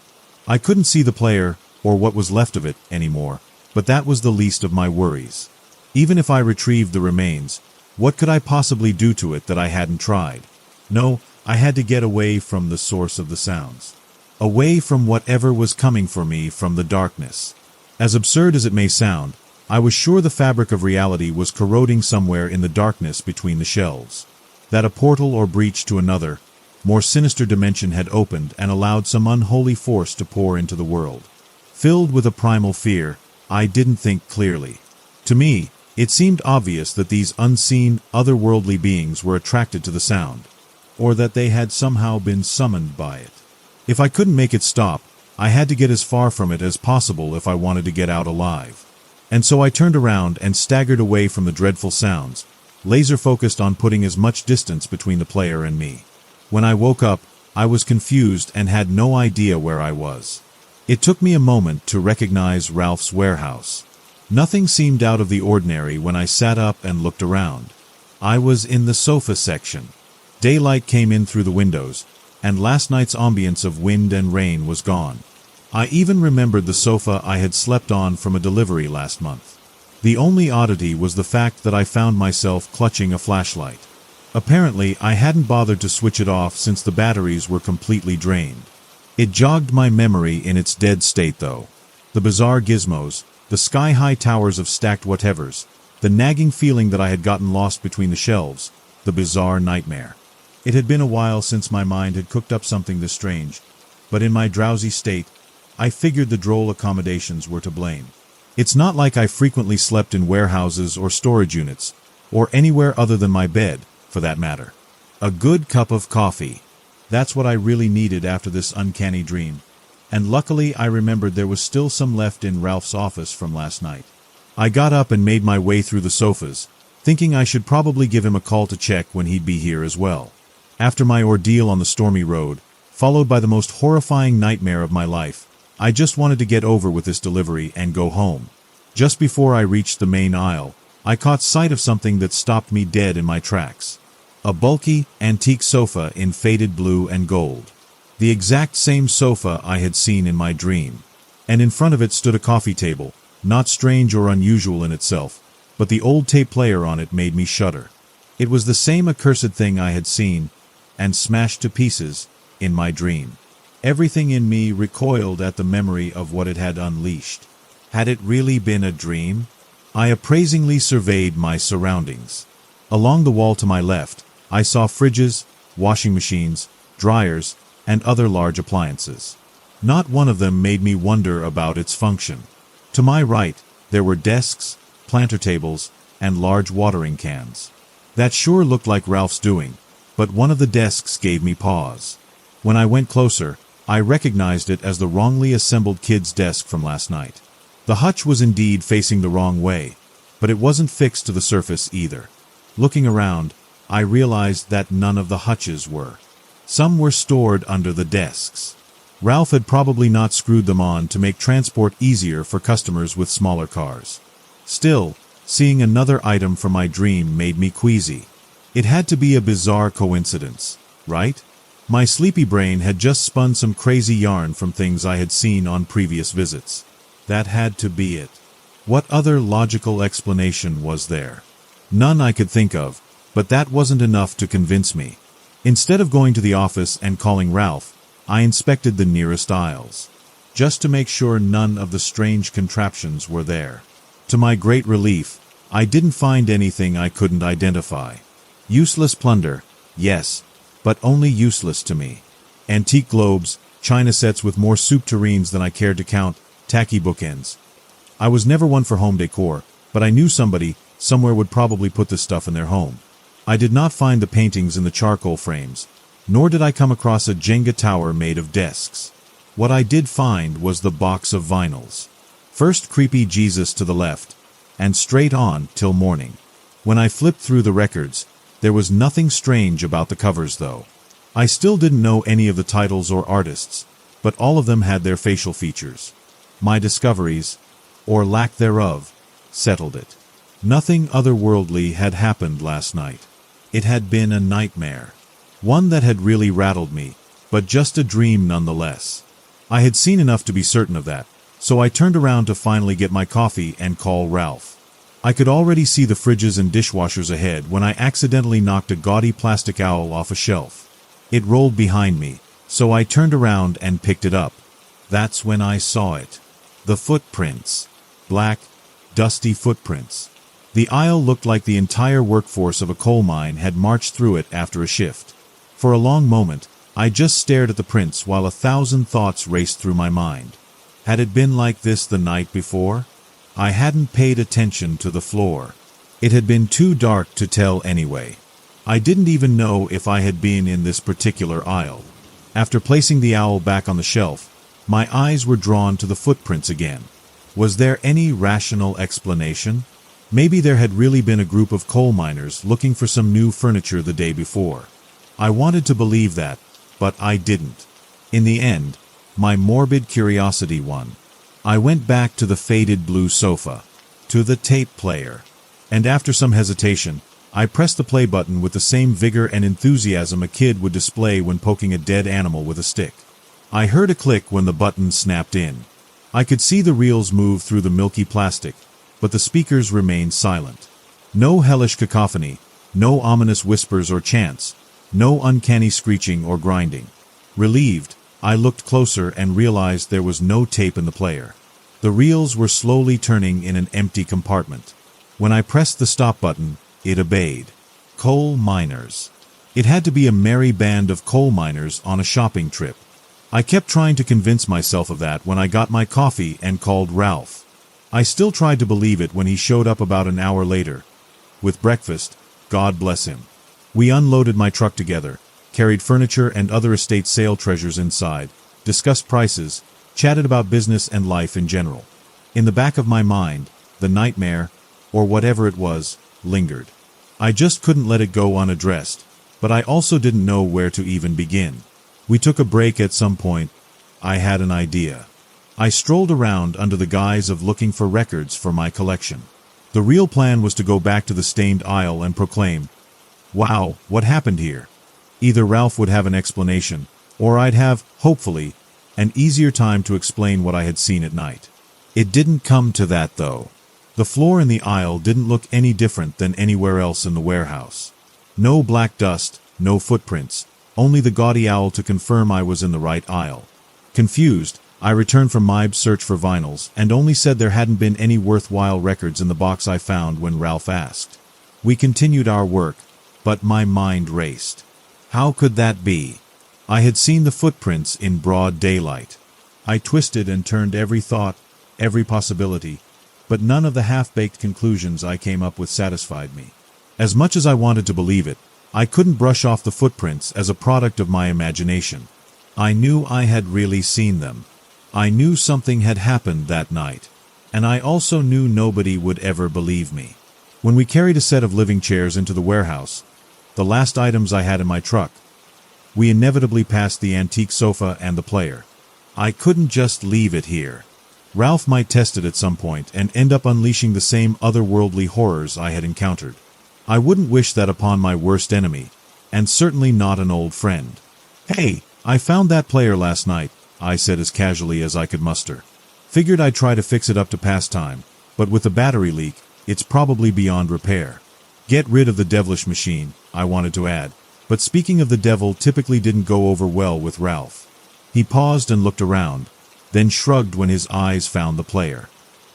I couldn't see the player, or what was left of it, anymore, but that was the least of my worries. Even if I retrieved the remains, what could I possibly do to it that I hadn't tried? No, I had to get away from the source of the sounds. Away from whatever was coming for me from the darkness. As absurd as it may sound, I was sure the fabric of reality was corroding somewhere in the darkness between the shelves. That a portal or breach to another, more sinister dimension had opened and allowed some unholy force to pour into the world. Filled with a primal fear, I didn't think clearly. To me, it seemed obvious that these unseen, otherworldly beings were attracted to the sound, or that they had somehow been summoned by it. If I couldn't make it stop, I had to get as far from it as possible if I wanted to get out alive. And so I turned around and staggered away from the dreadful sounds, laser-focused on putting as much distance between the player and me. When I woke up, I was confused and had no idea where I was. It took me a moment to recognize Ralph's warehouse. Nothing seemed out of the ordinary when I sat up and looked around. I was in the sofa section. Daylight came in through the windows, and last night's ambience of wind and rain was gone. I even remembered the sofa I had slept on from a delivery last month. The only oddity was the fact that I found myself clutching a flashlight. Apparently, I hadn't bothered to switch it off since the batteries were completely drained. It jogged my memory in its dead state, though. The bizarre gizmos, the sky-high towers of stacked whatevers, the nagging feeling that I had gotten lost between the shelves, the bizarre nightmare. It had been a while since my mind had cooked up something this strange, but in my drowsy state, I figured the droll accommodations were to blame. It's not like I frequently slept in warehouses or storage units, or anywhere other than my bed, for that matter. A good cup of coffee. That's what I really needed after this uncanny dream. And luckily I remembered there was still some left in Ralph's office from last night. I got up and made my way through the sofas, thinking I should probably give him a call to check when he'd be here as well. After my ordeal on the stormy road, followed by the most horrifying nightmare of my life, I just wanted to get over with this delivery and go home. Just before I reached the main aisle, I caught sight of something that stopped me dead in my tracks. A bulky, antique sofa in faded blue and gold. The exact same sofa I had seen in my dream. And in front of it stood a coffee table, not strange or unusual in itself, but the old tape player on it made me shudder. It was the same accursed thing I had seen, and smashed to pieces, in my dream. Everything in me recoiled at the memory of what it had unleashed. Had it really been a dream? I appraisingly surveyed my surroundings. Along the wall to my left, I saw fridges, washing machines, dryers, and other large appliances. Not one of them made me wonder about its function. To my right, there were desks, planter tables, and large watering cans. That sure looked like Ralph's doing, but one of the desks gave me pause. When I went closer, I recognized it as the wrongly assembled kid's desk from last night. The hutch was indeed facing the wrong way, but it wasn't fixed to the surface either. Looking around, I realized that none of the hutches were. Some were stored under the desks. Ralph had probably not screwed them on to make transport easier for customers with smaller cars. Still, seeing another item from my dream made me queasy. It had to be a bizarre coincidence, right? My sleepy brain had just spun some crazy yarn from things I had seen on previous visits. That had to be it. What other logical explanation was there? None I could think of, but that wasn't enough to convince me. Instead of going to the office and calling Ralph, I inspected the nearest aisles, just to make sure none of the strange contraptions were there. To my great relief, I didn't find anything I couldn't identify. Useless plunder, yes, but only useless to me. Antique globes, china sets with more soup tureens than I cared to count, tacky bookends. I was never one for home decor, but I knew somebody, somewhere would probably put this stuff in their home. I did not find the paintings in the charcoal frames, nor did I come across a Jenga tower made of desks. What I did find was the box of vinyls. First creepy Jesus to the left, and straight on till morning. When I flipped through the records, there was nothing strange about the covers, though. I still didn't know any of the titles or artists, but all of them had their facial features. My discoveries, or lack thereof, settled it. Nothing otherworldly had happened last night. It had been a nightmare. One that had really rattled me, but just a dream nonetheless. I had seen enough to be certain of that, so I turned around to finally get my coffee and call Ralph. I could already see the fridges and dishwashers ahead when I accidentally knocked a gaudy plastic owl off a shelf. It rolled behind me, so I turned around and picked it up. That's when I saw it. The footprints. Black, dusty footprints. The aisle looked like the entire workforce of a coal mine had marched through it after a shift. For a long moment, I just stared at the prints while 1,000 thoughts raced through my mind. Had it been like this the night before? I hadn't paid attention to the floor. It had been too dark to tell anyway. I didn't even know if I had been in this particular aisle. After placing the owl back on the shelf, my eyes were drawn to the footprints again. Was there any rational explanation? Maybe there had really been a group of coal miners looking for some new furniture the day before. I wanted to believe that, but I didn't. In the end, my morbid curiosity won. I went back to the faded blue sofa, to the tape player, and after some hesitation, I pressed the play button with the same vigor and enthusiasm a kid would display when poking a dead animal with a stick. I heard a click when the button snapped in. I could see the reels move through the milky plastic, but the speakers remained silent. No hellish cacophony, no ominous whispers or chants, no uncanny screeching or grinding. Relieved, I looked closer and realized there was no tape in the player. The reels were slowly turning in an empty compartment. When I pressed the stop button, it obeyed. Coal miners. It had to be a merry band of coal miners on a shopping trip. I kept trying to convince myself of that when I got my coffee and called Ralph. I still tried to believe it when he showed up about an hour later. With breakfast, God bless him. We unloaded my truck together, carried furniture and other estate sale treasures inside, discussed prices, chatted about business and life in general. In the back of my mind, the nightmare, or whatever it was, lingered. I just couldn't let it go unaddressed, but I also didn't know where to even begin. We took a break at some point. I had an idea. I strolled around under the guise of looking for records for my collection. The real plan was to go back to the stained aisle and proclaim, "Wow, what happened here?" Either Ralph would have an explanation, or I'd have, hopefully, an easier time to explain what I had seen at night. It didn't come to that, though. The floor in the aisle didn't look any different than anywhere else in the warehouse. No black dust, no footprints, only the gaudy owl to confirm I was in the right aisle. Confused, I returned from Mib's search for vinyls and only said there hadn't been any worthwhile records in the box I found when Ralph asked. We continued our work, but my mind raced. How could that be? I had seen the footprints in broad daylight. I twisted and turned every thought, every possibility, but none of the half-baked conclusions I came up with satisfied me. As much as I wanted to believe it, I couldn't brush off the footprints as a product of my imagination. I knew I had really seen them. I knew something had happened that night, and I also knew nobody would ever believe me. When we carried a set of living chairs into the warehouse, the last items I had in my truck, we inevitably passed the antique sofa and the player. I couldn't just leave it here. Ralph might test it at some point and end up unleashing the same otherworldly horrors I had encountered. I wouldn't wish that upon my worst enemy, and certainly not an old friend. "Hey, I found that player last night," I said as casually as I could muster. Figured I'd try to fix it up to pass time, but with the battery leak, it's probably beyond repair. Get rid of the devilish machine, I wanted to add, but speaking of the devil typically didn't go over well with Ralph. He paused and looked around, then shrugged when his eyes found the player.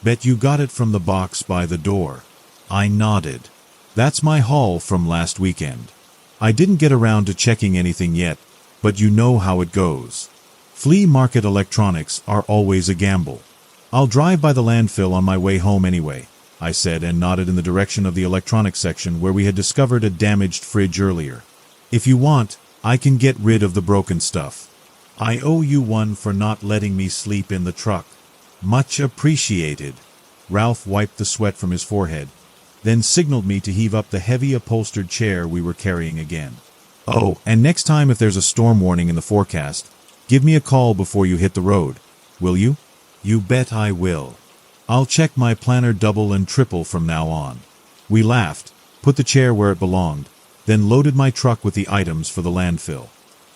"Bet you got it from the box by the door." I nodded. "That's my haul from last weekend. I didn't get around to checking anything yet, but you know how it goes. Flea market electronics are always a gamble. I'll drive by the landfill on my way home anyway," I said and nodded in the direction of the electronics section where we had discovered a damaged fridge earlier. "If you want, I can get rid of the broken stuff. I owe you one for not letting me sleep in the truck." "Much appreciated." Ralph wiped the sweat from his forehead, then signaled me to heave up the heavy upholstered chair we were carrying again. "Oh, and next time if there's a storm warning in the forecast, give me a call before you hit the road, will you?" "You bet I will. I'll check my planner double and triple from now on." We laughed, put the chair where it belonged, then loaded my truck with the items for the landfill.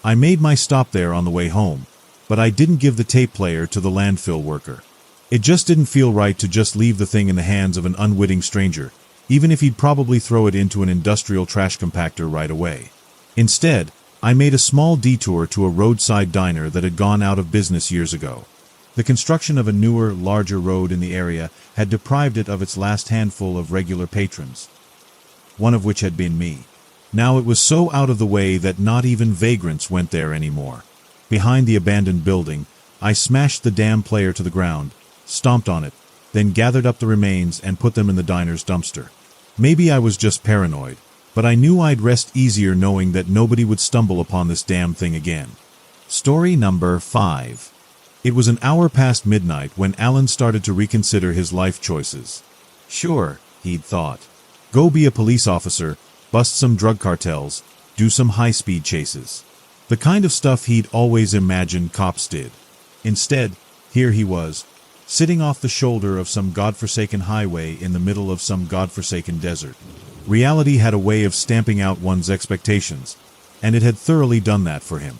I made my stop there on the way home, but I didn't give the tape player to the landfill worker. It just didn't feel right to just leave the thing in the hands of an unwitting stranger, even if he'd probably throw it into an industrial trash compactor right away. Instead, I made a small detour to a roadside diner that had gone out of business years ago. The construction of a newer, larger road in the area had deprived it of its last handful of regular patrons, one of which had been me. Now it was so out of the way that not even vagrants went there anymore. Behind the abandoned building, I smashed the damn player to the ground, stomped on it, then gathered up the remains and put them in the diner's dumpster. Maybe I was just paranoid, but I knew I'd rest easier knowing that nobody would stumble upon this damn thing again. Story number 5. It was an hour past midnight when Alan started to reconsider his life choices. Sure, he'd thought. Go be a police officer, bust some drug cartels, do some high-speed chases. The kind of stuff he'd always imagined cops did. Instead, here he was, sitting off the shoulder of some godforsaken highway in the middle of some godforsaken desert. Reality had a way of stamping out one's expectations, and it had thoroughly done that for him.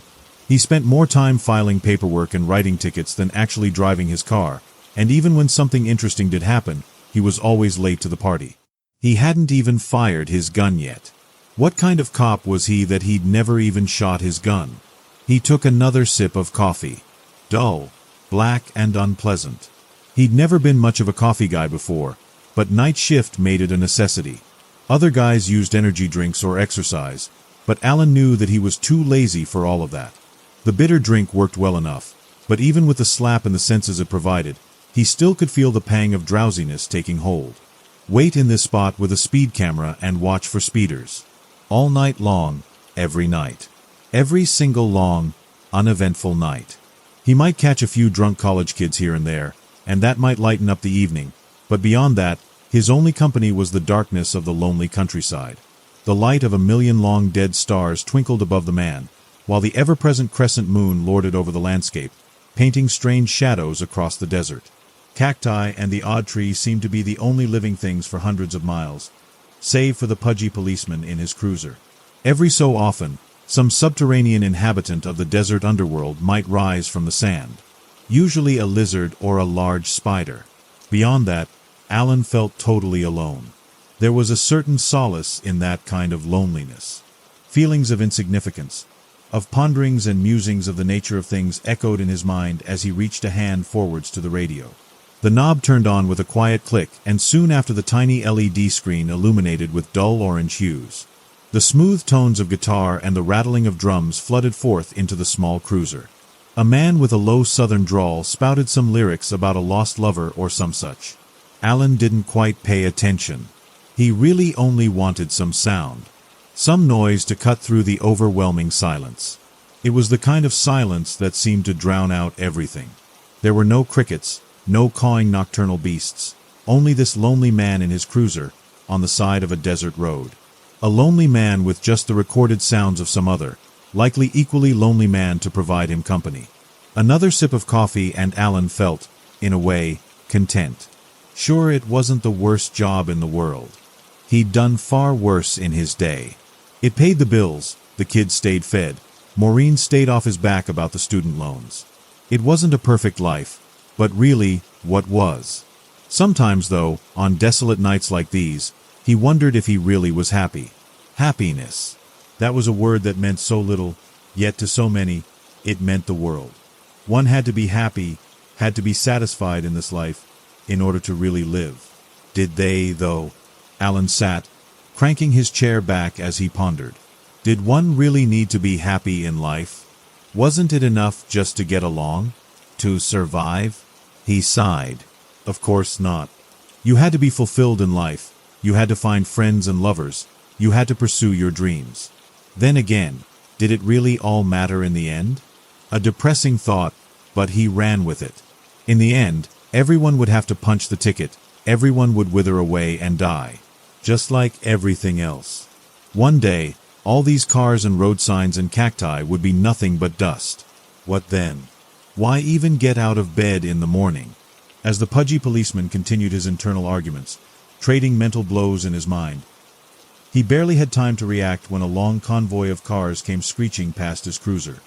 He spent more time filing paperwork and writing tickets than actually driving his car, and even when something interesting did happen, he was always late to the party. He hadn't even fired his gun yet. What kind of cop was he that he'd never even shot his gun? He took another sip of coffee. Dull, black, and unpleasant. He'd never been much of a coffee guy before, but night shift made it a necessity. Other guys used energy drinks or exercise, but Alan knew that he was too lazy for all of that. The bitter drink worked well enough, but even with the slap in the senses it provided, he still could feel the pang of drowsiness taking hold. Wait in this spot with a speed camera and watch for speeders. All night long, every night. Every single long, uneventful night. He might catch a few drunk college kids here and there, and that might lighten up the evening, but beyond that, his only company was the darkness of the lonely countryside. The light of a million long dead stars twinkled above the man, while the ever-present crescent moon lorded over the landscape, painting strange shadows across the desert. Cacti and the odd trees seemed to be the only living things for hundreds of miles, save for the pudgy policeman in his cruiser. Every so often, some subterranean inhabitant of the desert underworld might rise from the sand, usually a lizard or a large spider. Beyond that, Alan felt totally alone. There was a certain solace in that kind of loneliness. Feelings of insignificance, of ponderings and musings of the nature of things echoed in his mind as he reached a hand forwards to the radio. The knob turned on with a quiet click, and soon after the tiny LED screen illuminated with dull orange hues. The smooth tones of guitar and the rattling of drums flooded forth into the small cruiser. A man with a low southern drawl spouted some lyrics about a lost lover or some such. Alan didn't quite pay attention. He really only wanted some sound. Some noise to cut through the overwhelming silence. It was the kind of silence that seemed to drown out everything. There were no crickets, no cawing nocturnal beasts, only this lonely man in his cruiser, on the side of a desert road. A lonely man with just the recorded sounds of some other, likely equally lonely man to provide him company. Another sip of coffee and Alan felt, in a way, content. Sure, it wasn't the worst job in the world. He'd done far worse in his day. It paid the bills, the kids stayed fed, Maureen stayed off his back about the student loans. It wasn't a perfect life, but really, what was? Sometimes, though, on desolate nights like these, he wondered if he really was happy. Happiness. That was a word that meant so little, yet to so many, it meant the world. One had to be happy, had to be satisfied in this life, in order to really live. Did they, though? Alan sat, cranking his chair back as he pondered. Did one really need to be happy in life? Wasn't it enough just to get along? To survive? He sighed. Of course not. You had to be fulfilled in life. You had to find friends and lovers. You had to pursue your dreams. Then again, did it really all matter in the end? A depressing thought, but he ran with it. In the end, everyone would have to punch the ticket. Everyone would wither away and die. Just like everything else. One day, all these cars and road signs and cacti would be nothing but dust. What then? Why even get out of bed in the morning? As the pudgy policeman continued his internal arguments, trading mental blows in his mind, he barely had time to react when a long convoy of cars came screeching past his cruiser.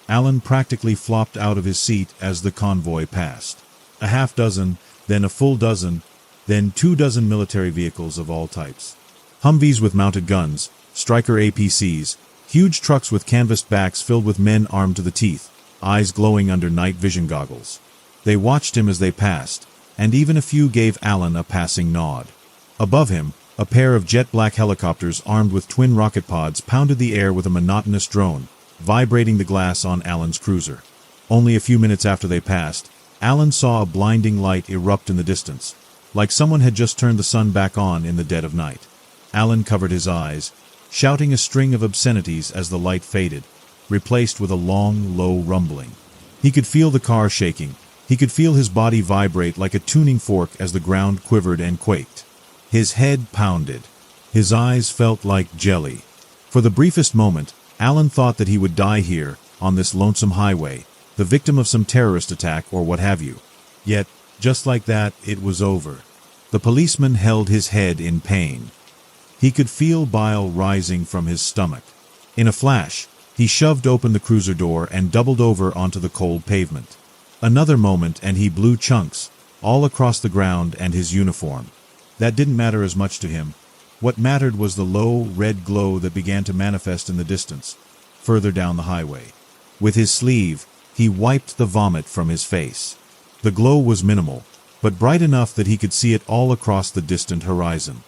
Alan practically flopped out of his seat as the convoy passed. A half dozen, then a full dozen, then 24 military vehicles of all types. Humvees with mounted guns, Stryker APCs, huge trucks with canvased backs filled with men armed to the teeth, eyes glowing under night vision goggles. They watched him as they passed, and even a few gave Alan a passing nod. Above him, a pair of jet-black helicopters armed with twin rocket pods pounded the air with a monotonous drone, vibrating the glass on Alan's cruiser. Only a few minutes after they passed, Alan saw a blinding light erupt in the distance, like someone had just turned the sun back on in the dead of night. Alan covered his eyes, shouting a string of obscenities as the light faded, replaced with a long, low rumbling. He could feel the car shaking. He could feel his body vibrate like a tuning fork as the ground quivered and quaked. His head pounded. His eyes felt like jelly. For the briefest moment, Alan thought that he would die here, on this lonesome highway, the victim of some terrorist attack or what have you. Yet, just like that, it was over. The policeman held his head in pain. He could feel bile rising from his stomach. In a flash, he shoved open the cruiser door and doubled over onto the cold pavement. Another moment and he blew chunks, all across the ground and his uniform. That didn't matter as much to him. What mattered was the low, red glow that began to manifest in the distance, further down the highway. With his sleeve, he wiped the vomit from his face. The glow was minimal, but bright enough that he could see it all across the distant horizon.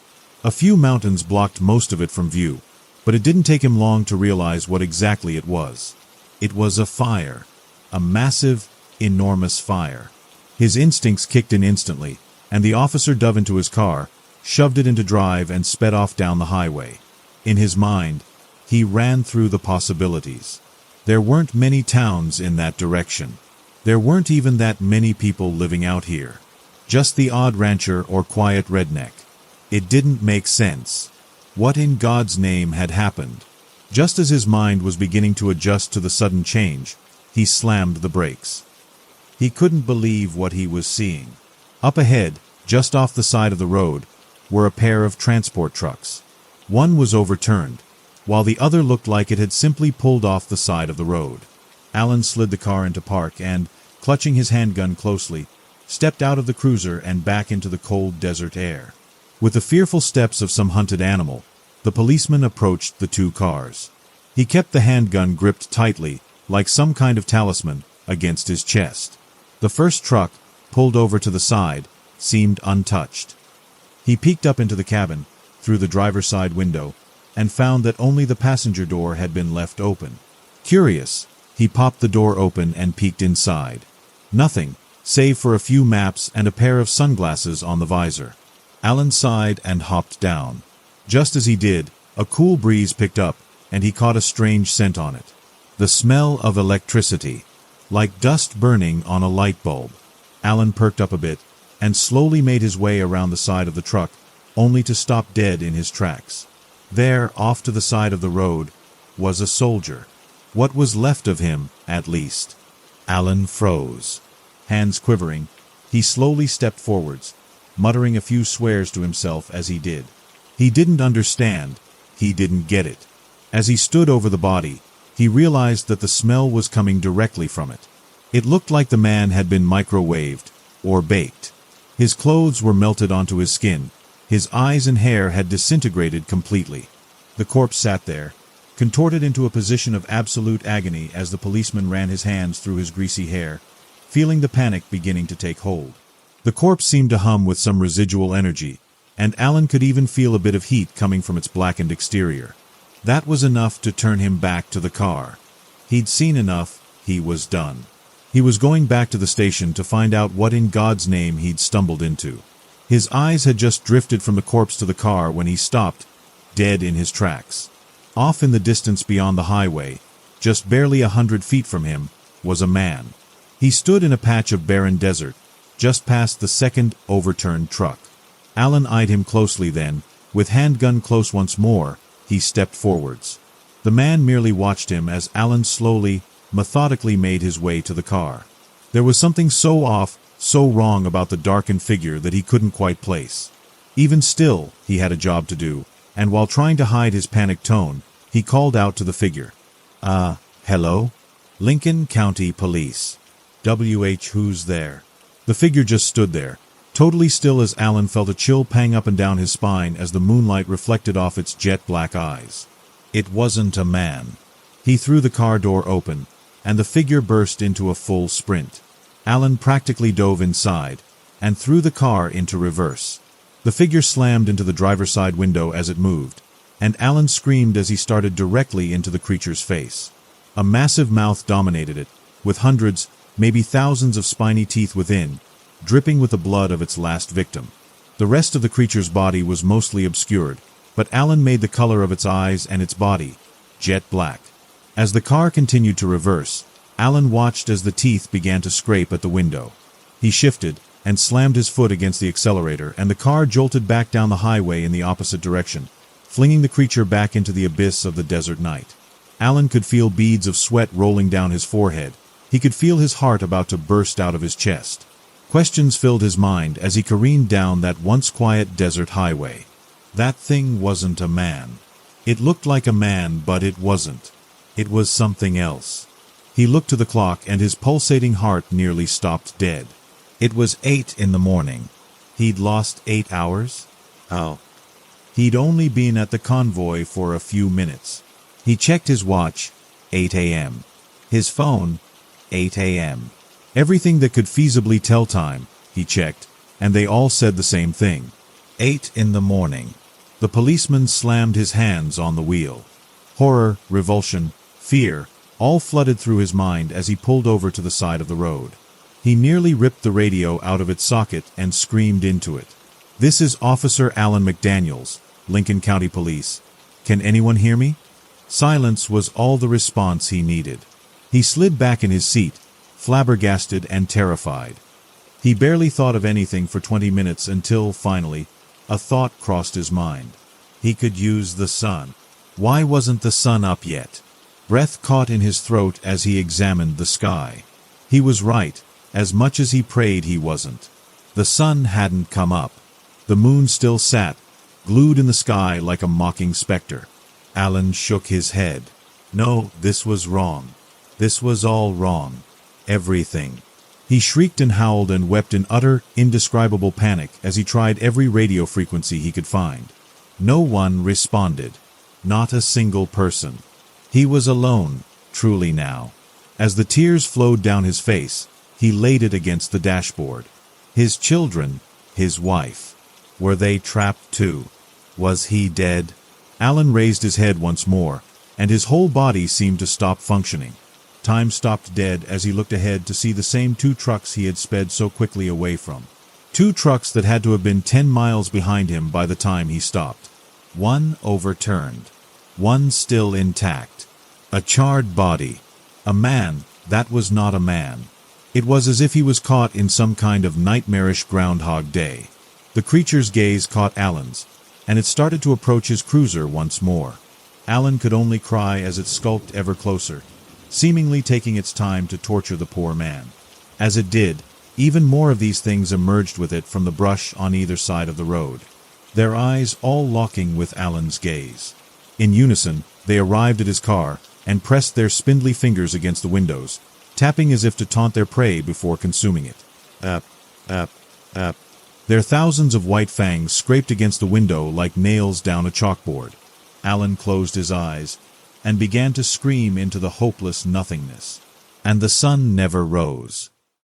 A few mountains blocked most of it from view, but it didn't take him long to realize what exactly it was. It was a fire. A massive, enormous fire. His instincts kicked in instantly, and the officer dove into his car, shoved it into drive and sped off down the highway. In his mind, he ran through the possibilities. There weren't many towns in that direction. There weren't even that many people living out here. Just the odd rancher or quiet redneck. It didn't make sense. What in God's name had happened? Just as his mind was beginning to adjust to the sudden change, he slammed the brakes. He couldn't believe what he was seeing. Up ahead, just off the side of the road, were a pair of transport trucks. One was overturned, while the other looked like it had simply pulled off the side of the road. Alan slid the car into park and, clutching his handgun closely, stepped out of the cruiser and back into the cold desert air. With the fearful steps of some hunted animal, the policeman approached the two cars. He kept the handgun gripped tightly, like some kind of talisman, against his chest. The first truck, pulled over to the side, seemed untouched. He peeked up into the cabin, through the driver's side window, and found that only the passenger door had been left open. Curious, he popped the door open and peeked inside. Nothing, save for a few maps and a pair of sunglasses on the visor. Alan sighed and hopped down. Just as he did, a cool breeze picked up, and he caught a strange scent on it. The smell of electricity, like dust burning on a light bulb. Alan perked up a bit, and slowly made his way around the side of the truck, only to stop dead in his tracks. There, off to the side of the road, was a soldier. What was left of him, at least. Alan froze. Hands quivering, he slowly stepped forwards, muttering a few swears to himself as he did. He didn't understand. He didn't get it. As he stood over the body, he realized that the smell was coming directly from it. It looked like the man had been microwaved, or baked. His clothes were melted onto his skin. His eyes and hair had disintegrated completely. The corpse sat there, contorted into a position of absolute agony as the policeman ran his hands through his greasy hair, feeling the panic beginning to take hold. The corpse seemed to hum with some residual energy, and Alan could even feel a bit of heat coming from its blackened exterior. That was enough to turn him back to the car. He'd seen enough, he was done. He was going back to the station to find out what in God's name he'd stumbled into. His eyes had just drifted from the corpse to the car when he stopped, dead in his tracks. Off in the distance beyond the highway, just barely 100 feet from him, was a man. He stood in a patch of barren desert, just past the second overturned truck. Alan eyed him closely then. With handgun close once more, he stepped forwards. The man merely watched him as Alan slowly, methodically made his way to the car. There was something so off, so wrong about the darkened figure that he couldn't quite place. Even still, he had a job to do, and while trying to hide his panicked tone, he called out to the figure. Hello? Lincoln County Police. Who's there? The figure just stood there, totally still as Alan felt a chill pang up and down his spine as the moonlight reflected off its jet-black eyes. It wasn't a man. He threw the car door open, and the figure burst into a full sprint. Alan practically dove inside, and threw the car into reverse. The figure slammed into the driver's side window as it moved, and Alan screamed as he started directly into the creature's face. A massive mouth dominated it, with hundreds, maybe thousands of spiny teeth within, dripping with the blood of its last victim. The rest of the creature's body was mostly obscured, but Alan made the color of its eyes and its body jet black. As the car continued to reverse, Alan watched as the teeth began to scrape at the window. He shifted and slammed his foot against the accelerator, and the car jolted back down the highway in the opposite direction, flinging the creature back into the abyss of the desert night. Alan could feel beads of sweat rolling down his forehead. He could feel his heart about to burst out of his chest. Questions filled his mind as he careened down that once quiet desert highway. That thing wasn't a man. It looked like a man, but it wasn't. It was something else. He looked to the clock, and his pulsating heart nearly stopped dead. It was 8 in the morning. He'd lost 8 hours? Oh. He'd only been at the convoy for a few minutes. He checked his watch, 8 a.m. His phone, 8 a.m. Everything that could feasibly tell time, he checked, and they all said the same thing. 8 in the morning. The policeman slammed his hands on the wheel. Horror, revulsion, fear, all flooded through his mind as he pulled over to the side of the road. He nearly ripped the radio out of its socket and screamed into it. "This is Officer Alan McDaniels, Lincoln County Police. Can anyone hear me?" Silence was all the response he needed. He slid back in his seat, flabbergasted and terrified. He barely thought of anything for 20 minutes until, finally, a thought crossed his mind. He could use the sun. Why wasn't the sun up yet? Breath caught in his throat as he examined the sky. He was right. As much as he prayed, he wasn't. The sun hadn't come up. The moon still sat, glued in the sky like a mocking specter. Alan shook his head. No, this was wrong. This was all wrong. Everything. He shrieked and howled and wept in utter, indescribable panic as he tried every radio frequency he could find. No one responded. Not a single person. He was alone, truly now. As the tears flowed down his face, he laid it against the dashboard. His children, his wife. Were they trapped too? Was he dead? Alan raised his head once more, and his whole body seemed to stop functioning. Time stopped dead as he looked ahead to see the same 2 trucks he had sped so quickly away from. 2 trucks that had to have been 10 miles behind him by the time he stopped. One overturned. One still intact. A charred body. A man that was not a man. It was as if he was caught in some kind of nightmarish Groundhog Day. The creature's gaze caught Alan's, and it started to approach his cruiser once more. Alan could only cry as it skulked ever closer, seemingly taking its time to torture the poor man. As it did, even more of these things emerged with it from the brush on either side of the road, their eyes all locking with Alan's gaze. In unison, they arrived at his car and pressed their spindly fingers against the windows, tapping as if to taunt their prey before consuming it. Up, up, up. Their thousands of white fangs scraped against the window like nails down a chalkboard. Alan closed his eyes and began to scream into the hopeless nothingness. And the sun never rose.